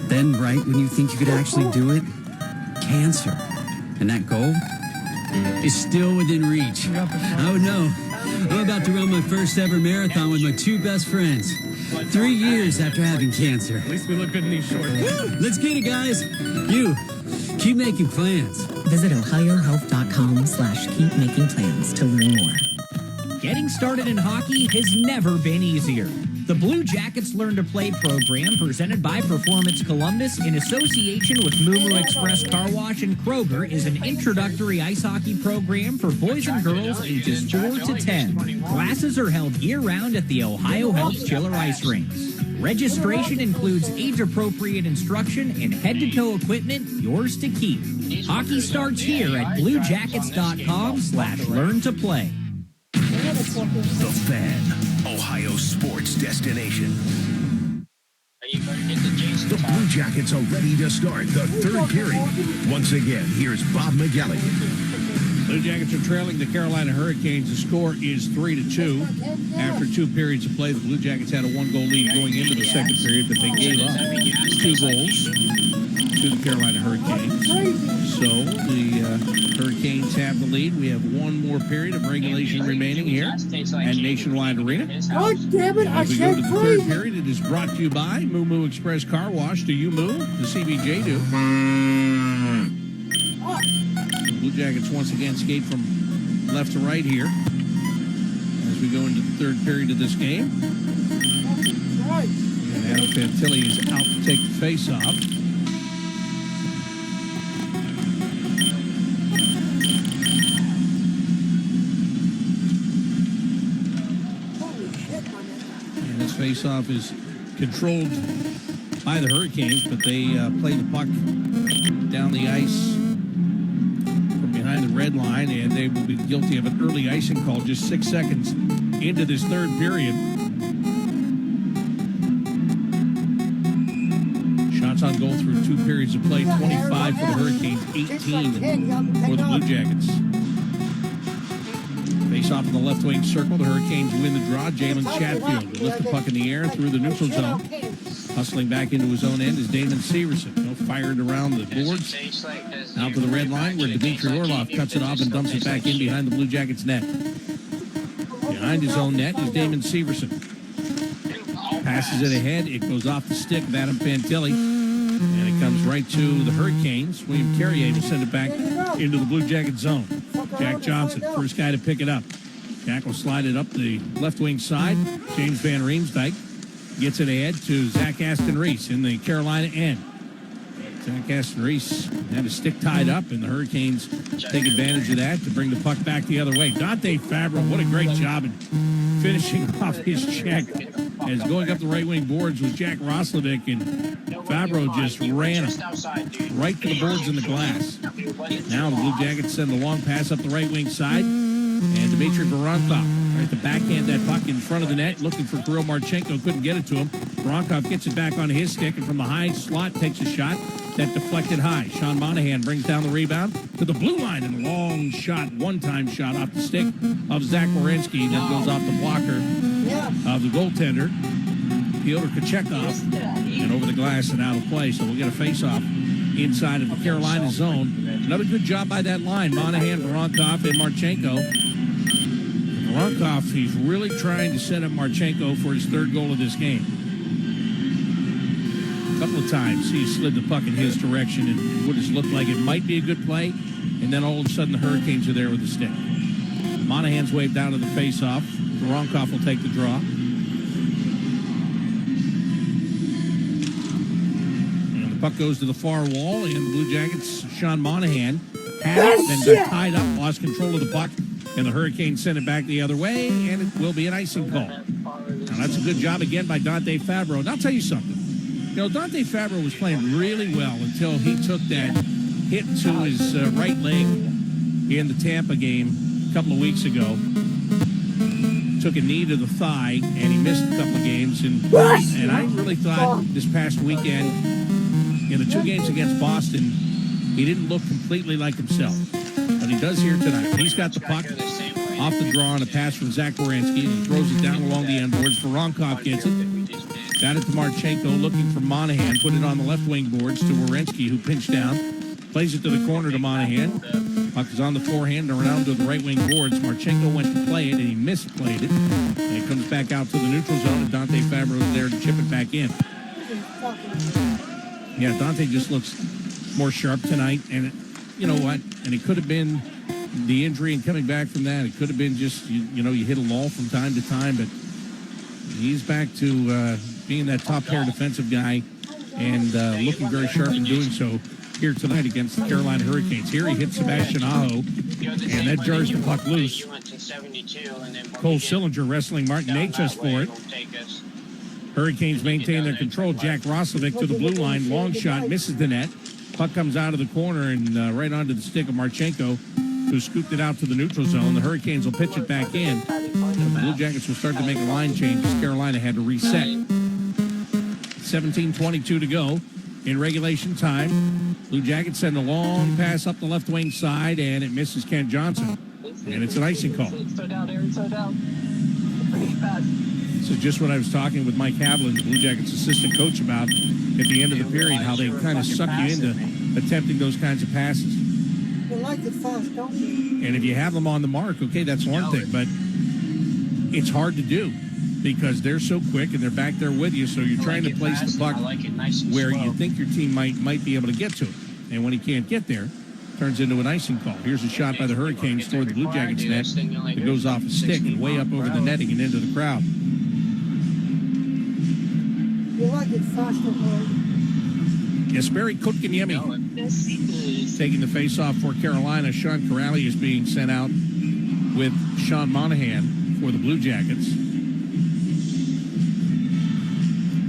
Then, right when you think you could actually do it, cancer. And that goal is still within reach. I would know. I'm about to run my first ever marathon with my 2 best friends. 3 years after having cancer. At least we look good in these shorts. Let's get it, guys. You, keep making plans. Visit ohiohealth.com/keep making plans to learn more. Getting started in hockey has never been easier. The Blue Jackets Learn to Play program, presented by Performance Columbus in association with Moo Express Car Wash and Kroger, is an introductory ice hockey program for boys and girls ages 4 to 10. Classes are held year-round at the Ohio Health Chiller Ice Rinks. Registration includes age-appropriate instruction and head-to-toe equipment, yours to keep. Hockey starts here at bluejackets.com/learn to play. The Fan, Ohio sports destination. Are you going to get the Jason The Blue Jackets are ready to start the third period. Once again, here's Bob McGillicuddy. Blue Jackets are trailing the Carolina Hurricanes. The score is 3-2. After 2 periods of play, the Blue Jackets had a 1-goal lead going into the second period, but they gave up 2 goals to the Carolina Hurricanes. So the Hurricanes have the lead. We have 1 more period of regulation remaining here at Nationwide Arena. Oh, damn it, As we go to the third period, it is brought to you by Moo Moo Express Car Wash. Do you moo? The CBJ do. The Blue Jackets once again skate from left to right here as we go into the third period of this game. And Adam Fantilli is out to take the face-off. Face-off is controlled by the Hurricanes, but they play the puck down the ice from behind the red line, and they will be guilty of an early icing call just 6 seconds into this third period. Shots on goal through 2 periods of play, 25 for the Hurricanes, 18 for the Blue Jackets. Face off in the left wing circle. The Hurricanes win the draw. Jalen Chatfield will lift the puck in the air through the neutral zone. Hustling back into his own end is Damon Severson. Fired around the boards. Out to the red line where Dmitry Orlov cuts it off and dumps it back in behind the Blue Jackets net. Behind his own net is Damon Severson. Passes it ahead. It goes off the stick of Adam Fantilli. And it comes right to the Hurricanes. William Carrier will send it back into the Blue Jacket zone. Jack Johnson, first guy to pick it up. Jack will slide it up the left wing side. James Van Riemsdyk gets it ahead to Zach Aston Reese in the Carolina end. Zach Aston Reese had his stick tied up, and the Hurricanes take advantage of that to bring the puck back the other way. Dante Fabro, what a great job in finishing off his check as going up the right wing boards with Jack Roslovic, and Fabro just ran him right to the boards in the glass. Now the Blue Jackets send the long pass up the right wing side, and Dmitry Voronkov right to backhand that puck in front of the net, looking for Kirill Marchenko, couldn't get it to him. Voronkov gets it back on his stick, and from the high slot takes a shot that deflected high. Sean Monahan brings down the rebound to the blue line, and a long shot, one-time shot off the stick of Zach Werenski that goes off the blocker of the goaltender, Pyotr Kuchekov, and over the glass and out of play. So we'll get a face-off inside of the Carolina zone. Another good job by that line, Monahan, Voronkov, and Marchenko. Voronkov, he's really trying to set up Marchenko for his third goal of this game. A couple of times he slid the puck in his direction and what has looked like it might be a good play, and then all of a sudden the Hurricanes are there with the stick. Monahan's waved down to the face-off. Voronkov will take the draw. And the puck goes to the far wall, and the Blue Jackets, Sean Monahan, had it, then got tied up, lost control of the puck, and the Hurricanes send it back the other way, and it will be an icing call. Now, that's a good job again by Dante Fabro. And I'll tell you something. You know, Dante Fabro was playing really well until he took that hit to his right leg in the Tampa game a couple of weeks ago. Took a knee to the thigh, and he missed a couple of games. And I really thought this past weekend, in the 2 games against Boston, he didn't look completely like himself. But he does here tonight. He's got the puck off the draw on a pass from Zach Werenski. He throws it down along the end boards. Voronkov gets it. Got it to Marchenko, looking for Monahan. Put it on the left wing boards to Werenski, who pinched down. Plays it to the corner to Monahan. Puck is on the forehand around to the right wing boards. Marchenko went to play it, and he misplayed it. And it comes back out to the neutral zone, and Dante Fabro is there to chip it back in. Yeah, Dante just looks more sharp tonight, and you know what? And it could have been the injury and coming back from that. It could have been just, you know, you hit a lull from time to time, but he's back to being that top-pair defensive guy and looking very sharp in doing so here tonight against the Carolina Hurricanes. Here he hits Sebastian Aho, and that jars the puck loose. Cole Sillinger wrestling Martin Natchez for it. Hurricanes maintain their control. Jack Roslovic to the blue line. Long shot, misses the net. Puck comes out of the corner and right onto the stick of Marchenko, who scooped it out to the neutral zone. The Hurricanes will pitch it back in. The Blue Jackets will start to make a line change as Carolina had to reset. 17:22 to go in regulation time. Blue Jackets send a long pass up the left wing side, and it misses Kent Johnson. And it's an icing call. Slow down, Aaron, slow down. Pretty fast. This is just what I was talking with Mike Havlin, the Blue Jackets assistant coach, about at the end of the period, how they kind of suck you into attempting those kinds of passes. You like it fast, don't you? And if you have them on the mark, okay, that's one thing, but it's hard to do because they're so quick and they're back there with you, so you're trying to place the puck where you think your team might be able to get to it. And when he can't get there, turns into an icing call. Here's a shot by the Hurricanes toward the Blue Jackets net. It goes off a stick and way up over the netting and into the crowd. You like it fast and hard. Jesperi Kotkaniemi taking the face-off for Carolina. Sean Corrali is being sent out with Sean Monahan for the Blue Jackets.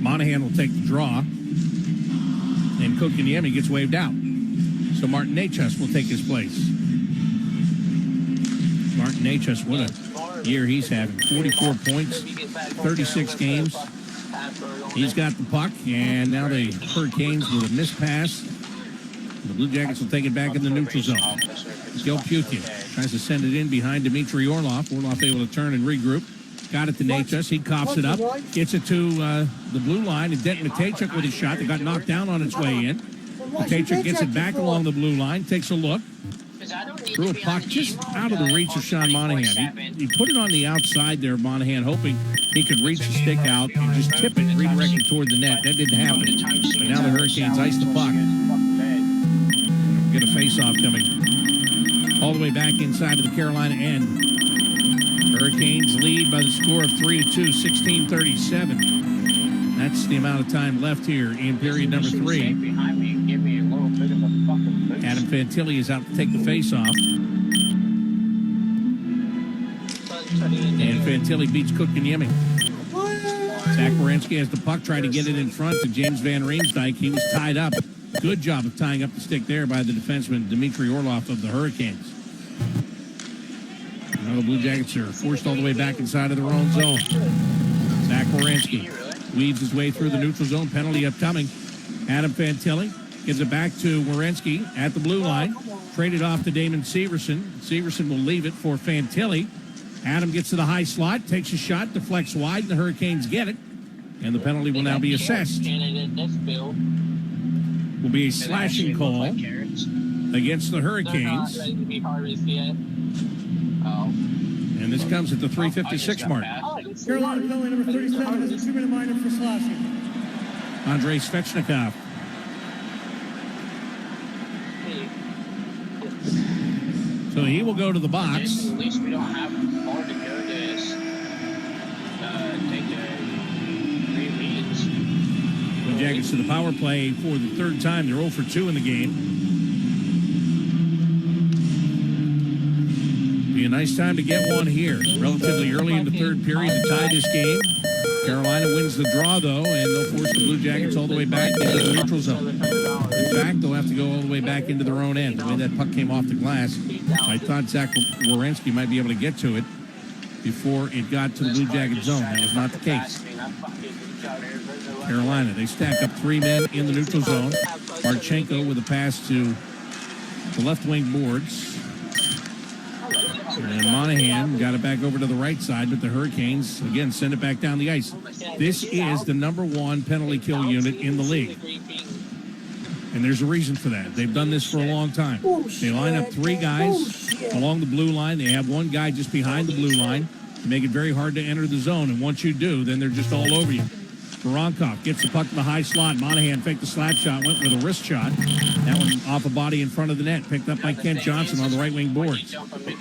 Monahan will take the draw, and Kotkaniemi gets waved out. So Martin Necas will take his place. Martin Necas, what a year he's having. 44 points, 36 games. He's got the puck, and now the Hurricanes with a missed pass. The Blue Jackets will take it back in the neutral zone. Gil Putin tries to send it in behind Dmitry Orlov. Orlov able to turn and regroup. Got it to Necas. He coughs it up. Gets it to the blue line. And Denton Matejchuk with a shot that got knocked down on its way in. Matejchuk gets it back along the blue line. Takes a look. Threw a puck just out of the reach of Sean Monahan. He put it on the outside there, Monahan, hoping he could reach the stick out and just tip it, redirect it toward the net. That didn't happen. But now the Hurricanes ice the puck. Get a face-off coming all the way back inside of the Carolina end. Hurricanes lead by the score of 3-2, 16:37. That's the amount of time left here in period number 3. Adam Fantilli is out to take the face-off. And Fantilli beats Kotkaniemi. Zach Werenski has the puck, trying to get it in front to James Van Riemsdyk. He was tied up. Good job of tying up the stick there by the defenseman, Dmitry Orlov of the Hurricanes. Now the Blue Jackets are forced all the way back inside of their own zone. Zach Werenski weaves his way through the neutral zone. Penalty upcoming. Adam Fantilli gives it back to Werenski at the blue line. Traded off to Damon Severson. Severson will leave it for Fantilli. Adam gets to the high slot, takes a shot, deflects wide, and the Hurricanes get it. And the penalty will now be assessed. Will be a slashing call against the Hurricanes. And this comes at the 3:56 mark. Carolina penalty number 37 is a 2-minute minor for slashing. Andrei Svechnikov. So he will go to the box. At least we don't have far to go to take the 3 leads. Blue Jackets to the power play for the third time. They're 0 for 2 in the game. Be a nice time to get one here. Relatively early in the third period to tie this game. Carolina wins the draw, though, and they'll force the Blue Jackets all the way back into the neutral zone. In fact, they'll have to go all the way back into their own end. The way that puck came off the glass, I thought Zach Werenski might be able to get to it before it got to the Blue Jacket zone. That was not the case. Carolina, they stack up 3 men in the neutral zone. Marchenko with a pass to the left wing boards. And Monahan got it back over to the right side, but the Hurricanes, again, send it back down the ice. This is the #1 penalty kill unit in the league. And there's a reason for that. They've done this for a long time. They line up 3 guys along the blue line. They have 1 guy just behind the blue line to make it very hard to enter the zone. And once you do, then they're just all over you. Voronkov gets the puck to the high slot. Monahan faked the slap shot, went with a wrist shot. That one off a body in front of the net, picked up by Kent Johnson on the right wing boards.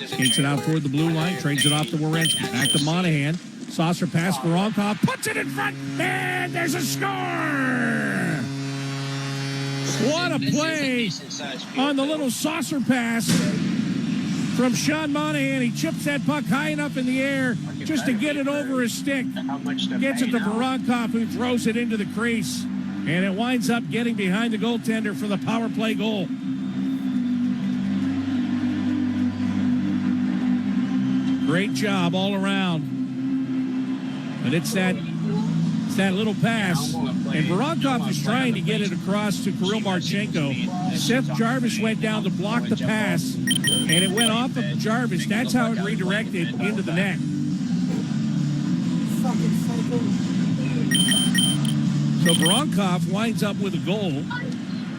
Skates it out toward the blue line, trades it off to Werenski. Back to Monahan. Saucer pass, Voronkov puts it in front, and there's a score! What a play on the little saucer pass from Sean Monahan. He chips that puck high enough in the air just to get it over his stick. Gets it to Voronkov, who throws it into the crease. And it winds up getting behind the goaltender for the power play goal. Great job all around. But it's that It's that little pass. And Voronkov is trying to get it across to Kirill Marchenko. Seth Jarvis went down to block the pass, and it went off of Jarvis. That's how it redirected into the net. So Voronkov winds up with a goal.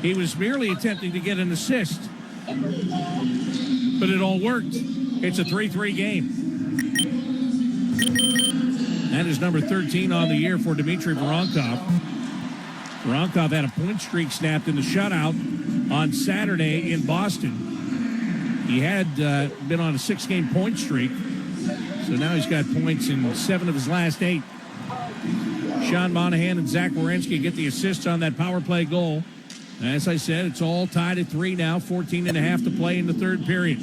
He was merely attempting to get an assist, but it all worked. It's a 3-3 game. That is number 13 on the year for Dmitry Voronkov. Voronkov had a point streak snapped in the shutout on Saturday in Boston. He had been on a 6-game point streak, so now he's got points in 7 of his last 8. Sean Monahan and Zach Werenski get the assist on that power play goal. As I said, it's all tied at 3 now, 14 and a half to play in the third period.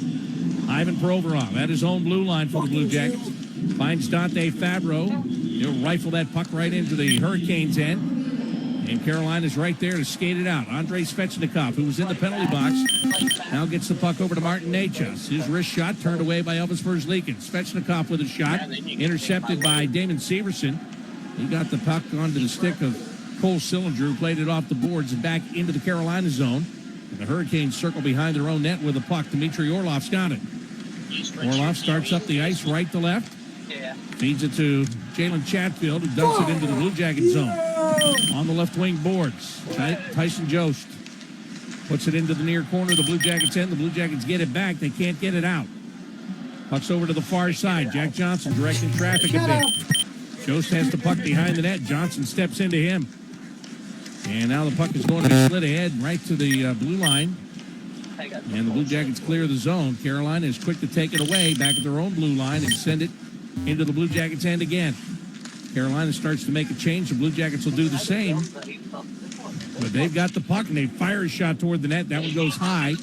Ivan Provorov at his own blue line for the Blue Jackets. Finds Dante Fabro. He'll rifle that puck right into the Hurricanes' end. And Carolina's right there to skate it out. Andrei Svechnikov, who was in the penalty box, now gets the puck over to Martin Necas. His wrist shot turned away by Elvis Versleeken. Svechnikov with a shot, intercepted by Damon Severson. He got the puck onto the stick of Cole Sillinger, who played it off the boards and back into the Carolina zone. And the Hurricanes circle behind their own net with a puck. Dmitry Orlov's got it. Orlov starts up the ice right to left. Feeds it to Jalen Chatfield, who dumps it into the Blue Jacket zone. On the left wing boards, Tyson Jost puts it into the near corner of the Blue Jackets end. The Blue Jackets get it back. They can't get it out. Puck's over to the far side. Jack Johnson directing traffic a bit. Jost has the puck behind the net. Johnson steps into him. And now the puck is going to be slid ahead right to the blue line. And the Blue Jackets clear the zone. Carolina is quick to take it away back at their own blue line and send it into the Blue Jackets' end again. Carolina starts to make a change. The Blue Jackets will do the same. But they've got the puck, and they fire a shot toward the net. That one goes high.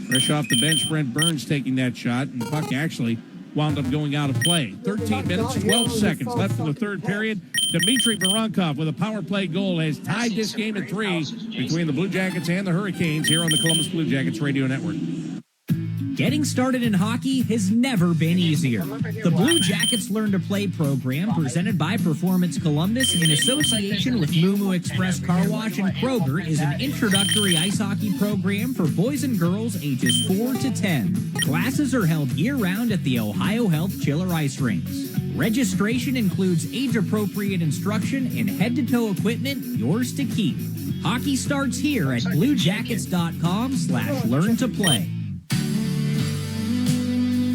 Fresh off the bench, Brent Burns taking that shot, and the puck actually wound up going out of play. 13 minutes, 12 seconds left in the third period. Dmitry Voronkov with a power play goal has tied this game at 3 between the Blue Jackets and the Hurricanes here on the Columbus Blue Jackets Radio Network. Getting started in hockey has never been easier. The Blue Jackets Learn to Play program, presented by Performance Columbus in association with Moo Express Car Wash and Kroger, is an introductory ice hockey program for boys and girls ages 4 to 10. Classes are held year-round at the Ohio Health Chiller Ice Rinks. Registration includes age-appropriate instruction and head-to-toe equipment, yours to keep. Hockey starts here at bluejackets.com/learn-to-play.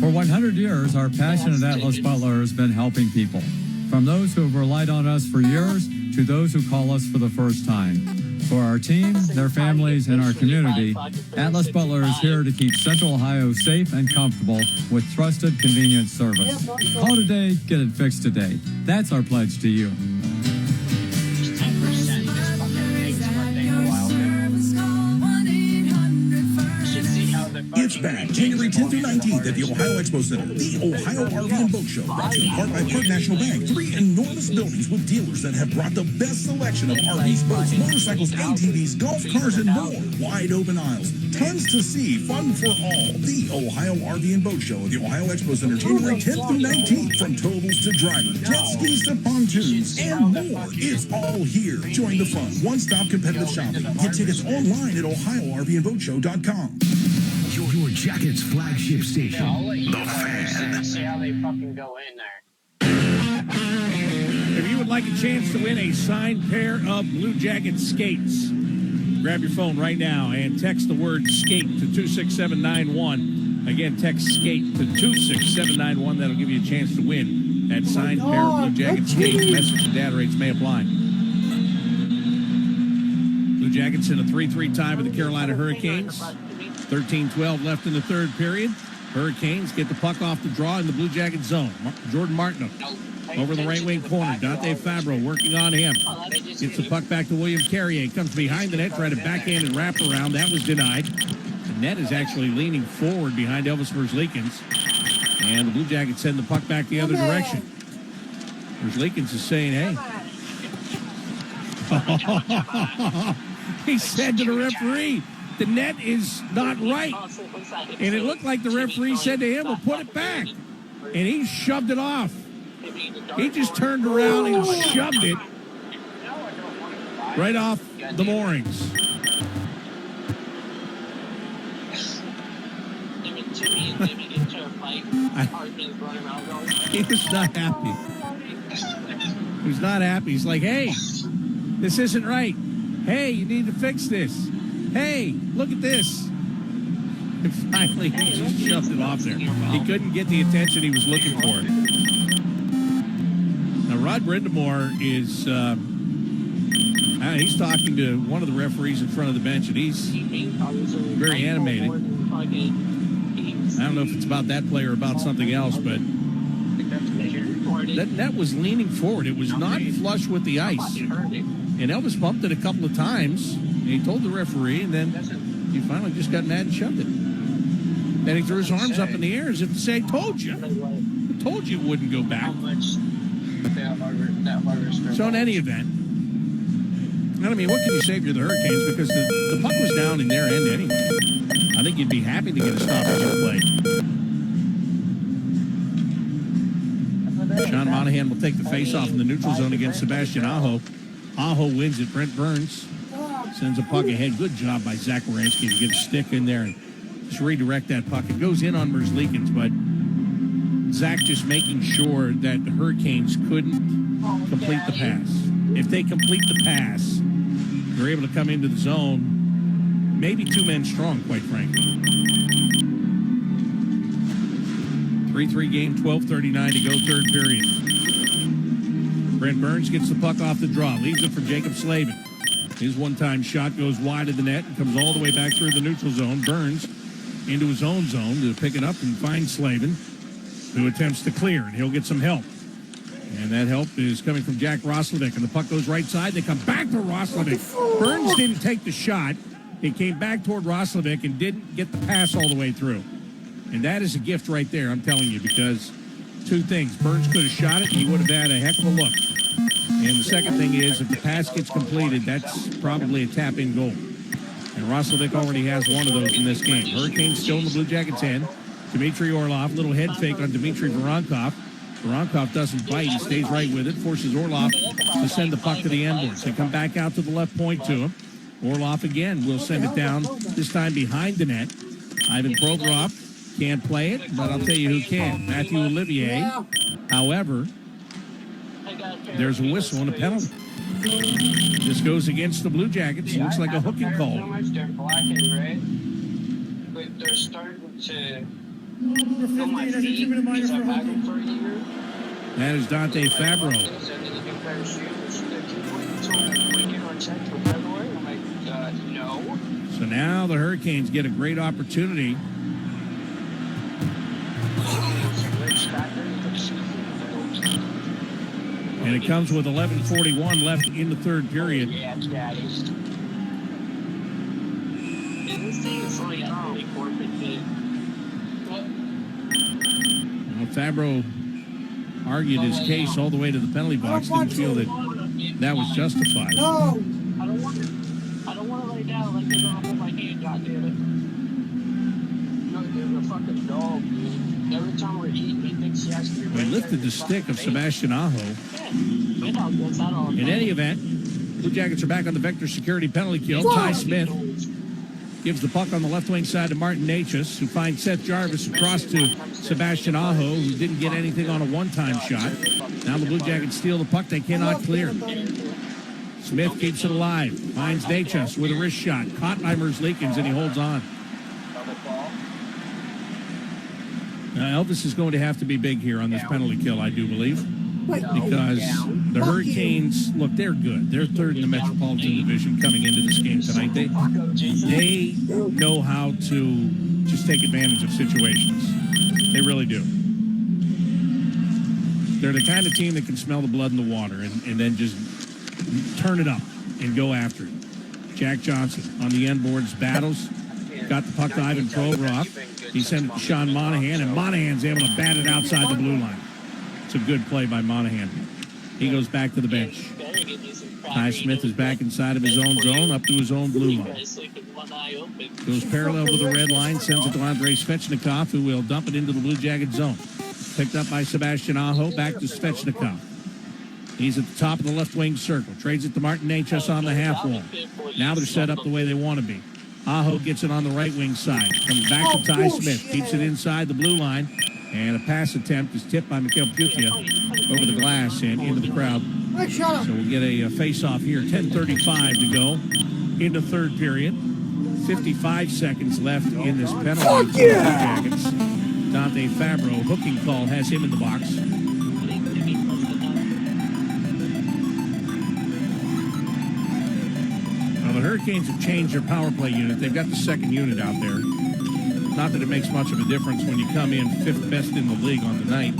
For 100 years, our passion at Atlas Butler has been helping people. From those who have relied on us for years to those who call us for the first time. For our team, their families, and our community, Atlas Butler is here to keep Central Ohio safe and comfortable with trusted, convenient service. Call today, get it fixed today. That's our pledge to you. It's back January 10th through 19th at the Ohio Expo Center. The Ohio RV and Boat Show, brought to you in part by Park National Bank. 3 enormous buildings with dealers that have brought the best selection of RVs, boats, motorcycles, ATVs, golf cars, and more. Wide open aisles, tons to see, fun for all. The Ohio RV and Boat Show at the Ohio Expo Center, January 10th through 19th. From towables to drivers, jet skis to pontoons, and more. It's all here. Join the fun. One-stop competitive shopping. Get tickets online at OhioRVandBoatShow.com. Your Jackets flagship station, The Fan. See how they fucking go in there. If you would like a chance to win a signed pair of Blue Jacket skates, grab your phone right now and text the word skate to 26791. Again, text skate to 26791. That'll give you a chance to win that signed pair of Blue Jacket skates. Message and data rates may apply. Blue Jackets in a 3-3 tie with the Carolina Hurricanes. 13-12 left in the third period. Hurricanes get the puck off the draw in the Blue Jacket zone. Jordan Martin over the right wing corner. Dante Fabro working on him. Gets the puck back to William Carrier. Comes behind the net, tried a backhand and wrap around. That was denied. The net is actually leaning forward behind Elvis Versleekens. And the Blue Jackets send the puck back the other direction. Versleekens is saying, hey. He said to the referee, the net is not right. And it looked like the referee said to him, well, put it back. And he shoved it off. He just turned around and shoved it right off the moorings. He was not happy. He was not happy. He's like, hey, this isn't right. Hey, you need to fix this. Hey, look at this. And finally, he just shoved it off there. He couldn't get the attention he was looking for. Now, Rod Brindamore is, he's talking to one of the referees in front of the bench, and he's very animated. I don't know if it's about that play or about something else, but that net was leaning forward. It was not flush with the ice. And Elvis bumped it a couple of times. And he told the referee, and then he finally just got mad and shoved it. Then he threw his arms up in the air as if to say, I told you. I told you it wouldn't go back. So in any event, I mean, what can you say if you're the Hurricanes? Because the puck was down in their end anyway. I think you'd be happy to get a stoppage of play. Sean Monahan will take the face-off in the neutral zone against Sebastian Aho. Aho wins it. Brent Burns sends a puck ahead. Good job by Zach Wierenski to get a stick in there and just redirect that puck. It goes in on Merzlikins, but Zach just making sure that the Hurricanes couldn't complete the pass. If they complete the pass, they're able to come into the zone maybe two men strong, quite frankly. 3-3 game, 12:39 to go, third period. Brent Burns gets the puck off the draw, leaves it for Jacob Slavin. His one-time shot goes wide of the net and comes all the way back through the neutral zone. Burns into his own zone to pick it up and find Slavin, who attempts to clear, and he'll get some help. And that help is coming from Jack Roslovic, and the puck goes right side. They come back to Roslovic. Burns didn't take the shot. He came back toward Roslovic and didn't get the pass all the way through. And that is a gift right there, I'm telling you, because two things. Burns could have shot it, and he would have had a heck of a look. And the second thing is, if the pass gets completed, that's probably a tap-in goal. And Roslovic already has one of those in this game. Hurricanes still in the Blue Jackets' hand. Dmitry Orlov, little head fake on Dmitry Voronkov. Voronkov doesn't bite. He stays right with it, forces Orlov to send the puck to the end boards. They come back out to the left point to him. Orlov again will send it down, this time behind the net. Ivan Provorov can't play it, but I'll tell you who can. Matthew Olivier. However, there's a whistle and a penalty. This goes against the Blue Jackets. Looks like a hooking call. They're starting to... That is Dante Fabro. So now the Hurricanes get a great opportunity. And it comes with 11:41 left in the third period. Well, Fabro argued his case all the way to the penalty box. Didn't feel that was justified. No! I don't want to lay down like they're going to hold my hand, goddammit. No, they're a fucking dog, dude. Every time we're eating, he thinks he has to be We lifted the stick of Sebastian Aho. In any event, Blue Jackets are back on the Vector security penalty kill. Ty Smith gives the puck on the left wing side to Martin Natchez, who finds Seth Jarvis across to Sebastian Aho, who didn't get anything on a one-time shot. Now the Blue Jackets steal the puck. They cannot clear. Smith keeps it alive. Finds Natchez with a wrist shot. Caught by Merzlikins, and he holds on. Now, Elvis is going to have to be big here on this penalty kill, I do believe. Because the Hurricanes, look, they're good. They're third in the Metropolitan Division coming into this game tonight. They know how to just take advantage of situations. They really do. They're the kind of team that can smell the blood in the water and then just turn it up and go after it. Jack Johnson on the end boards, battles. Got the puck to Ivan Provorov. He sent it to Sean Monahan, and Monahan's able to bat it outside the blue line. It's a good play by Monahan. He goes back to the bench. Ty Smith is back inside of his own zone, up to his own blue line. Goes parallel with the red line, sends it to Andrei Svechnikov, who will dump it into the Blue Jacket zone. Picked up by Sebastian Aho. Back to Svechnikov. He's at the top of the left wing circle. Trades it to Martin Necas on the half wall. Now they're set up the way they want to be. Aho gets it on the right wing side. Comes back to Ty Smith. Keeps it inside the blue line. And a pass attempt is tipped by Mikhail Putia over the glass and into the crowd. So we'll get a face-off here. 10:35 to go into third period. 55 seconds left in this penalty. Fuck yeah! Jackets. Dante Fabro, hooking call, has him in the box. Well, the Hurricanes have changed their power play unit. They've got the second unit out there. Not that it makes much of a difference when you come in fifth best in the league on the night.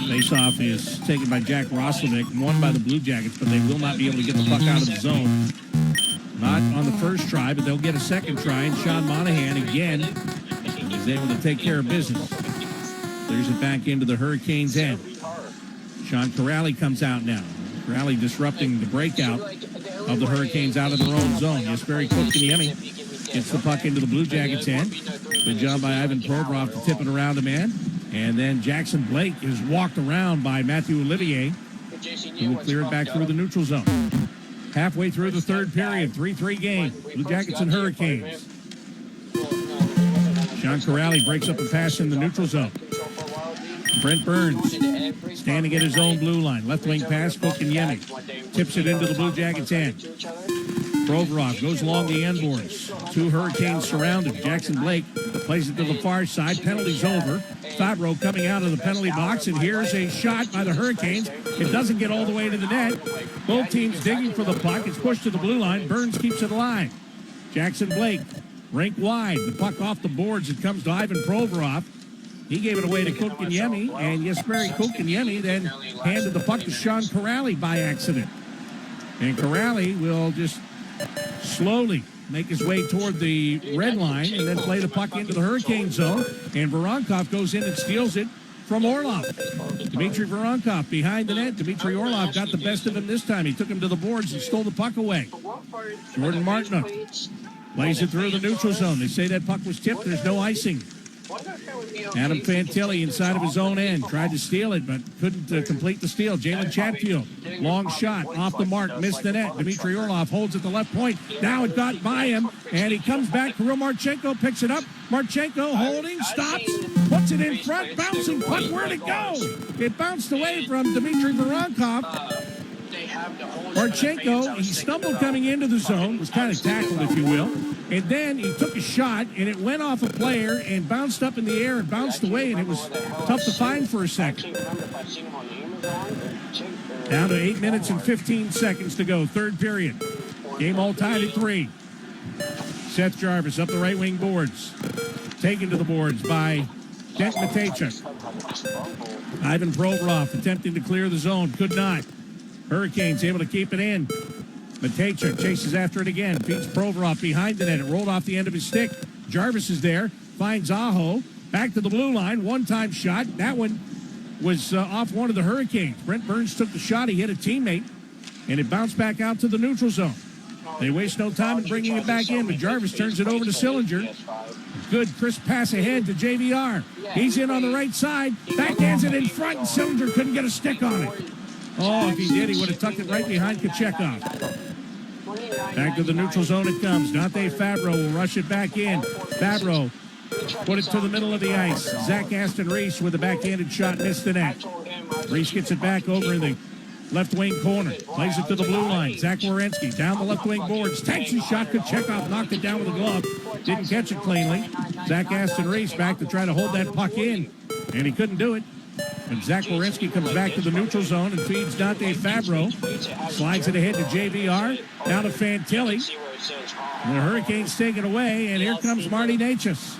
Face-off is taken by Jack Roslovic and won by the Blue Jackets, but they will not be able to get the puck out of the zone. Not on the first try, but they'll get a second try, and Sean Monahan again is able to take care of business. Clears it back into the Hurricanes' end. Sean Corrali comes out now. Corrali disrupting the breakout of the Hurricanes out of their own zone. Jesperi Kotkaniemi gets the puck into the Blue Jackets' end. Good job by Ivan Provorov to tip it around a man. And then Jackson Blake is walked around by Matthew Olivier, who will clear it back through the neutral zone. Halfway through the third period, 3-3 game. Blue Jackets and Hurricanes. Sean Corrali breaks up a pass in the neutral zone. Brent Burns standing at his own blue line. Left wing pass, Kotkaniemi tips it into the Blue Jackets' end. Provorov goes along the end boards. Two Hurricanes surrounded. Jackson Blake plays it to the far side. Penalty's over. Fabro coming out of the penalty box, and here's a shot by the Hurricanes. It doesn't get all the way to the net. Both teams digging for the puck. It's pushed to the blue line. Burns keeps it alive. Jackson Blake, rink wide. The puck off the boards. It comes to Ivan Provorov. He gave it away to Kotkaniemi, and Jesperi Kotkaniemi then handed the puck to Sean Corrali by accident. And Corrali will just slowly make his way toward the red line and then play the puck into the Hurricane zone. And Voronkov goes in and steals it from Orlov. Dmitry Voronkov behind the net. Dmitry Orlov got the best of him this time. He took him to the boards and stole the puck away. Jordan Martinook plays it through the neutral zone. They say that puck was tipped. There's no icing. Adam Fantilli inside of his own end. Tried to steal it, but couldn't complete the steal. Jalen Chatfield, long shot, off the mark, missed the net. Dmitry Orlov holds at the left point. Now it got by him, and he comes back. Kirill Marchenko picks it up. Marchenko holding, stops, puts it in front, bouncing puck. Where'd it go? It bounced away from Dmitry Voronkov. Marchenko, he stumbled coming into the zone, was kind of tackled, if you will, and then he took a shot, and it went off a player and bounced up in the air and bounced away, and it was tough to find for a second. Down to 8 minutes and 15 seconds to go, third period. Game all tied at 3. Seth Jarvis up the right wing boards. Taken to the boards by Dent Matejchuk. Ivan Provorov attempting to clear the zone, could not. Hurricanes able to keep it in. Matejchuk chases after it again. Feeds Provorov behind the net. It rolled off the end of his stick. Jarvis is there. Finds Aho. Back to the blue line. One-time shot. That one was off one of the Hurricanes. Brent Burns took the shot. He hit a teammate. And it bounced back out to the neutral zone. They waste no time in bringing it back in. But Jarvis turns it over to Sillinger. Good crisp pass ahead to JVR. He's in on the right side. Backhands it in front. And Sillinger couldn't get a stick on it. Oh, if he did, he would have tucked it right behind Kuchick. Back to the neutral zone it comes. Dante Fabro will rush it back in. Fabro put it to the middle of the ice. Zach Aston Reese with a backhanded shot, missed the net. Reese gets it back over in the left wing corner. Plays it to the blue line. Zach Werenski down the left wing boards. Takes his shot. Kuchick knocked it down with a glove. Didn't catch it cleanly. Zach Aston Reese back to try to hold that puck in. And he couldn't do it. And Zach Werenski comes back to the neutral zone and feeds Dante Fabro. Slides it ahead to JVR. Down to Fantilli. And the Hurricanes take it away, and here comes Marty Necas.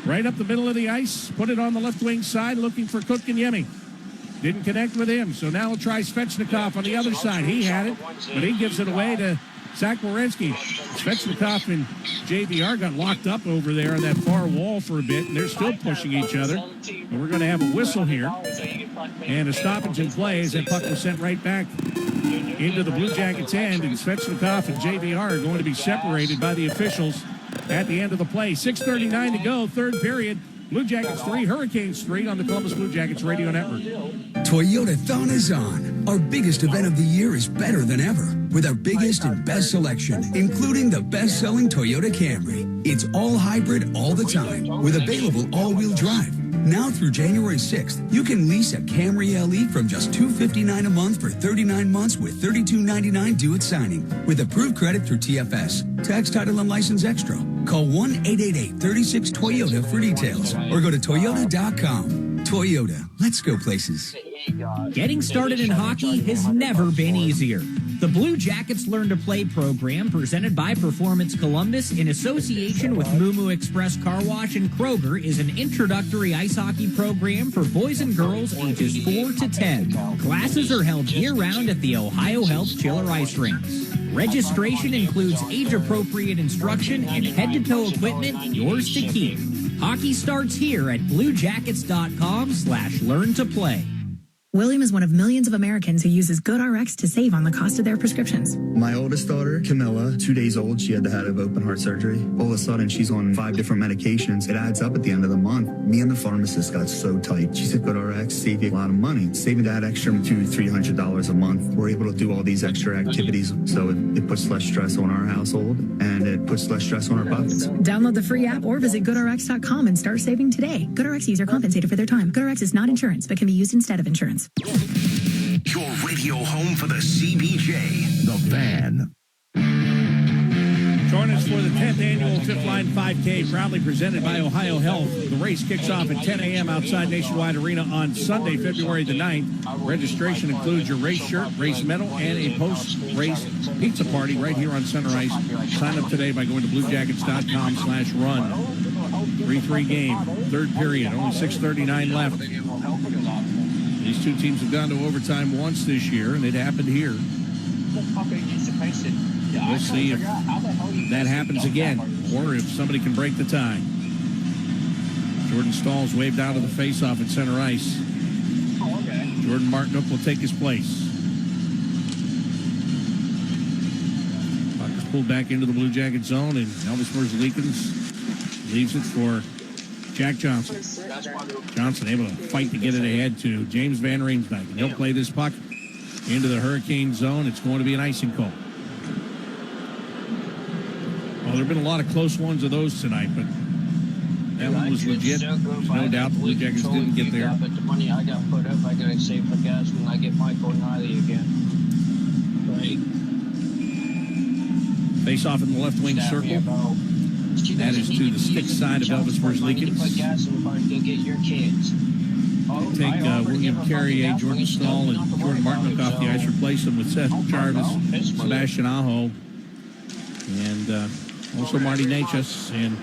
Right up the middle of the ice. Put it on the left wing side, looking for Kotkaniemi. Didn't connect with him, so now he'll try Svechnikov on the other side. He had it, but he gives it away to Zach Werenski. Svechnikov and JVR got locked up over there on that far wall for a bit, and they're still pushing each other. And we're going to have a whistle here. And a stoppage in play as that puck was sent right back into the Blue Jackets' end. And Svechnikov and JVR are going to be separated by the officials at the end of the play. 6:39 to go, third period. Blue Jackets 3, Hurricanes 3 on the Columbus Blue Jackets Radio Network. Toyotathon is on. Our biggest event of the year is better than ever with our biggest and best selection, including the best-selling Toyota Camry. It's all hybrid all the time with available all-wheel drive. Now through January 6th, you can lease a Camry LE from just $259 a month for 39 months with $32.99 due at signing with approved credit through TFS. Tax, title, and license extra. Call 1-888-36-TOYOTA for details or go to Toyota.com. Toyota, let's go places. Getting started in hockey has never been easier. The Blue Jackets Learn to Play program, presented by Performance Columbus in association with Moo Express Car Wash and Kroger, is an introductory ice hockey program for boys and girls ages 4 to 10. Classes are held year-round at the Ohio Health Chiller Ice Rinks. Registration includes age-appropriate instruction and head-to-toe equipment, yours to keep. Hockey starts here at bluejackets.com/learn-to-play. William is one of millions of Americans who uses GoodRx to save on the cost of their prescriptions. My oldest daughter, Camilla, 2 days old, she had to have open heart surgery. All of a sudden, she's on 5 different medications. It adds up at the end of the month. Me and the pharmacist got so tight. She said, GoodRx save you a lot of money. Saving that extra $200-300 a month. We're able to do all these extra activities, so it puts less stress on our household, and it puts less stress on our pockets. Download the free app or visit GoodRx.com and start saving today. GoodRx user compensated for their time. GoodRx is not insurance, but can be used instead of insurance. Your radio home for the CBJ, The Fan. Join us for the 10th annual Fifth Line 5K, proudly presented by Ohio Health. The race kicks off at 10 a.m. outside Nationwide Arena on Sunday, February the 9th. Registration includes your race shirt, race medal, and a post-race pizza party right here on Center Ice. Sign up today by going to bluejackets.com/run. 3-3 game, third period, only 6:39 left. These two teams have gone to overtime once this year, and it happened here. We'll see if that happens again, or if somebody can break the tie. Jordan Stahl's waved out of the faceoff at center ice. Jordan Martinook will take his place. Puck is pulled back into the Blue Jacket zone, and Elvis Merzlikins leaves it for Jack Johnson. Johnson able to fight to get it ahead to James Van Riemsdyk. And he'll play this puck into the Hurricane zone. It's going to be an icing call. Well, there have been a lot of close ones of those tonight, but that one was legit. There's no doubt the Blue Jackets didn't get there. But the money I got put up, I got to save for gas when I get Michael O'Reilly again. Right. Face off in the left wing circle. That is to the stick side of Elvis Merzlikins. Take William Carrier, Jordan Stahl, and Jordan Martinook off the ice. Replace them with Seth Jarvis, Sebastian Aho, and also Marty Natchez. And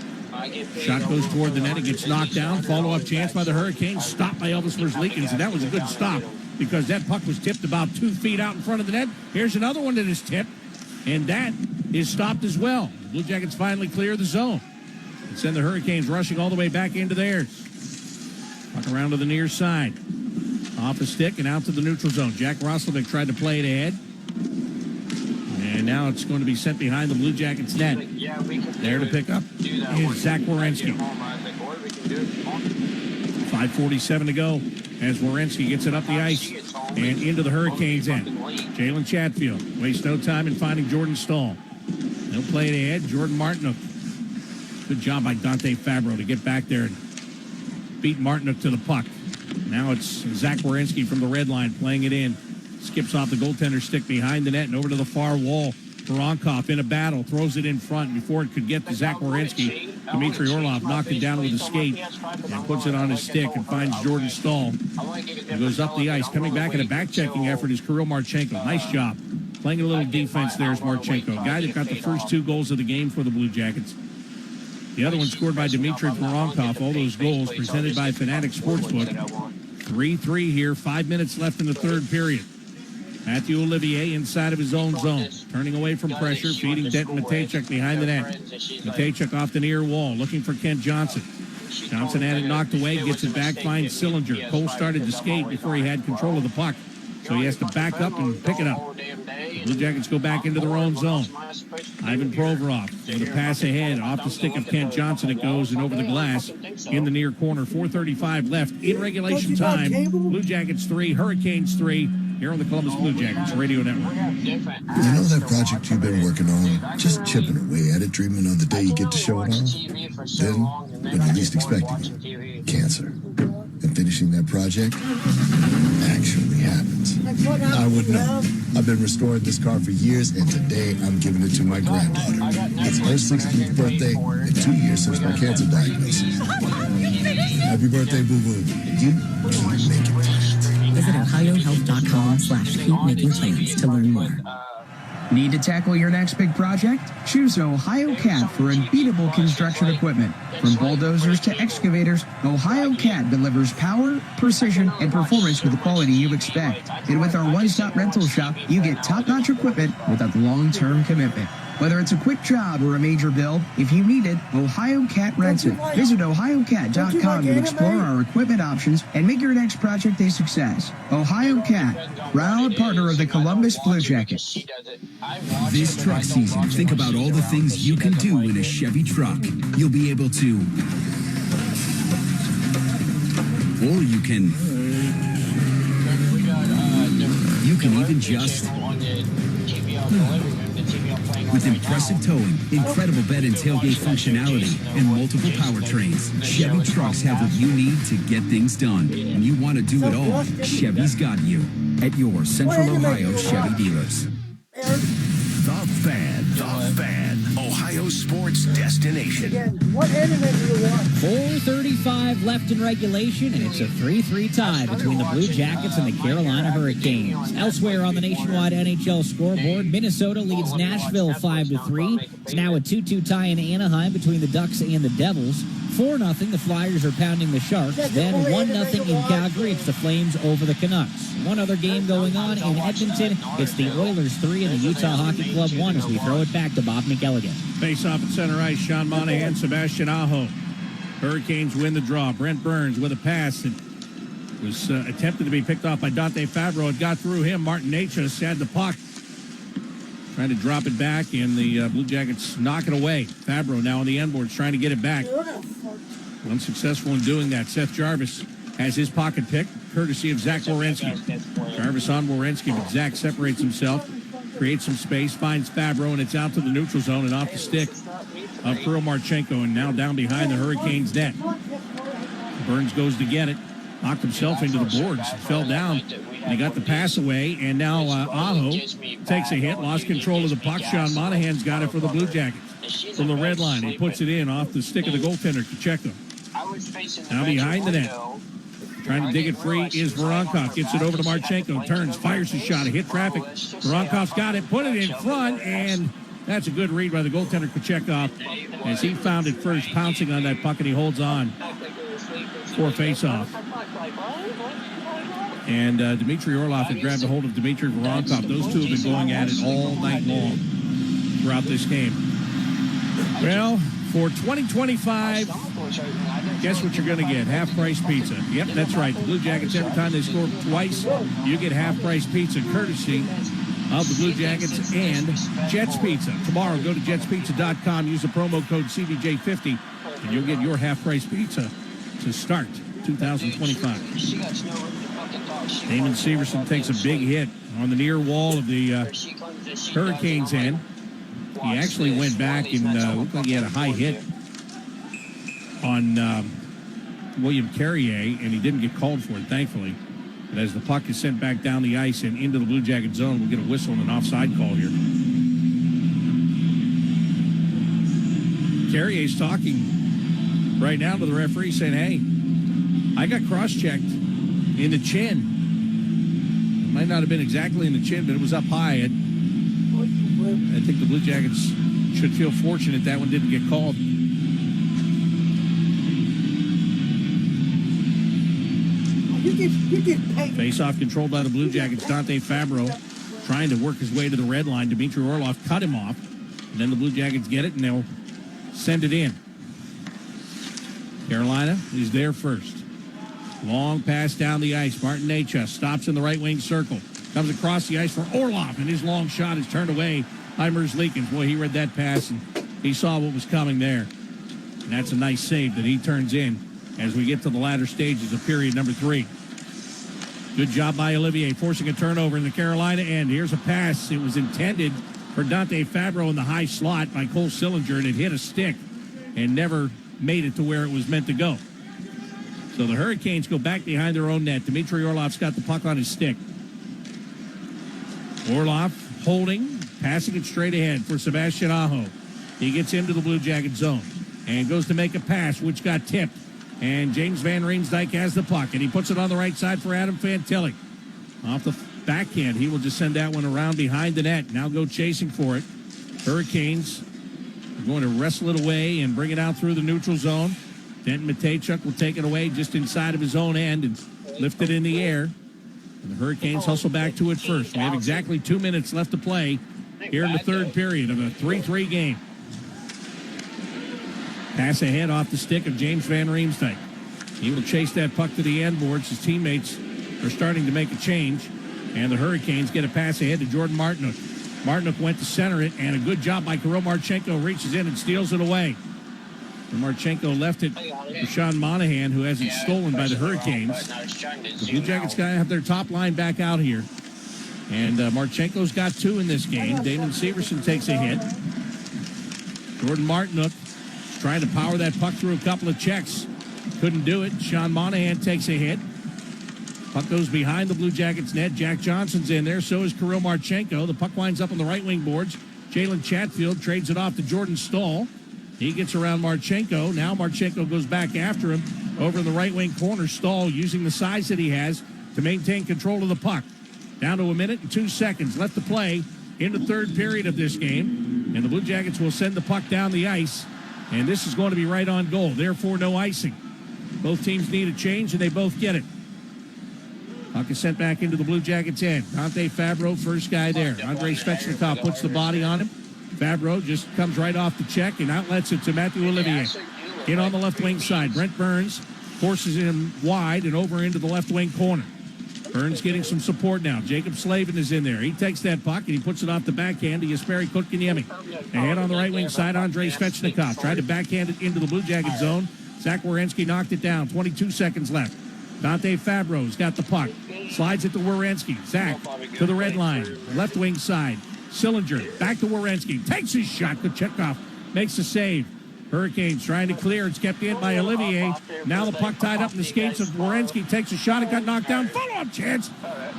shot goes toward the net. It gets knocked down. Follow-up chance by the Hurricanes. Stopped by Elvis Merzlikins, and that was a good stop because that puck was tipped about 2 feet out in front of the net. Here's another one that is tipped, and that is stopped as well. The Blue Jackets finally clear the zone and send the Hurricanes rushing all the way back into theirs. Puck around to the near side. Off the stick and out to the neutral zone. Jack Roslovic tried to play it ahead. And now it's going to be sent behind the Blue Jackets net. There to pick up is Zach Werenski. 5:47 to go as Werenski gets it up the ice and into the Hurricanes end. Jalen Chatfield wastes no time in finding Jordan Stahl. He'll play it ahead. Jordan Martinook. Good job by Dante Fabro to get back there and beat Martinook to the puck. Now it's Zach Werenski from the red line playing it in. Skips off the goaltender's stick behind the net and over to the far wall. Voronkov in a battle, throws it in front before it could get to Zach Werenski. Dmitry Orlov knocked it down with a skate and puts it on his stick and finds Jordan Stahl. He goes up the ice. Coming back in a back-checking effort is Kirill Marchenko. Nice job. Playing a little defense there is Marchenko, a guy that got the first 2 goals of the game for the Blue Jackets. The other one scored by Dmitry Voronkov. All those goals presented by Fanatic Sportsbook. 3-3 here, 5 minutes left in the third period. Matthew Olivier inside of his own zone, turning away from pressure, feeding Denton Matejchuk behind the net. Matejchuk off the near wall, looking for Kent Johnson. Johnson had it knocked away, gets it back, finds Sillinger. Cole started to skate before he had control of the puck, so he has to back up and pick it up. The Blue Jackets go back into their own zone. Ivan Provorov with a pass ahead. Off the stick of Kent Johnson it goes and over the glass in the near corner. 4:35 left in regulation time. Blue Jackets 3, Hurricanes 3. Here on the Columbus Blue Jackets Radio Network. You know that project you've been working on? Just chipping away at it, dreaming of the day you get to show it off. Then, when you're least expecting it, cancer. And finishing that project actually happens. I would know. I've been restoring this car for years, and today I'm giving it to my granddaughter. It's her 16th birthday and 2 years since my cancer diagnosis. Happy birthday, boo-boo. You keep making plans. Visit OhioHealth.com/keep making plans to learn more. Need to tackle your next big project? Choose Ohio Cat for unbeatable construction equipment. From bulldozers to excavators, Ohio Cat delivers power, precision, and performance with the quality you expect. And with our one-stop rental shop, you get top-notch equipment without long-term commitment. Whether it's a quick job or a major build, if you need it, Ohio Cat rents it. Visit OhioCat.com to explore our equipment options and make your next project a success. Ohio Cat, proud partner of the Columbus Blue Jackets. This truck season, think about all the things you can do in a Chevy truck. You'll be able to, or you can even just, with impressive towing, incredible bed and tailgate functionality, and multiple powertrains, Chevy trucks have what you need to get things done. When you want to do it all, Chevy's got you at your Central Ohio Chevy dealers. The Fan, Ohio sports destination. What anime do you want? 4:35 left in regulation, and it's a 3-3 tie between the Blue Jackets and the Carolina Hurricanes. Elsewhere on the nationwide NHL scoreboard, Minnesota leads Nashville 5-3. It's now a 2-2 tie in Anaheim between the Ducks and the Devils. 4-0, the Flyers are pounding the Sharks. Then 1-0 in Calgary, it's the Flames over the Canucks. One other game going on in Edmonton, it's the Oilers 3 and the Utah Hockey Club 1 as we throw it back to Bob McElligott. Face off at center ice, Sean Monahan, Sebastian Aho. Hurricanes win the draw. Brent Burns with a pass. It was attempted to be picked off by Dante Fabro. It got through him. Martin Necas had the puck. Trying to drop it back, and the Blue Jackets knock it away. Fabro now on the end boards trying to get it back. Unsuccessful in doing that. Seth Jarvis has his pocket pick, courtesy of Zach Werenski. Jarvis on Werenski, but Zach separates himself, creates some space, finds Fabro, and it's out to the neutral zone and off the stick of Kirill Marchenko, and now down behind the Hurricanes' net. Burns goes to get it, knocked himself into the boards, fell down, and he got the pass away, and now Aho takes a hit, lost control of the puck. Sean Monahan's got it for the Blue Jackets. From the red line, he puts it in off the stick of the goaltender, Kuchick. Now behind the net. Trying to dig it free is Voronkov. Gets it over to Marchenko. Turns, fires his shot. Hit traffic. Voronkov's got it. Put it in front. And that's a good read by the goaltender, Kuchekov, as he found it first, pouncing on that puck, and he holds on for face-off. And Dmitry Orlov had grabbed a hold of Dmitry Voronkov. Those two have been going at it all night long throughout this game. Well, for 2025, guess what you're going to get? Half-price pizza. Yep, that's right. The Blue Jackets, every time they score twice, you get half-price pizza, courtesy of the Blue Jackets and Jets Pizza. Tomorrow, go to jetspizza.com, use the promo code CBJ50, and you'll get your half-price pizza to start 2025. Damon Severson takes a big hit on the near wall of the Hurricanes' end. He actually went back and looked like he had a high hit on William Carrier, and he didn't get called for it, thankfully. But as the puck is sent back down the ice and into the Blue Jacket zone, we'll get a whistle and an offside call here. Carrier's talking right now to the referee, saying, hey, I got cross-checked in the chin. It might not have been exactly in the chin, but it was up high. I think the Blue Jackets should feel fortunate that one didn't get called. Face-off controlled by the Blue Jackets. Dante Fabro trying to work his way to the red line. Dmitry Orlov cut him off. And then the Blue Jackets get it, and they'll send it in. Carolina is there first. Long pass down the ice. Martin Necas stops in the right wing circle. Comes across the ice for Orlov, and his long shot is turned away by Merzlikins. Boy, he read that pass, and he saw what was coming there. And that's a nice save that he turns in as we get to the latter stages of period number 3. Good job by Olivier, forcing a turnover in the Carolina end. Here's a pass. It was intended for Dante Fabro in the high slot by Cole Sillinger, and it hit a stick and never made it to where it was meant to go. So the Hurricanes go back behind their own net. Dmitry Orlov's got the puck on his stick. Orlov holding, passing it straight ahead for Sebastian Aho. He gets into the Blue Jacket zone and goes to make a pass, which got tipped. And James Van Riemsdyk has the puck, and he puts it on the right side for Adam Fantilli. Off the backhand, he will just send that one around behind the net. Now go chasing for it. Hurricanes are going to wrestle it away and bring it out through the neutral zone. Denton Matejchuk will take it away just inside of his own end and lift it in the air. And the Hurricanes hustle back to it first. We have exactly 2 minutes left to play here in the third period of a 3-3 game. Pass ahead off the stick of James Van Riemsdyk. He will chase that puck to the end boards. His teammates are starting to make a change. And the Hurricanes get a pass ahead to Jordan Martinook. Martinook went to center it, and a good job by Kirill Marchenko. Reaches in and steals it away. And Marchenko left it for Sean Monahan, who has it stolen by the Hurricanes. The Blue Jackets got to have their top line back out here. And Marchenko's got 2 in this game. Damon Severson takes a hit. Jordan Martinook trying to power that puck through a couple of checks. Couldn't do it. Sean Monahan takes a hit. Puck goes behind the Blue Jackets net. Jack Johnson's in there. So is Kirill Marchenko. The puck winds up on the right wing boards. Jalen Chatfield trades it off to Jordan Stahl. He gets around Marchenko. Now Marchenko goes back after him over in the right wing corner. Stahl using the size that he has to maintain control of the puck. Down to 1 minute and 2 seconds left to play in the third period of this game. And the Blue Jackets will send the puck down the ice. And this is going to be right on goal. Therefore, no icing. Both teams need a change, and they both get it. Puck is sent back into the Blue Jackets' end. Dante Fabro, first guy there. Andrei Svechnikov puts the body on him. Fabro just comes right off the check and outlets it to Matthew Olivier. In on the left wing side. Brent Burns forces him wide and over into the left wing corner. Burns getting some support now. Jacob Slavin is in there. He takes that puck and he puts it off the backhand to Jesperi Kotkaniemi. Ahead on the right wing side, Andrei Svechnikov tried to backhand it into the Blue Jacket zone. Zach Werenski knocked it down. 22 seconds left. Dante Fabro's got the puck. Slides it to Werenski. Zach to the red line. Left wing side. Sillinger back to Werenski. Takes his shot. Kuchick makes the save. Hurricanes trying to clear. It's kept in by Olivier. Now the puck tied up in the skates of Werenski. Takes a shot. It got knocked down. Follow-up chance.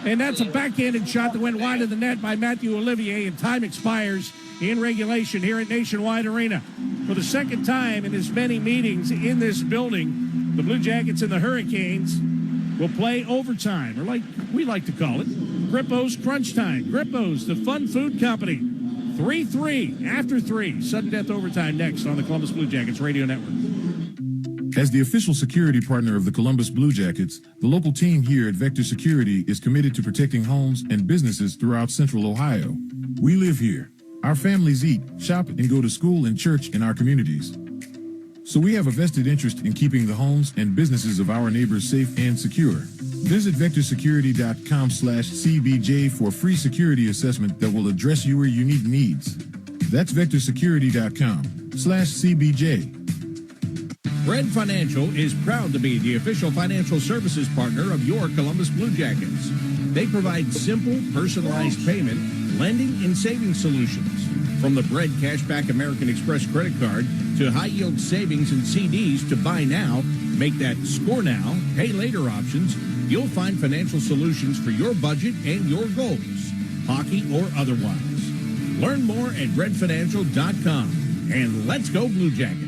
And that's a backhanded shot that went wide of the net by Matthew Olivier. And time expires in regulation here at Nationwide Arena. For the second time in as many meetings in this building, the Blue Jackets and the Hurricanes will play overtime, or like we like to call it, Grippo's Crunch Time. Grippo's, the fun food company. 3-3 after 3. Sudden death overtime next on the Columbus Blue Jackets Radio Network. As the official security partner of the Columbus Blue Jackets, the local team here at Vector Security is committed to protecting homes and businesses throughout Central Ohio. We live here. Our families eat, shop, and go to school and church in our communities. So we have a vested interest in keeping the homes and businesses of our neighbors safe and secure. Visit vectorsecurity.com/CBJ for a free security assessment that will address your unique needs. That's vectorsecurity.com/CBJ. Red Financial is proud to be the official financial services partner of your Columbus Blue Jackets. They provide simple, personalized payment, lending, and savings solutions. From the Bread Cashback American Express credit card to high-yield savings and CDs to buy now, make that score now, pay later options, you'll find financial solutions for your budget and your goals, hockey or otherwise. Learn more at redfinancial.com. And let's go Blue Jackets.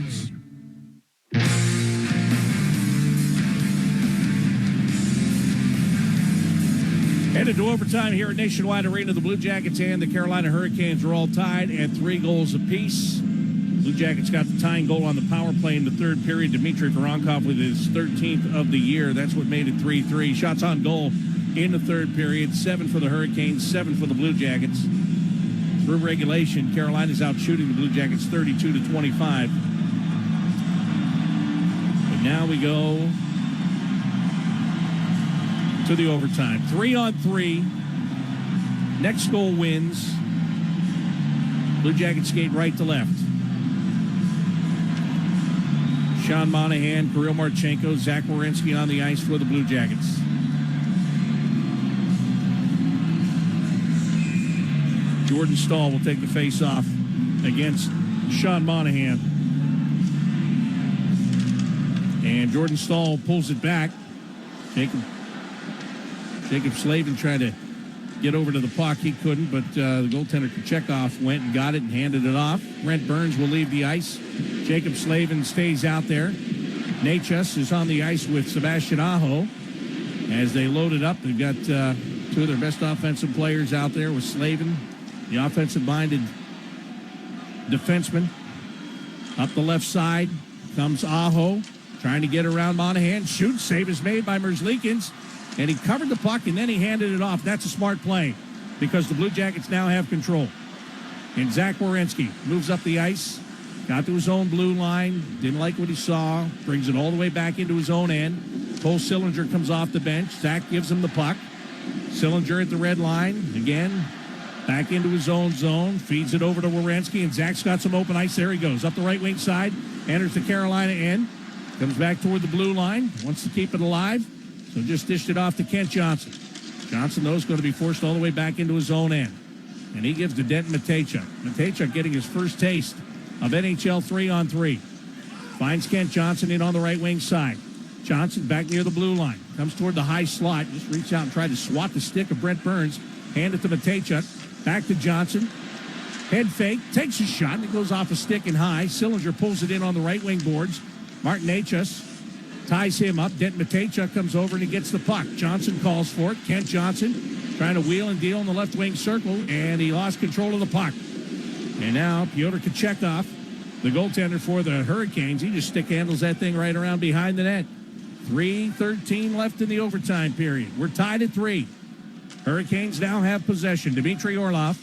Headed to overtime here at Nationwide Arena. The Blue Jackets and the Carolina Hurricanes are all tied at 3 goals apiece. Blue Jackets got the tying goal on the power play in the third period. Dmitry Voronkov with his 13th of the year. That's what made it 3-3. Shots on goal in the third period. 7 for the Hurricanes, 7 for the Blue Jackets. Through regulation, Carolina's out shooting the Blue Jackets 32-25. And now we go to the overtime. 3-on-3. Next goal wins. Blue Jackets skate right to left. Sean Monahan, Kirill Marchenko, Zach Werenski on the ice for the Blue Jackets. Jordan Stahl will take the face-off against Sean Monahan. And Jordan Stahl pulls it back. Jacob Slavin tried to get over to the puck. He couldn't, but the goaltender Kuchick went and got it and handed it off. Brent Burns will leave the ice. Jacob Slavin stays out there. Nachus is on the ice with Sebastian Aho. As they load it up, they've got two of their best offensive players out there with Slavin, the offensive-minded defenseman. Up the left side comes Aho, trying to get around Monahan. Shoots, save is made by Merzlikins. And he covered the puck, and then he handed it off. That's a smart play because the Blue Jackets now have control. And Zach Werenski moves up the ice, got to his own blue line, didn't like what he saw, brings it all the way back into his own end. Cole Sillinger comes off the bench. Zach gives him the puck. Sillinger at the red line. Again, back into his own zone, feeds it over to Werenski, and Zach's got some open ice. There he goes, up the right wing side, enters the Carolina end, comes back toward the blue line, wants to keep it alive. So just dished it off to Kent Johnson. Johnson, though, is going to be forced all the way back into his own end. And he gives to Denton Matejchuk. Matejchuk getting his first taste of NHL 3-on-3. Finds Kent Johnson in on the right wing side. Johnson back near the blue line. Comes toward the high slot. Just reach out and try to swat the stick of Brent Burns. Hand it to Matejchuk. Back to Johnson. Head fake. Takes a shot. And it goes off a stick and high. Sillinger pulls it in on the right wing boards. Martin Nachus ties him up. Denton Matejchuk comes over and he gets the puck. Johnson calls for it. Kent Johnson trying to wheel and deal in the left wing circle, and he lost control of the puck. And now Pyotr Kuchick, the goaltender for the Hurricanes, he just stick handles that thing right around behind the net. 3:13 left in the overtime period. We're tied at 3. Hurricanes now have possession. Dmitry Orlov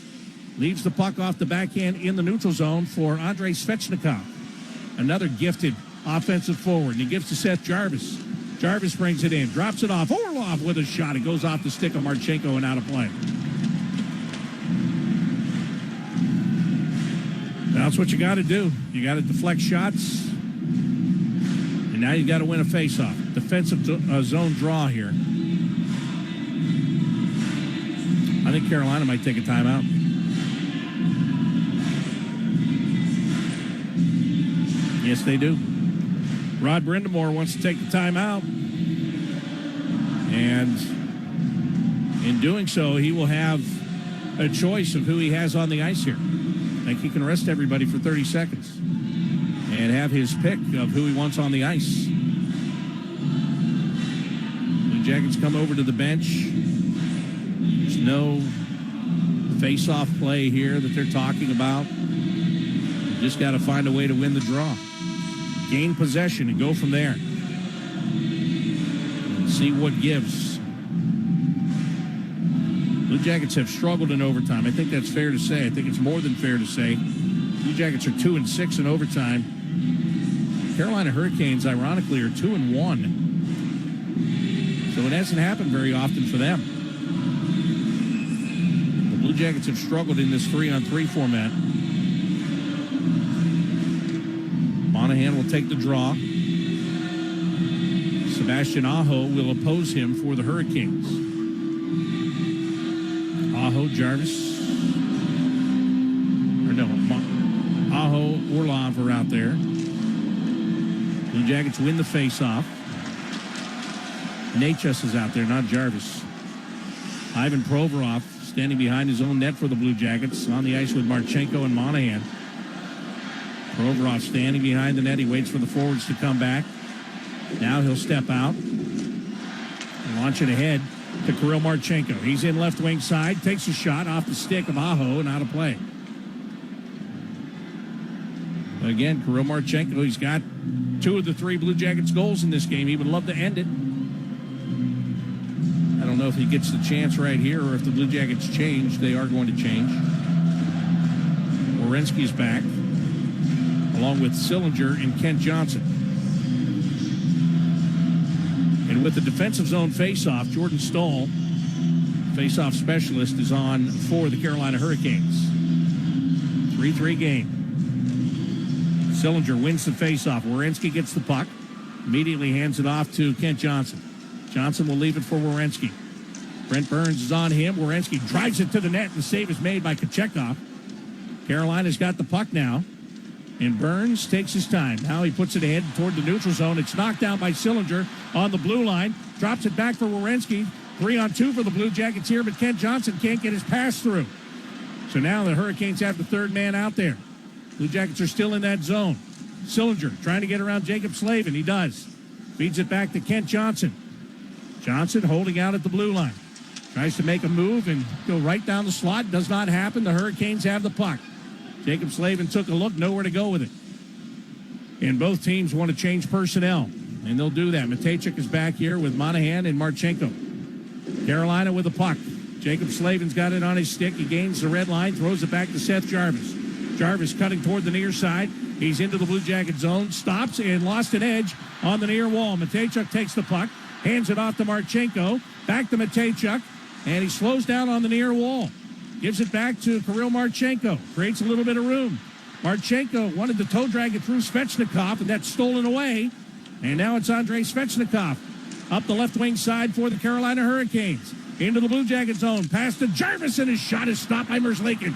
leaves the puck off the backhand in the neutral zone for Andrei Svechnikov, another gifted offensive forward. And he gives to Seth Jarvis. Jarvis brings it in, drops it off. Orlov with a shot. It goes off the stick of Marchenko and out of play. That's what you got to do. You got to deflect shots. And now you got to win a faceoff. Defensive zone draw here. I think Carolina might take a timeout. Yes, they do. Rod Brindamore wants to take the timeout. And in doing so, he will have a choice of who he has on the ice here. I think he can rest everybody for 30 seconds and have his pick of who he wants on the ice. Blue Jackets come over to the bench. There's no face-off play here that they're talking about. Just got to find a way to win the draw. Gain possession and go from there. And see what gives. Blue Jackets have struggled in overtime. I think that's fair to say. I think it's more than fair to say. Blue Jackets are 2-6 in overtime. Carolina Hurricanes, ironically, are 2-1. So it hasn't happened very often for them. The Blue Jackets have struggled in this 3-on-3 format. Monahan will take the draw. Sebastian Aho will oppose him for the Hurricanes. Aho, Jarvis. Or no, Aho, Orlov are out there. Blue Jackets win the faceoff. Nachus is out there, not Jarvis. Ivan Provorov standing behind his own net for the Blue Jackets on the ice with Marchenko and Monahan. Provorov standing behind the net. He waits for the forwards to come back. Now he'll step out and launch it ahead to Kirill Marchenko. He's in left wing side, takes a shot off the stick of Aho and out of play. Again, Kirill Marchenko, he's got 2 of the 3 Blue Jackets goals in this game. He would love to end it. I don't know if he gets the chance right here or if the Blue Jackets change. They are going to change. Werenski's back, along with Sillinger and Kent Johnson. And with the defensive zone faceoff, Jordan Stahl Face-off specialist is on for the Carolina Hurricanes. 3-3 game. Sillinger wins the face-off. Werenski gets the puck. Immediately hands it off to Kent Johnson. Johnson will leave it for Werenski. Brent Burns is on him. Werenski drives it to the net. The save is made by Kuchick. Carolina's got the puck now. And Burns takes his time. Now he puts it ahead toward the neutral zone. It's knocked down by Sillinger on the blue line. Drops it back for Werenski. 3-on-2 for the Blue Jackets here, but Kent Johnson can't get his pass through. So now the Hurricanes have the third man out there. Blue Jackets are still in that zone. Sillinger trying to get around Jacob Slavin. He does. Feeds it back to Kent Johnson. Johnson holding out at the blue line. Tries to make a move and go right down the slot. Does not happen. The Hurricanes have the puck. Jacob Slavin took a look. Nowhere to go with it. And both teams want to change personnel. And they'll do that. Matejchuk is back here with Monahan and Marchenko. Carolina with the puck. Jacob Slavin's got it on his stick. He gains the red line. Throws it back to Seth Jarvis. Jarvis cutting toward the near side. He's into the Blue Jacket zone. Stops and lost an edge on the near wall. Matejchuk takes the puck. Hands it off to Marchenko. Back to Matejchuk. And he slows down on the near wall. Gives it back to Kirill Marchenko. Creates a little bit of room. Marchenko wanted to toe drag it through Svechnikov, and that's stolen away. And now it's Andrei Svechnikov up the left wing side for the Carolina Hurricanes. Into the Blue Jacket zone. Pass to Jarvis, and his shot is stopped by Merzlikins.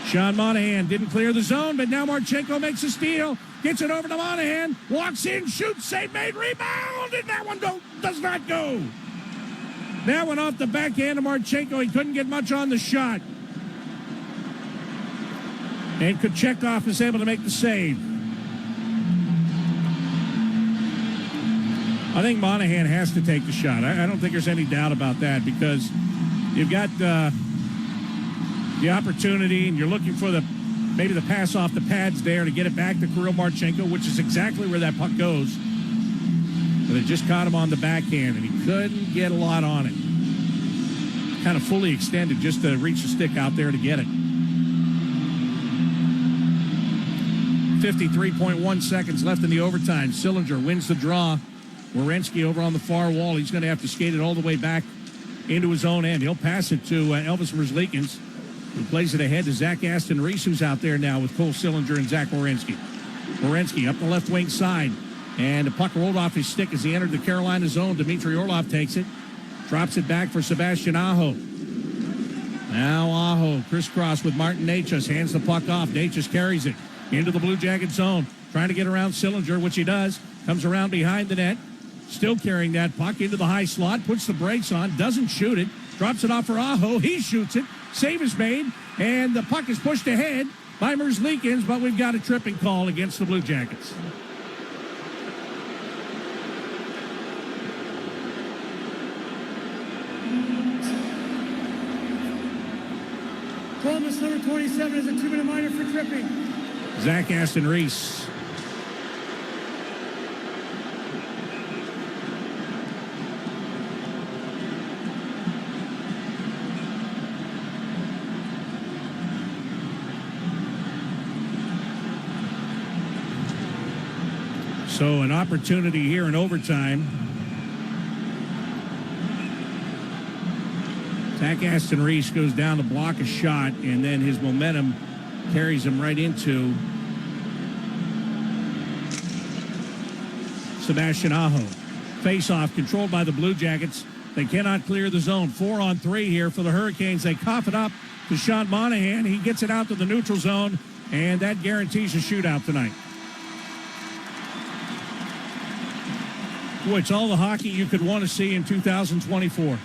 Sean Monahan didn't clear the zone, but now Marchenko makes a steal. Gets it over to Monahan. Walks in, shoots, save made, rebound, and that one does not go. That one off the backhand of Marchenko. He couldn't get much on the shot. And Kuchick is able to make the save. I think Monahan has to take the shot. I don't think there's any doubt about that, because you've got the opportunity, and you're looking for maybe the pass off the pads there to get it back to Kirill Marchenko, which is exactly where that puck goes. But it just caught him on the backhand, and he couldn't get a lot on it. Kind of fully extended just to reach the stick out there to get it. 53.1 seconds left in the overtime. Sillinger wins the draw. Werenski over on the far wall. He's going to have to skate it all the way back into his own end. He'll pass it to Elvis Merzlikins, who plays it ahead to Zach Aston Reese, who's out there now with Cole Sillinger and Zach Werenski. Werenski up the left wing side. And the puck rolled off his stick as he entered the Carolina zone. Dmitry Orlov takes it. Drops it back for Sebastian Aho. Now Aho crisscross with Martin Necas. Hands the puck off. Necas carries it into the Blue Jacket zone. Trying to get around Sillinger, which he does. Comes around behind the net. Still carrying that puck into the high slot. Puts the brakes on. Doesn't shoot it. Drops it off for Aho. He shoots it. Save is made. And the puck is pushed ahead by Merzlikins. But we've got a tripping call against the Blue Jackets. Columbus number 27 is a 2-minute minor for tripping. Zach Aston Reese. So an opportunity here in overtime. Zach Aston Reese goes down to block a shot, and then his momentum carries him right into Sebastian Aho. Face-off controlled by the Blue Jackets. They cannot clear the zone. 4-on-3 here for the Hurricanes. They cough it up to Sean Monahan. He gets it out to the neutral zone, and that guarantees a shootout tonight. Boy, it's all the hockey you could want to see in 2024.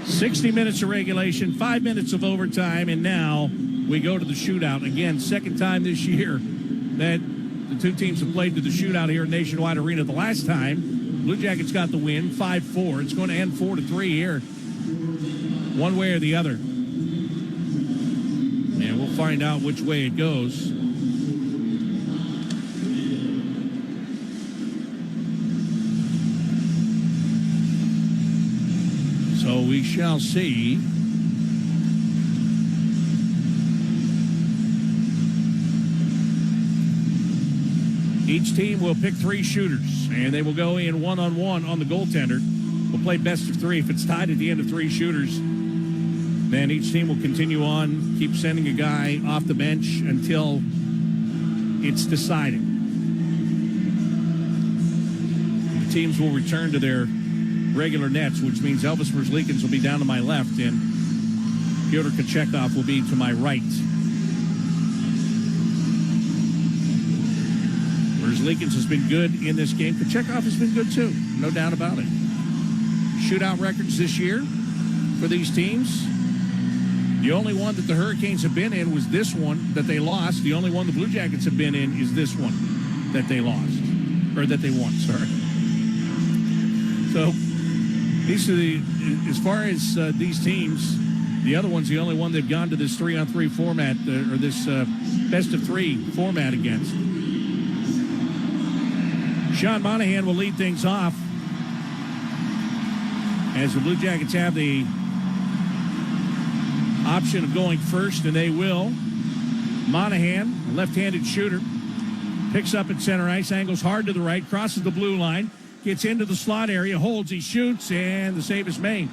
60 minutes of regulation, 5 minutes of overtime, and now we go to the shootout. Again, second time this year that the two teams have played to the shootout here at Nationwide Arena. The last time, Blue Jackets got the win, 5-4. It's going to end 4-3 here, one way or the other. And we'll find out which way it goes. So we shall see. Each team will pick 3 shooters, and they will go in one-on-one on the goaltender. We'll play best of 3. If it's tied at the end of 3 shooters, then each team will continue on, keep sending a guy off the bench until it's decided. The teams will return to their regular nets, which means Elvis Merzlikins will be down to my left, and Fyodor Kuchick will be to my right. Merzlikins has been good in this game. Kuchick has been good too, no doubt about it. Shootout records this year for these teams. The only one that the Hurricanes have been in was this one that they lost. The only one the Blue Jackets have been in is this one that they lost. Or that they won, sorry. So, these are as far as these teams, the other one's the only one they've gone to this 3-on-3 format, or this best of 3 format against. Sean Monahan will lead things off as the Blue Jackets have the option of going first, and they will. Monahan, a left-handed shooter, picks up at center ice, angles hard to the right, crosses the blue line, gets into the slot area, holds, he shoots, and the save is made.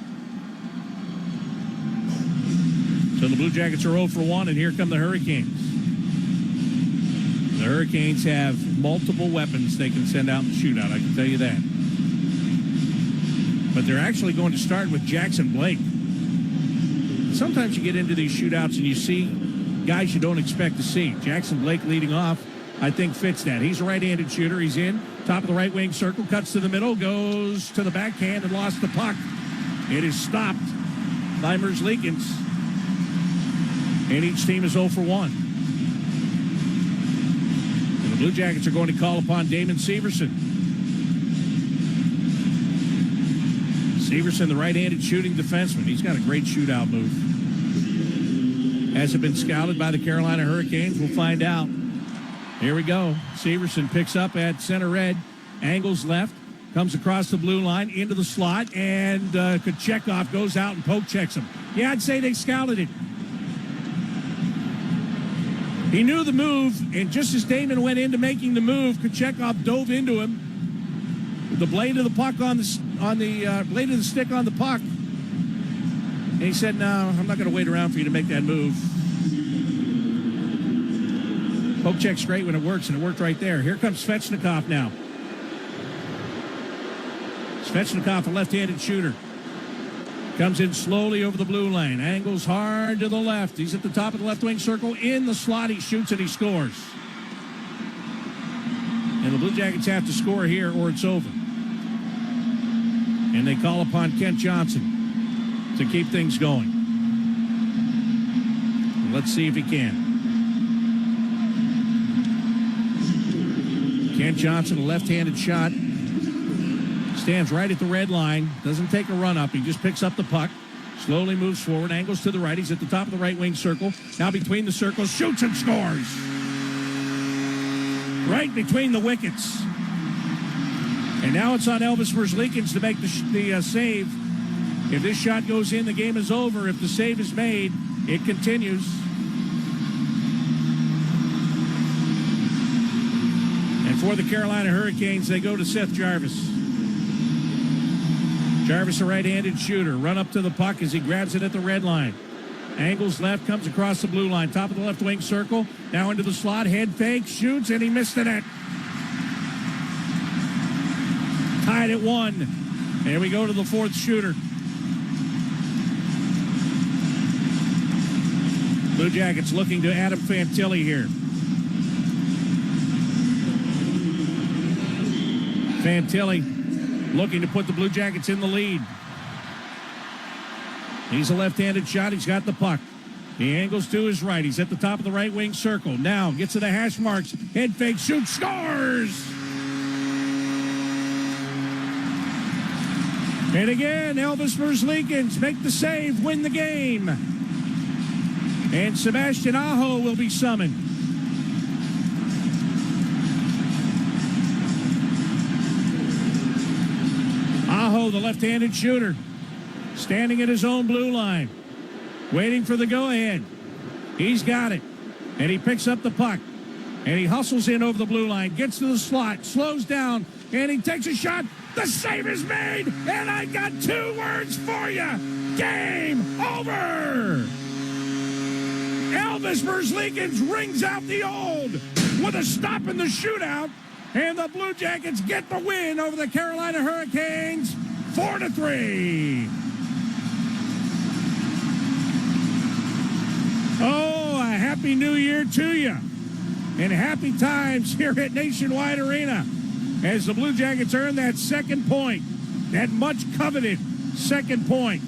So the Blue Jackets are 0 for 1, and here come the Hurricanes. The Hurricanes have multiple weapons they can send out in the shootout, I can tell you that. But they're actually going to start with Jackson Blake. Sometimes you get into these shootouts and you see guys you don't expect to see. Jackson Blake leading off, I think, fits that. He's a right-handed shooter. He's in, top of the right wing circle, cuts to the middle, goes to the backhand and lost the puck. It is stopped by Merzlikins. And each team is 0 for 1. And the Blue Jackets are going to call upon Damon Severson. Severson, the right-handed shooting defenseman. He's got a great shootout move. Has it been scouted by the Carolina Hurricanes? We'll find out. Here we go. Severson picks up at center red, angles left, comes across the blue line into the slot, and Kuchick goes out and poke checks him. Yeah, I'd say they scouted it. He knew the move, and just as Damon went into making the move, Kuchick dove into him with the blade of the puck on the blade of the stick on the puck. And he said, "No, I'm not going to wait around for you to make that move." Poke check's great when it works, and it worked right there. Here comes Svechnikov now. Svechnikov, a left-handed shooter. Comes in slowly over the blue line. Angles hard to the left. He's at the top of the left wing circle. In the slot, he shoots and he scores. And the Blue Jackets have to score here or it's over. And they call upon Kent Johnson to keep things going. Let's see if he can. Kent Johnson, a left-handed shot. Stands right at the red line. Doesn't take a run up. He just picks up the puck. Slowly moves forward. Angles to the right. He's at the top of the right wing circle. Now between the circles. Shoots and scores. Right between the wickets. And now it's on Elvis Merzlikins to make the save. If this shot goes in, the game is over. If the save is made, it continues. And for the Carolina Hurricanes, they go to Seth Jarvis. Jarvis, a right-handed shooter. Run up to the puck as he grabs it at the red line. Angles left, comes across the blue line. Top of the left wing circle. Now into the slot. Head fake, shoots, and he missed the net. Tied at 1. And we go to the fourth shooter. Blue Jackets looking to Adam Fantilli here. Fantilli looking to put the Blue Jackets in the lead. He's a left-handed shot. He's got the puck. He angles to his right. He's at the top of the right wing circle. Now gets to the hash marks. Head fake, shoots, scores! And again, Elvis Merzlikins make the save, win the game. And Sebastian Aho will be summoned. Aho, the left-handed shooter, standing at his own blue line, waiting for the go-ahead. He's got it, and he picks up the puck. And he hustles in over the blue line, gets to the slot, slows down, and he takes a shot. The save is made, and I got 2 words for you. Game over. Elvis Merzlikins rings out the old with a stop in the shootout, and the Blue Jackets get the win over the Carolina Hurricanes, 4-3. Oh, a happy new year to you, and happy times here at Nationwide Arena as the Blue Jackets earn that second point, that much coveted second point.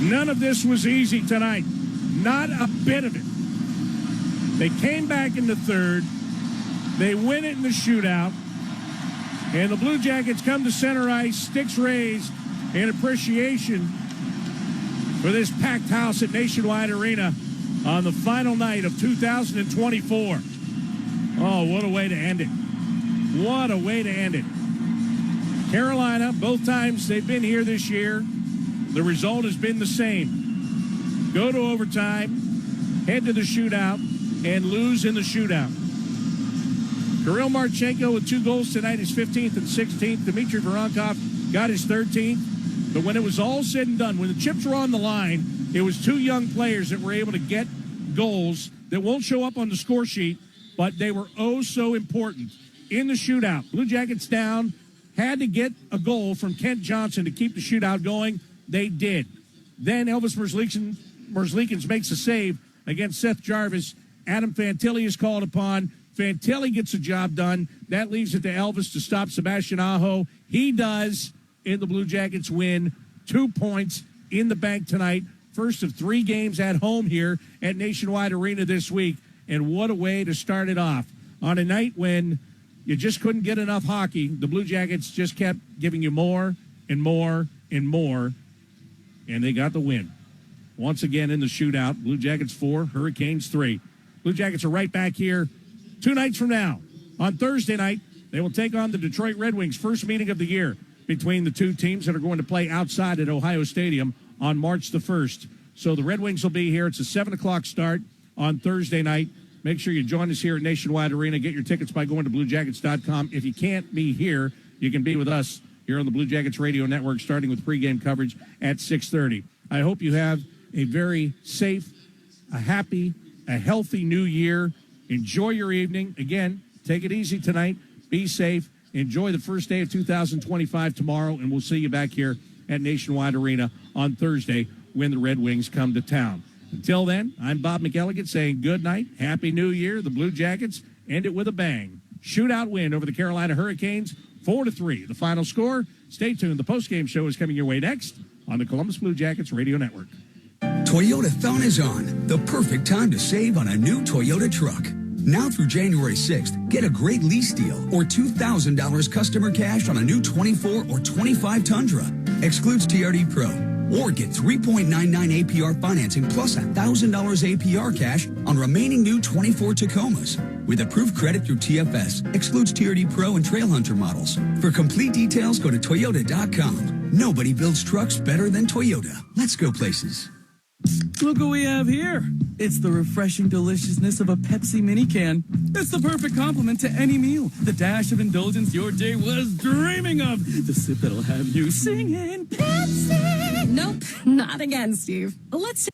None of this was easy tonight. Not a bit of it. They came back in the third. They win it in the shootout. And the Blue Jackets come to center ice, sticks raised in appreciation for this packed house at Nationwide Arena on the final night of 2024. Oh, what a way to end it. What a way to end it. Carolina, both times they've been here this year, the result has been the same. Go to overtime, head to the shootout, and lose in the shootout. Kirill Marchenko with 2 goals tonight, his 15th and 16th. Dmitry Voronkov got his 13th. But when it was all said and done, when the chips were on the line, it was 2 young players that were able to get goals that won't show up on the score sheet, but they were oh so important in the shootout. Blue Jackets down, had to get a goal from Kent Johnson to keep the shootout going. They did. Then Elvis Merzlikins makes a save against Seth Jarvis. Adam Fantilli is called upon. Fantilli gets the job done. That leaves it to Elvis to stop Sebastian Aho. He does, and the Blue Jackets win. 2 points in the bank tonight. First of 3 games at home here at Nationwide Arena this week. And what a way to start it off. On a night when you just couldn't get enough hockey, the Blue Jackets just kept giving you more and more and more. And they got the win. Once again in the shootout, Blue Jackets 4, Hurricanes 3. Blue Jackets are right back here 2 nights from now. On Thursday night, they will take on the Detroit Red Wings, first meeting of the year between the 2 teams that are going to play outside at Ohio Stadium on March the 1st. So the Red Wings will be here. It's a 7 o'clock start on Thursday night. Make sure you join us here at Nationwide Arena. Get your tickets by going to BlueJackets.com. If you can't be here, you can be with us here on the Blue Jackets Radio Network, starting with pregame coverage at 6:30. I hope you have a very safe, a happy, a healthy new year. Enjoy your evening. Again, take it easy tonight. Be safe. Enjoy the first day of 2025 tomorrow, and we'll see you back here at Nationwide Arena on Thursday when the Red Wings come to town. Until then, I'm Bob McElligott saying good night, Happy New Year. The Blue Jackets end it with a bang. Shootout win over the Carolina Hurricanes, 4-3. The final score. Stay tuned. The postgame show is coming your way next on the Columbus Blue Jackets Radio Network. Toyotathon is on. The perfect time to save on a new Toyota truck. Now through January 6th, get a great lease deal or $2,000 customer cash on a new 24 or 25 Tundra. Excludes TRD Pro. Or get 3.99 APR financing plus $1,000 APR cash on remaining new 24 Tacomas. With approved credit through TFS. Excludes TRD Pro and Trail Hunter models. For complete details, go to Toyota.com. Nobody builds trucks better than Toyota. Let's go places. Look what we have here. It's the refreshing deliciousness of a Pepsi mini can. It's the perfect complement to any meal. The dash of indulgence your day was dreaming of. The sip that'll have you singing Pepsi. Nope, not again, Steve. Let's